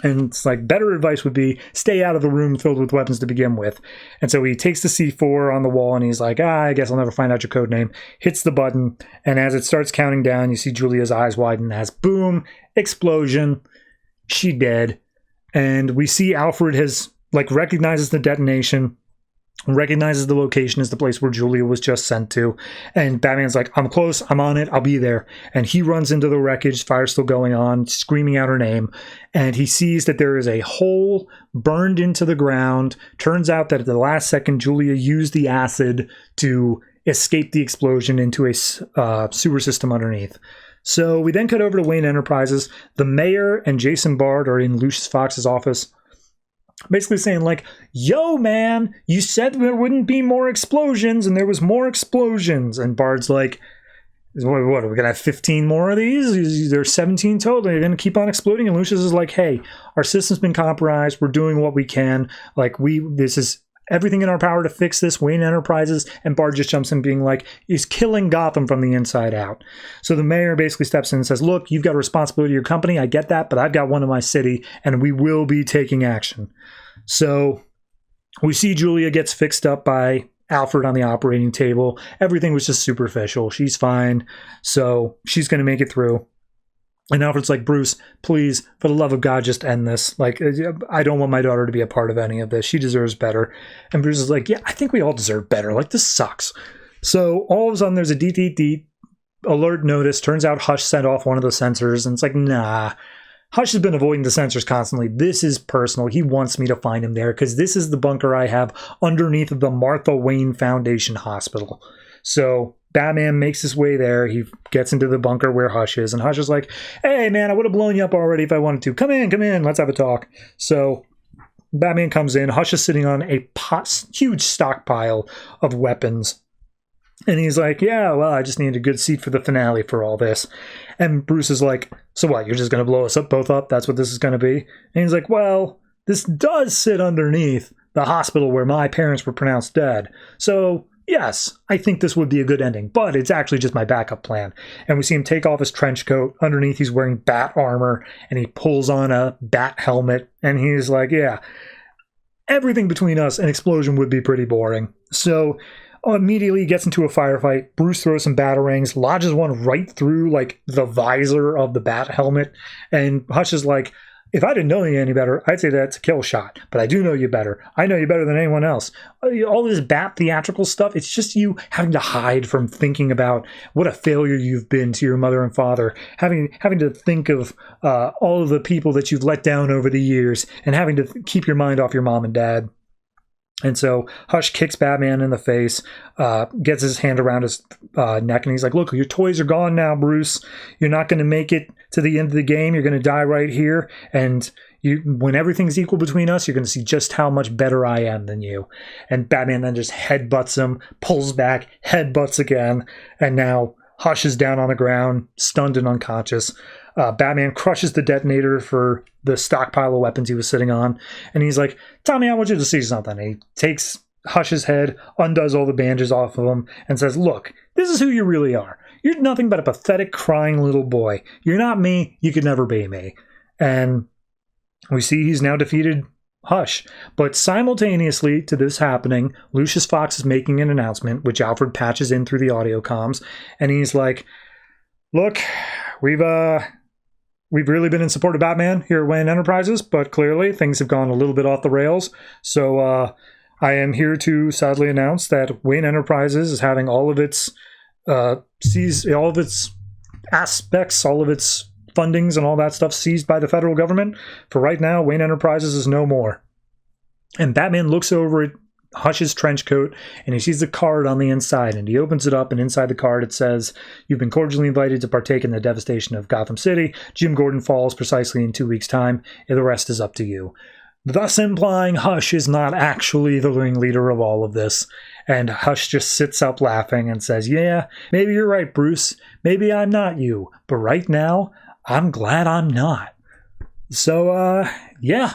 And it's like, better advice would be stay out of the room filled with weapons to begin with. And so he takes the C4 on the wall and he's like, I guess I'll never find out your code name. Hits the button. And as it starts counting down, you see Julia's eyes widen as boom, explosion. She dead. And we see Alfred has like recognizes the detonation, recognizes the location as the place where Julia was just sent to, and Batman's like, I'm close, I'm on it, I'll be there. And he runs into the wreckage, fire's still going on, screaming out her name, and he sees that there is a hole burned into the ground. Turns out that at the last second, Julia used the acid to escape the explosion into a sewer system underneath. So we then cut over to Wayne Enterprises. The mayor and Jason Bard are in Lucius Fox's office, basically saying like, yo man, you said there wouldn't be more explosions, and there was more explosions. And Bard's like, what are we gonna have 15 more of these? There's 17 total. They're gonna keep on exploding. And Lucius is like, hey, our system's been compromised, we're doing what we can, like this is everything in our power to fix this. Wayne Enterprises. And Bard just jumps in being like, he's killing Gotham from the inside out. So the mayor basically steps in and says, look, you've got a responsibility to your company, I get that, but I've got one in my city, and we will be taking action. So we see Julia gets fixed up by Alfred on the operating table. Everything was just superficial. She's fine. So she's going to make it through. And Alfred's like, Bruce, please, for the love of God, just end this. Like, I don't want my daughter to be a part of any of this. She deserves better. And Bruce is like, yeah, I think we all deserve better. Like, this sucks. So all of a sudden there's a DTD alert notice. Turns out Hush sent off one of the sensors. And it's like, nah. Hush has been avoiding the sensors constantly. This is personal. He wants me to find him there because this is the bunker I have underneath the Martha Wayne Foundation Hospital. So Batman makes his way there. He gets into the bunker where Hush is, and Hush is like, hey man, I would have blown you up already if I wanted to. Come in, let's have a talk. So Batman comes in. Hush is sitting on a huge stockpile of weapons. And he's like, yeah, well, I just need a good seat for the finale for all this. And Bruce is like, so what, you're just going to blow us up both up? That's what this is going to be? And he's like, well, this does sit underneath the hospital where my parents were pronounced dead. So, yes, I think this would be a good ending, but it's actually just my backup plan. And we see him take off his trench coat. Underneath, he's wearing bat armor, and he pulls on a bat helmet. And he's like, yeah, everything between us, an explosion would be pretty boring. So immediately gets into a firefight. Bruce throws some batarangs, lodges one right through like the visor of the bat helmet, and Hush is like, if I didn't know you any better, I'd say that's a kill shot. But I do know you better. I know you better than anyone else. All this bat theatrical stuff, it's just you having to hide from thinking about what a failure you've been to your mother and father, having to think of all of the people that you've let down over the years, and having to keep your mind off your mom and dad. And so Hush kicks Batman in the face, gets his hand around his neck, and he's like, look, your toys are gone now, Bruce. You're not going to make it to the end of the game. You're going to die right here. And when everything's equal between us, you're going to see just how much better I am than you. And Batman then just headbutts him, pulls back, headbutts again. And now Hush is down on the ground, stunned and unconscious. Batman crushes the detonator for the stockpile of weapons he was sitting on. And he's like, Tommy, I want you to see something. And he takes Hush's head, undoes all the bandages off of him, and says, look, this is who you really are. You're nothing but a pathetic, crying little boy. You're not me. You could never be me. And we see he's now defeated Hush. But simultaneously to this happening, Lucius Fawkes is making an announcement, which Alfred patches in through the audio comms. And he's like, look, we've really been in support of Batman here at Wayne Enterprises, but clearly things have gone a little bit off the rails. So I am here to sadly announce that Wayne Enterprises is having all of its all of its aspects, all of its fundings and all that stuff seized by the federal government. For right now, Wayne Enterprises is no more. And Batman looks over at Hush's trench coat, and he sees the card on the inside, and he opens it up, and inside the card it says, you've been cordially invited to partake in the devastation of Gotham City. Jim Gordon falls precisely in 2 weeks' time, and the rest is up to you. Thus implying Hush is not actually the ringleader of all of this. And Hush just sits up laughing and says, yeah, maybe you're right, Bruce. Maybe I'm not you. But right now, I'm glad I'm not. So, yeah.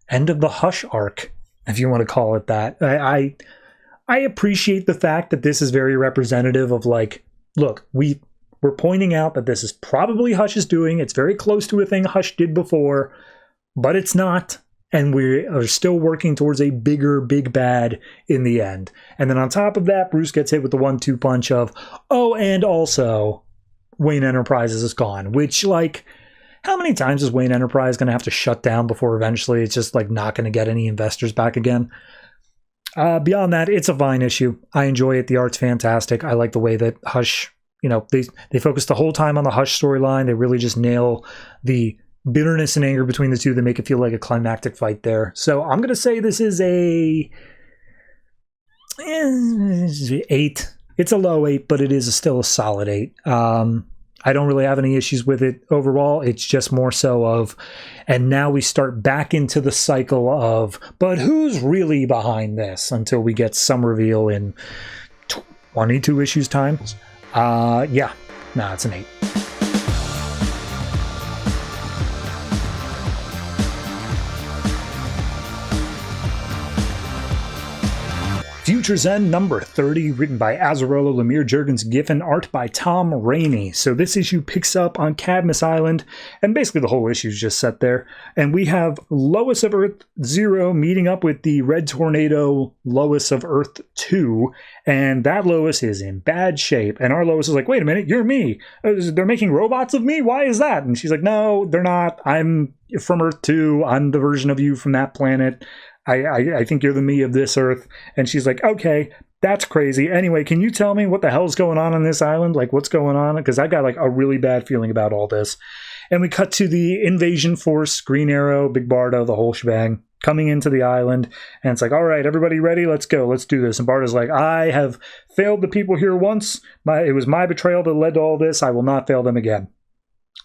End of the Hush arc, if you want to call it that. I appreciate the fact that this is very representative of, like, look, we're pointing out that this is probably Hush's doing. It's very close to a thing Hush did before, but it's not. And we are still working towards a bigger, big bad in the end. And then on top of that, Bruce gets hit with the 1-2 punch of, oh, and also Wayne Enterprises is gone. Which, like, how many times is Wayne Enterprise going to have to shut down before eventually it's just, like, not going to get any investors back again? Beyond that, it's a fine issue. I enjoy it. The art's fantastic. I like the way that Hush, you know, they focus the whole time on the Hush storyline. They really just nail the bitterness and anger between the two that make it feel like a climactic fight there. So I'm going to say this is a 8. It's a low 8, but it is still a solid 8. I don't really have any issues with it overall. It's just more so of, and now we start back into the cycle of, but who's really behind this until we get some reveal in 22 issues time. Yeah, no, it's an 8. Future's End number 30, written by Azzarello, Lemire, Jurgens, Giffen, art by Tom Rainey. So this issue picks up on Cadmus Island, and basically the whole issue is just set there. And we have Lois of Earth 0 meeting up with the Red Tornado Lois of Earth 2, and that Lois is in bad shape. And our Lois is like, wait a minute, you're me. They're making robots of me? Why is that? And she's like, no, they're not. I'm from Earth 2. I'm the version of you from that planet. I think you're the me of this Earth. And she's like, okay, that's crazy. Anyway, can you tell me what the hell's going on this island? Like, what's going on? Because I've got, like, a really bad feeling about all this. And we cut to the invasion force, Green Arrow, Big Barda, the whole shebang, coming into the island. And it's like, all right, everybody ready? Let's go. Let's do this. And Barda's like, I have failed the people here once. It was my betrayal that led to all this. I will not fail them again.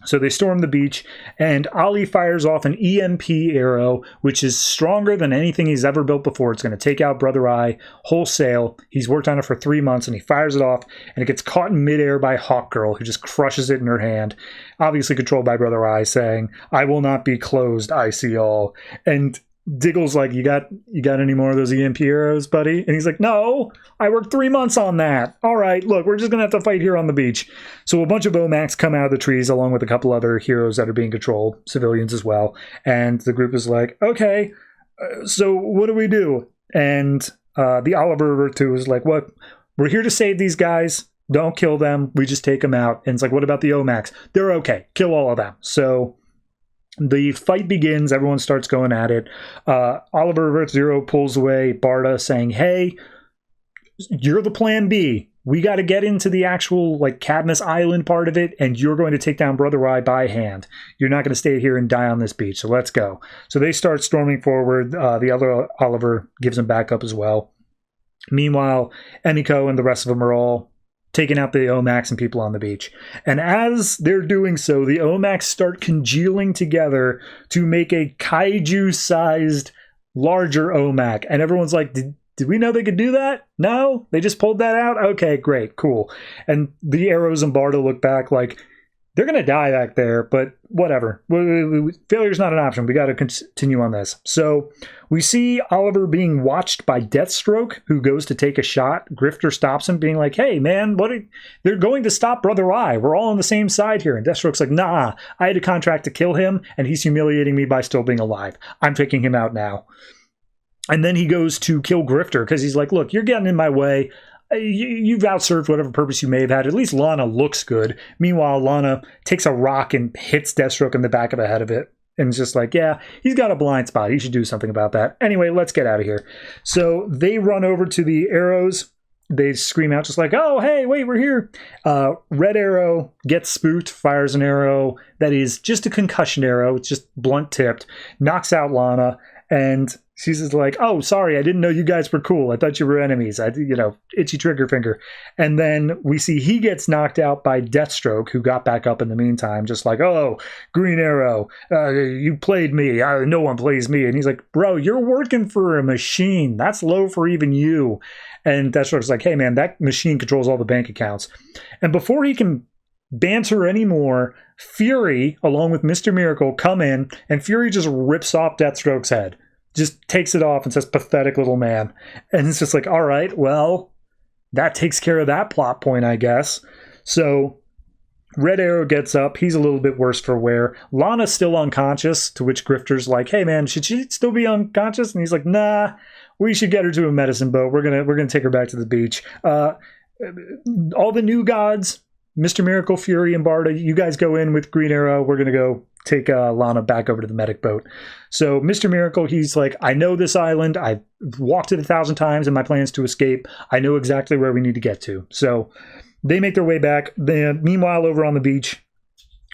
So they storm the beach, and Ollie fires off an EMP arrow, which is stronger than anything he's ever built before. It's going to take out Brother Eye wholesale. He's worked on it for 3 months, and he fires it off, and it gets caught in midair by Hawkgirl, who just crushes it in her hand, obviously controlled by Brother Eye, saying, I will not be closed, I see all. And Diggle's like, you got any more of those EMP arrows, buddy? And he's like, no, I worked 3 months on that. All right, look, we're just going to have to fight here on the beach. So a bunch of Omacs come out of the trees along with a couple other heroes that are being controlled, civilians as well. And the group is like, okay, so what do we do? And the Oliver 2 is like, what? We're here to save these guys. Don't kill them. We just take them out. And it's like, what about the Omacs? They're okay. Kill all of them. So The fight begins. Everyone starts going at it. Oliver Zero pulls away Barda, saying, hey, you're the plan B. We got to get into the actual like Cadmus Island part of it, and you're going to take down Brother Eye by hand. You're not going to stay here and die on this beach, so let's go. So they start storming forward. The other Oliver gives them back up as well. Meanwhile, Emiko and the rest of them are all taking out the Omax and people on the beach. And as they're doing so, the Omax start congealing together to make a kaiju-sized, larger Omac. And everyone's like, did we know they could do that? No? They just pulled that out? Okay, great, cool. And the Arrows and Barda look back like, they're going to die back there, but whatever. Failure's not an option. We got to continue on this. So we see Oliver being watched by Deathstroke, who goes to take a shot. Grifter stops him, being like, hey, man, they're going to stop Brother Eye. We're all on the same side here. And Deathstroke's like, nah, I had a contract to kill him, and he's humiliating me by still being alive. I'm taking him out now. And then he goes to kill Grifter, because he's like, look, you're getting in my way. You've outserved whatever purpose you may have had. At least Lana looks good. Meanwhile, Lana takes a rock and hits Deathstroke in the back of the head of it. And it's just like, yeah, he's got a blind spot. He should do something about that. Anyway, let's get out of here. So they run over to the Arrows. They scream out just like, oh, hey, wait, we're here. Red Arrow gets spooked, fires an arrow that is just a concussion arrow. It's just blunt-tipped. Knocks out Lana. And she's just like, oh, sorry, I didn't know you guys were cool. I thought you were enemies. Itchy trigger finger. And then we see he gets knocked out by Deathstroke, who got back up in the meantime, just like, oh, Green Arrow, you played me. No one plays me. And he's like, bro, you're working for a machine. That's low for even you. And Deathstroke's like, hey, man, that machine controls all the bank accounts. And before he can banter anymore, Fury, along with Mr. Miracle, come in, and Fury just rips off Deathstroke's head. Just takes it off and says, pathetic little man. And it's just like, all right, well, that takes care of that plot point, I guess. So Red Arrow gets up. He's a little bit worse for wear. Lana's still unconscious, to which Grifter's like, hey, man, should she still be unconscious? And he's like, nah, we should get her to a medicine boat. We're gonna take her back to the beach. All the new gods, Mr. Miracle, Fury, and Barda, you guys go in with Green Arrow. We're going to go take Lana back over to the medic boat. So Mr. Miracle, he's like, I know this island. I've walked it 1,000 times in my plans to escape. I know exactly where we need to get to. So they make their way back. Meanwhile, over on the beach,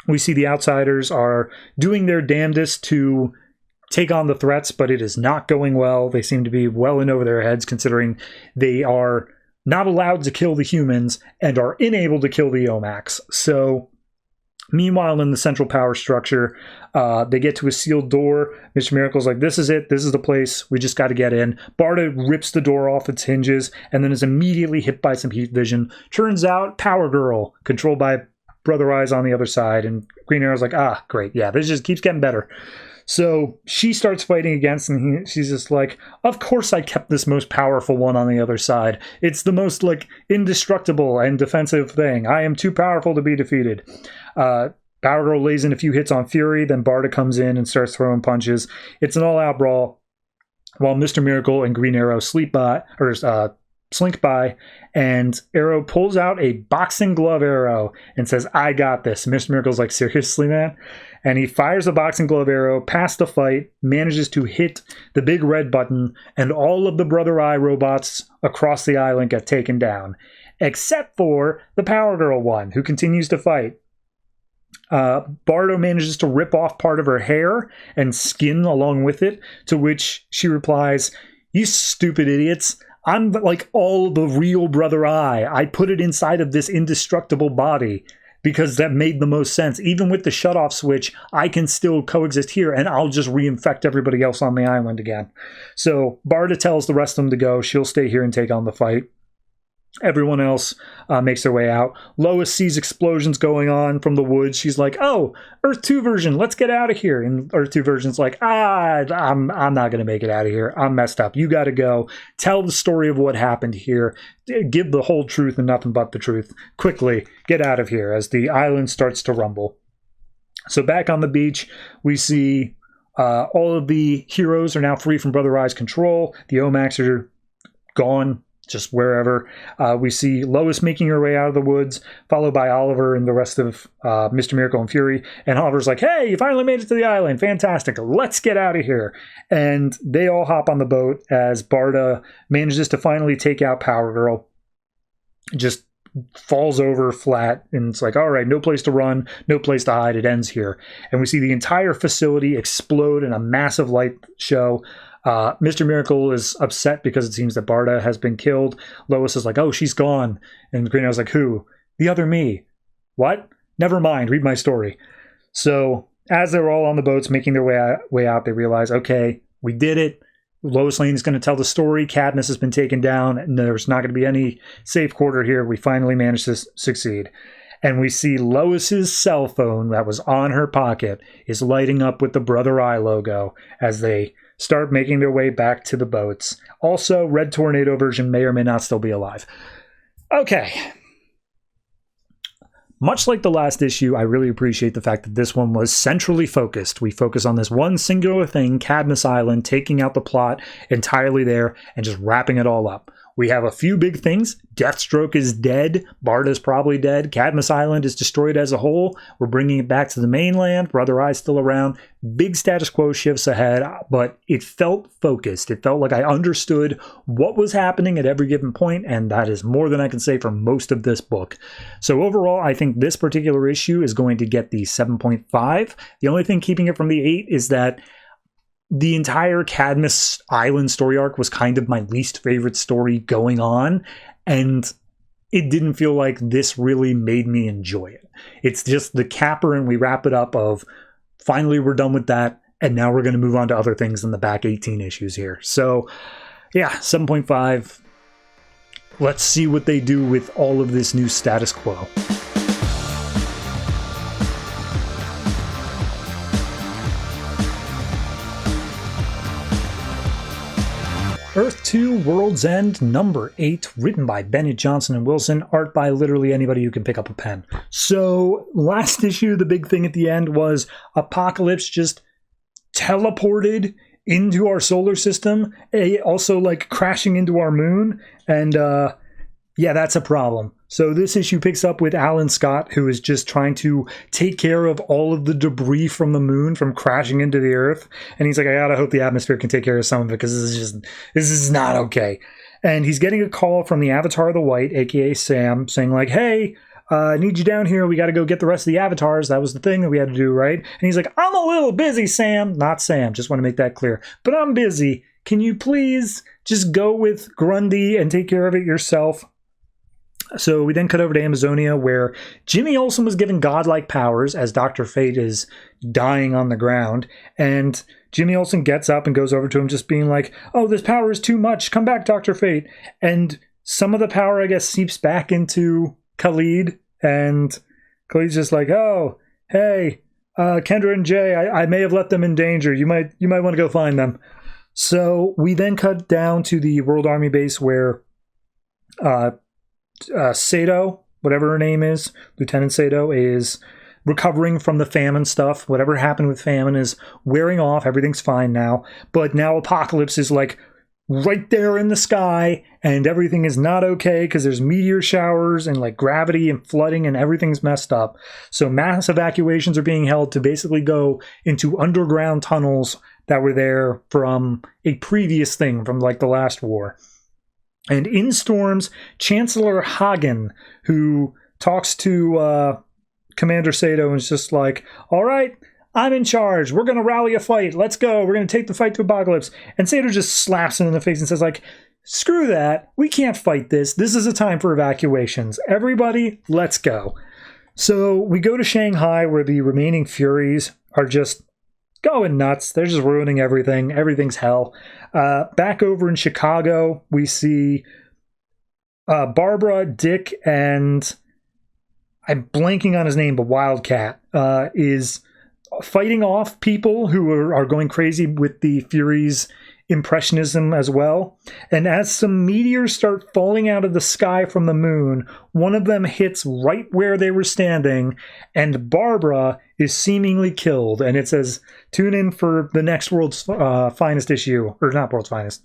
we see the Outsiders are doing their damnedest to take on the threats, but it is not going well. They seem to be well in over their heads, considering they are not allowed to kill the humans and are unable to kill the Omax. So meanwhile, in the central power structure, they get to a sealed door. Mr. Miracle's like, this is it. This is the place. We just got to get in. Barda rips the door off its hinges and then is immediately hit by some heat vision. Turns out, Power Girl, controlled by Brother Eyes on the other side. And Green Arrow's like, ah, great. Yeah, this just keeps getting better. So she starts fighting against, and she's just like, of course I kept this most powerful one on the other side. It's the most, indestructible and defensive thing. I am too powerful to be defeated. Power Girl lays in a few hits on Fury, then Barda comes in and starts throwing punches. It's an all-out brawl, while Mr. Miracle and Green Arrow slink by, and Arrow pulls out a boxing glove arrow and says, I got this. Mr. Miracle's like, seriously, man? And he fires a boxing glove arrow past the fight, manages to hit the big red button, and all of the Brother Eye robots across the island get taken down, except for the Power Girl one, who continues to fight. Bardo manages to rip off part of her hair and skin along with it, to which she replies, you stupid idiots. I'm like all the real Brother Eye. I put it inside of this indestructible body because that made the most sense. Even with the shutoff switch, I can still coexist here, and I'll just reinfect everybody else on the island again. So Barda tells the rest of them to go. She'll stay here and take on the fight. Everyone else makes their way out. Lois sees explosions going on from the woods. She's like, oh, Earth 2 version, let's get out of here. And Earth 2 version's like, I'm not going to make it out of here. I'm messed up. You got to go. Tell the story of what happened here. Give the whole truth and nothing but the truth. Quickly, get out of here as the island starts to rumble. So back on the beach, we see all of the heroes are now free from Brother Eye's control. The Omax are gone. just wherever. We see Lois making her way out of the woods, followed by Oliver and the rest of Mr. Miracle and Fury. And Oliver's like, hey, you finally made it to the island. Fantastic. Let's get out of here. And they all hop on the boat as Barda manages to finally take out Power Girl. Just falls over flat, and it's like, all right, no place to run, no place to hide. It ends here. And we see the entire facility explode in a massive light show. Mr. Miracle is upset because it seems that Barda has been killed. Lois is like, oh, she's gone. And Green Arrow's like, who? The other me. What? Never mind, read my story. So as they're all on the boats making their way out, they realize, okay, we did it. Lois Lane is going to tell the story. Cadmus has been taken down, and there's not going to be any safe quarter here. We finally managed to succeed. And we see Lois's cell phone that was on her pocket is lighting up with the Brother Eye logo as they start making their way back to the boats. Also, Red Tornado version may or may not still be alive. Okay. Much like the last issue, I really appreciate the fact that this one was centrally focused. We focus on this one singular thing, Cadmus Island, taking out the plot entirely there and just wrapping it all up. We have a few big things. Deathstroke is dead. Barda's probably dead. Cadmus Island is destroyed as a whole. We're bringing it back to the mainland. Brother Eye's still around. Big status quo shifts ahead, but it felt focused. It felt like I understood what was happening at every given point, and that is more than I can say for most of this book. So overall, I think this particular issue is going to get the 7.5. The only thing keeping it from the 8 is that the entire Cadmus Island story arc was kind of my least favorite story going on, and it didn't feel like this really made me enjoy it. It's just the capper and we wrap it up of finally we're done with that, and now we're going to move on to other things in the back 18 issues here. So yeah, 7.5. Let's see what they do with all of this new status quo. Earth 2 World's End number 8, written by Bennett, Johnson, and Wilson, art by literally anybody who can pick up a pen. So last issue, the big thing at the end was Apocalypse just teleported into our solar system, also like crashing into our moon, and yeah, that's a problem. So this issue picks up with Alan Scott, who is just trying to take care of all of the debris from the moon from crashing into the Earth. And he's like, I gotta hope the atmosphere can take care of some of it, because this is not okay. And he's getting a call from the Avatar of the White, aka Sam, saying like, hey, I need you down here. We got to go get the rest of the avatars. That was the thing that we had to do, right? And he's like, I'm a little busy, Sam. Not Sam. Just want to make that clear. But I'm busy. Can you please just go with Grundy and take care of it yourself? So we then cut over to Amazonia, where Jimmy Olsen was given godlike powers as Dr. Fate is dying on the ground. And Jimmy Olsen gets up and goes over to him just being like, oh, this power is too much. Come back, Dr. Fate. And some of the power, I guess, seeps back into Khalid. And Khalid's just like, oh, hey, Kendra and Jay, I may have left them in danger. You might want to go find them. So we then cut down to the World Army base where Sato, whatever her name is, Lieutenant Sato, is recovering from the famine stuff. Whatever happened with famine is wearing off. Everything's fine now. But now Apocalypse is like right there in the sky, and everything is not okay because there's meteor showers and like gravity and flooding, and everything's messed up. So mass evacuations are being held to basically go into underground tunnels that were there from a previous thing from like the last war. And in storms Chancellor Hagen, who talks to Commander Sato and is just like, all right, I'm in charge. We're going to rally a fight. Let's go. We're going to take the fight to Apocalypse. And Sato just slaps him in the face and says like, screw that. We can't fight this. This is a time for evacuations. Everybody, let's go. So we go to Shanghai, where the remaining Furies are just going nuts. They're just ruining everything. Everything's hell. Back over in Chicago, we see Barbara, Dick, and I'm blanking on his name, but Wildcat is fighting off people who are going crazy with the Furies' impressionism as well. And as some meteors start falling out of the sky from the moon, one of them hits right where they were standing, and Barbara is seemingly killed. And it says, tune in for the next World's Finest issue, or not World's Finest,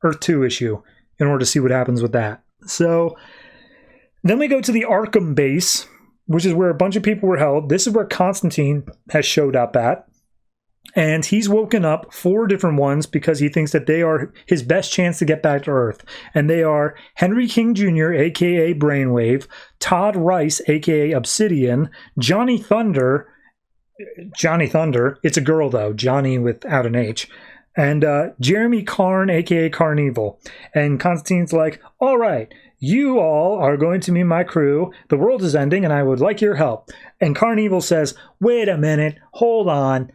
Earth 2 issue in order to see what happens with that. So then we go to the Arkham base, which is where a bunch of people were held. This is where Constantine has showed up at. And he's woken up 4 different ones because he thinks that they are his best chance to get back to Earth. And they are Henry King Jr., a.k.a. Brainwave, Todd Rice, a.k.a. Obsidian, Johnny Thunder, it's a girl though, Johnny without an H, and Jeremy Carn, a.k.a. Carnival. And Constantine's like, all right, you all are going to be my crew. The world is ending and I would like your help. And Carnival says, wait a minute, hold on.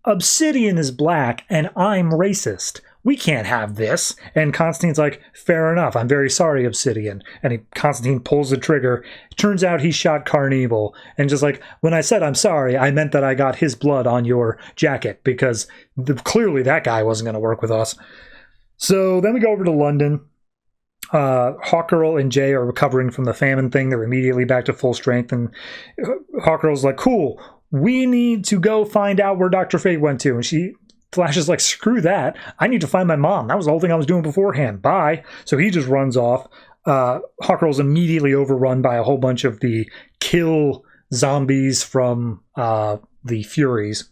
Obsidian is black and I'm racist. We can't have this. And Constantine's like, fair enough. I'm very sorry, Obsidian. And Constantine pulls the trigger. Turns out he shot Carnival. And just like, when I said I'm sorry, I meant that I got his blood on your jacket because clearly that guy wasn't going to work with us. So then we go over to London. Hawkgirl and Jay are recovering from the famine thing. They're immediately back to full strength. And Hawkgirl's like, cool. We need to go find out where Dr. Fate went to. And Flash is like, screw that. I need to find my mom. That was the whole thing I was doing beforehand. Bye. So he just runs off. Hawkgirl's immediately overrun by a whole bunch of the kill zombies from the Furies.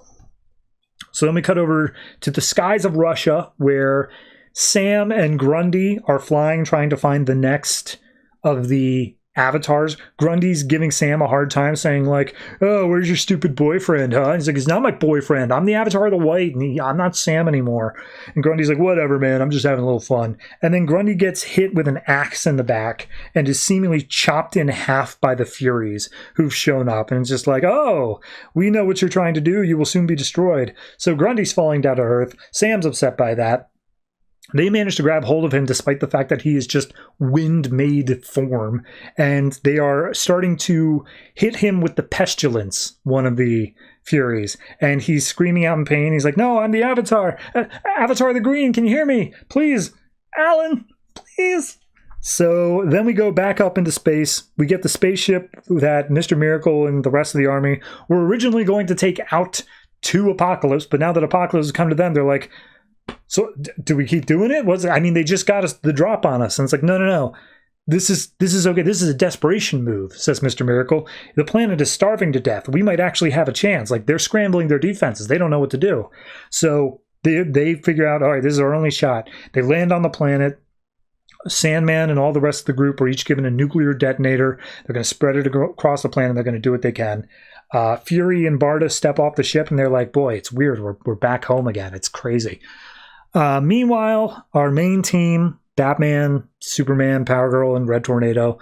So then we cut over to the skies of Russia, where Sam and Grundy are flying, trying to find the next of the avatars. Grundy's giving Sam a hard time, saying like, oh, where's your stupid boyfriend, huh? He's like, he's not my boyfriend. I'm the avatar of the white, and I'm not Sam anymore. And Grundy's like, whatever, man. I'm just having a little fun. And then Grundy gets hit with an axe in the back and is seemingly chopped in half by the Furies who've shown up. And it's just like, oh, we know what you're trying to do. You will soon be destroyed. So Grundy's falling down to earth. Sam's upset by that. They manage to grab hold of him despite the fact that he is just wind-made form. And they are starting to hit him with the pestilence, one of the Furies. And he's screaming out in pain. He's like, no, I'm the Avatar. Avatar the Green, can you hear me? Please, Alan, please. So then we go back up into space. We get the spaceship that Mr. Miracle and the rest of the army were originally going to take out to Apocalypse. But now that Apocalypse has come to them, they're like, so do we keep doing it? They just got us the drop on us. And it's like, no. This is okay. This is a desperation move, says Mr. Miracle. The planet is starving to death. We might actually have a chance. Like, they're scrambling their defenses. They don't know what to do. So they figure out, all right, this is our only shot. They land on the planet. Sandman and all the rest of the group are each given a nuclear detonator. They're going to spread it across the planet. They're going to do what they can. Fury and Barda step off the ship, and they're like, boy, it's weird. We're back home again. It's crazy. Meanwhile, our main team, Batman, Superman, Power Girl, and Red Tornado,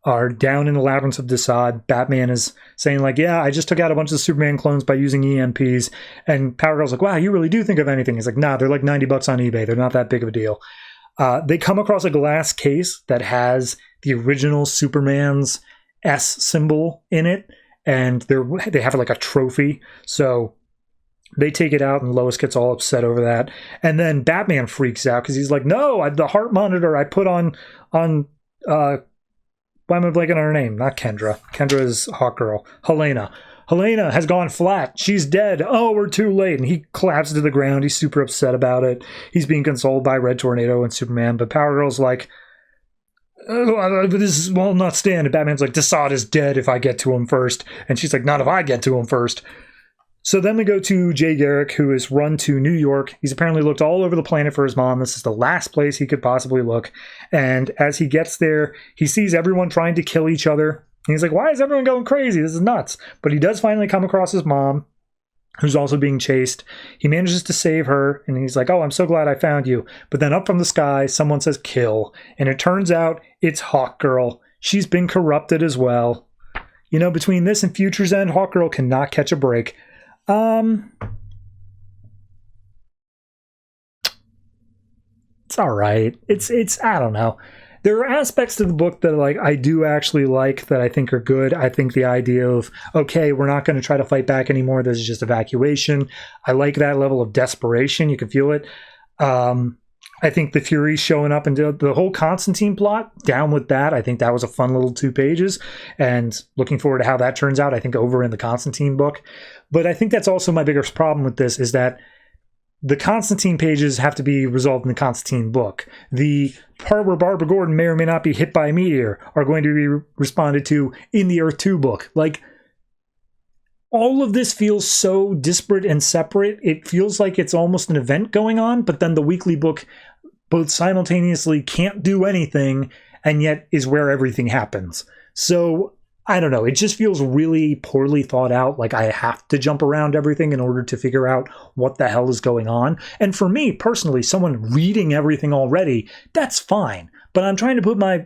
are down in the labyrinths of Desaad. Batman is saying like, yeah, I just took out a bunch of Superman clones by using EMPs. And Power Girl's like, wow, you really do think of anything. He's like, nah, they're like $90 on eBay. They're not that big of a deal. They come across a glass case that has the original Superman's S symbol in it. And they have like a trophy. So they take it out, and Lois gets all upset over that. And then Batman freaks out because he's like, no, the heart monitor I put on why am I blanking on her name? Not Kendra. Kendra is Hawkgirl. Helena has gone flat. She's dead. Oh, we're too late. And he collapses to the ground. He's super upset about it. He's being consoled by Red Tornado and Superman. But Power Girl's like, this will not stand. And Batman's like, Desaad is dead if I get to him first. And she's like, not if I get to him first. So then we go to Jay Garrick, who is run to New York. He's apparently looked all over the planet for his mom. This is the last place he could possibly look. And as he gets there, he sees everyone trying to kill each other. And he's like, why is everyone going crazy? This is nuts. But he does finally come across his mom, who's also being chased. He manages to save her, and he's like, oh, I'm so glad I found you. But then up from the sky, someone says kill. And it turns out it's Hawkgirl. She's been corrupted as well. You know, between this and Future's End, Hawkgirl cannot catch a break. It's all right. It's I don't know. There are aspects to the book that I do actually like, that I think are good. I think the idea of, okay, we're not going to try to fight back anymore. This is just evacuation. I like that level of desperation. You can feel it. I think the Furies showing up and the whole Constantine plot, down with that. I think that was a fun little 2 pages, and looking forward to how that turns out, I think, over in the Constantine book. But I think that's also my biggest problem with this, is that the Constantine pages have to be resolved in the Constantine book. The part where Barbara Gordon may or may not be hit by a meteor are going to be responded to in the Earth 2 book. Like, all of this feels so disparate and separate. It feels like it's almost an event going on, but then the weekly book both simultaneously can't do anything and yet is where everything happens. So I don't know. It just feels really poorly thought out. Like I have to jump around everything in order to figure out what the hell is going on. And for me personally, someone reading everything already, that's fine. But I'm trying to put my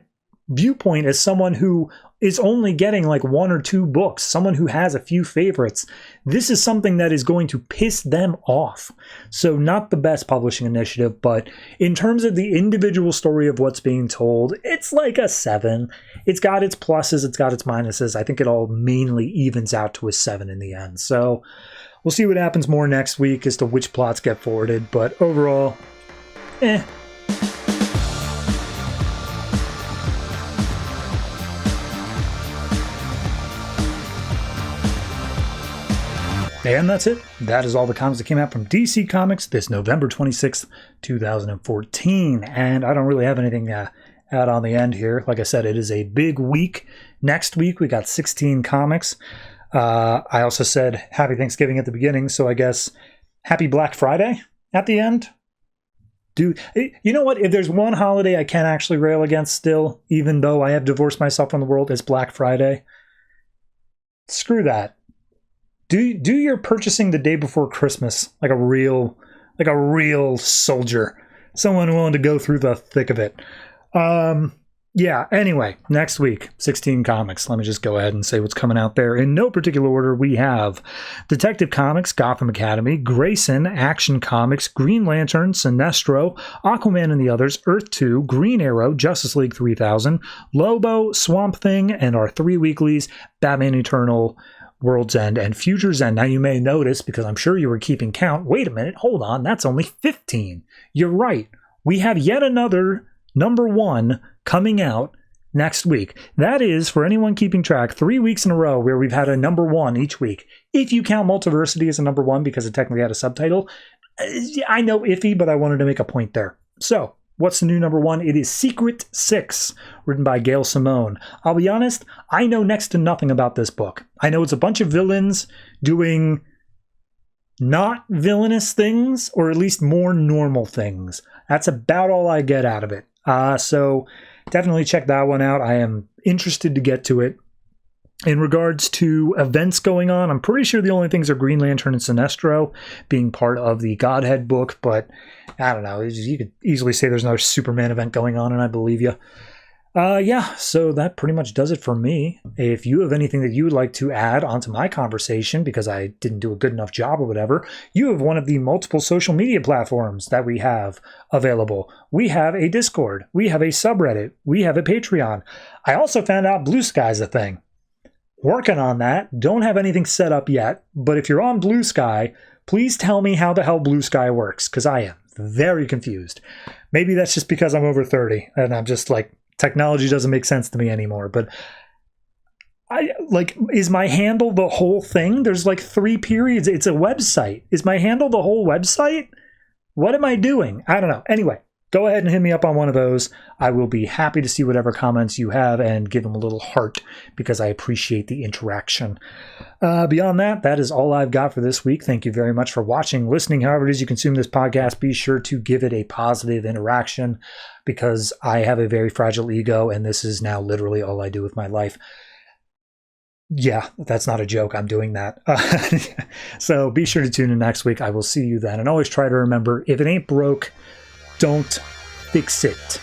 viewpoint as someone who is only getting like 1 or 2 books, someone who has a few favorites. This is something that is going to piss them off. So not the best publishing initiative, but in terms of the individual story of what's being told, it's like a 7. It's got its pluses, it's got its minuses. I think it all mainly evens out to a 7 in the end. So we'll see what happens more next week as to which plots get forwarded, but overall, And that's it. That is all the comics that came out from DC Comics this November 26th, 2014. And I don't really have anything to add on the end here. Like I said, it is a big week. Next week, we got 16 comics. I also said Happy Thanksgiving at the beginning, so I guess Happy Black Friday at the end. Dude, you know what? If there's one holiday I can actually rail against still, even though I have divorced myself from the world, it's Black Friday. Screw that. Do your purchasing the day before Christmas like a real soldier, someone willing to go through the thick of it. Yeah, anyway, next week, 16 comics. Let me just go ahead and say what's coming out there. In no particular order, we have Detective Comics, Gotham Academy, Grayson, Action Comics, Green Lantern, Sinestro, Aquaman and the Others, Earth 2, Green Arrow, Justice League 3000, Lobo, Swamp Thing, and our 3 weeklies, Batman Eternal, World's End, and Future's End. Now you may notice, because I'm sure you were keeping count, wait a minute, hold on, that's only 15. You're right. We have yet another number 1 coming out next week. That is, for anyone keeping track, 3 weeks in a row where we've had a number 1 each week. If you count Multiversity as a number 1 because it technically had a subtitle, I know iffy, but I wanted to make a point there. So, what's the new number 1? It is Secret 6, written by Gail Simone. I'll be honest, I know next to nothing about this book. I know it's a bunch of villains doing not villainous things, or at least more normal things. That's about all I get out of it. So definitely check that one out. I am interested to get to it. In regards to events going on, I'm pretty sure the only things are Green Lantern and Sinestro being part of the Godhead book, but I don't know. You could easily say there's another Superman event going on, and I believe you. Yeah, so that pretty much does it for me. If you have anything that you would like to add onto my conversation because I didn't do a good enough job or whatever, you have one of the multiple social media platforms that we have available. We have a Discord. We have a subreddit. We have a Patreon. I also found out Blue Sky's a thing. Working on that. Don't have anything set up yet, but if you're on Blue Sky, please tell me how the hell Blue Sky works, because I am very confused. Maybe that's just because I'm over 30 and I'm just like, technology doesn't make sense to me anymore. But is my handle the whole thing? There's like 3 periods. It's a website. Is my handle the whole website? What am I doing? I don't know. Anyway, go ahead and hit me up on one of those. I will be happy to see whatever comments you have and give them a little heart because I appreciate the interaction. Beyond that, that is all I've got for this week. Thank you very much for watching, listening. However it is you consume this podcast, be sure to give it a positive interaction because I have a very fragile ego and this is now literally all I do with my life. Yeah, that's not a joke. I'm doing that. So be sure to tune in next week. I will see you then. And always try to remember, if it ain't broke, don't fix it.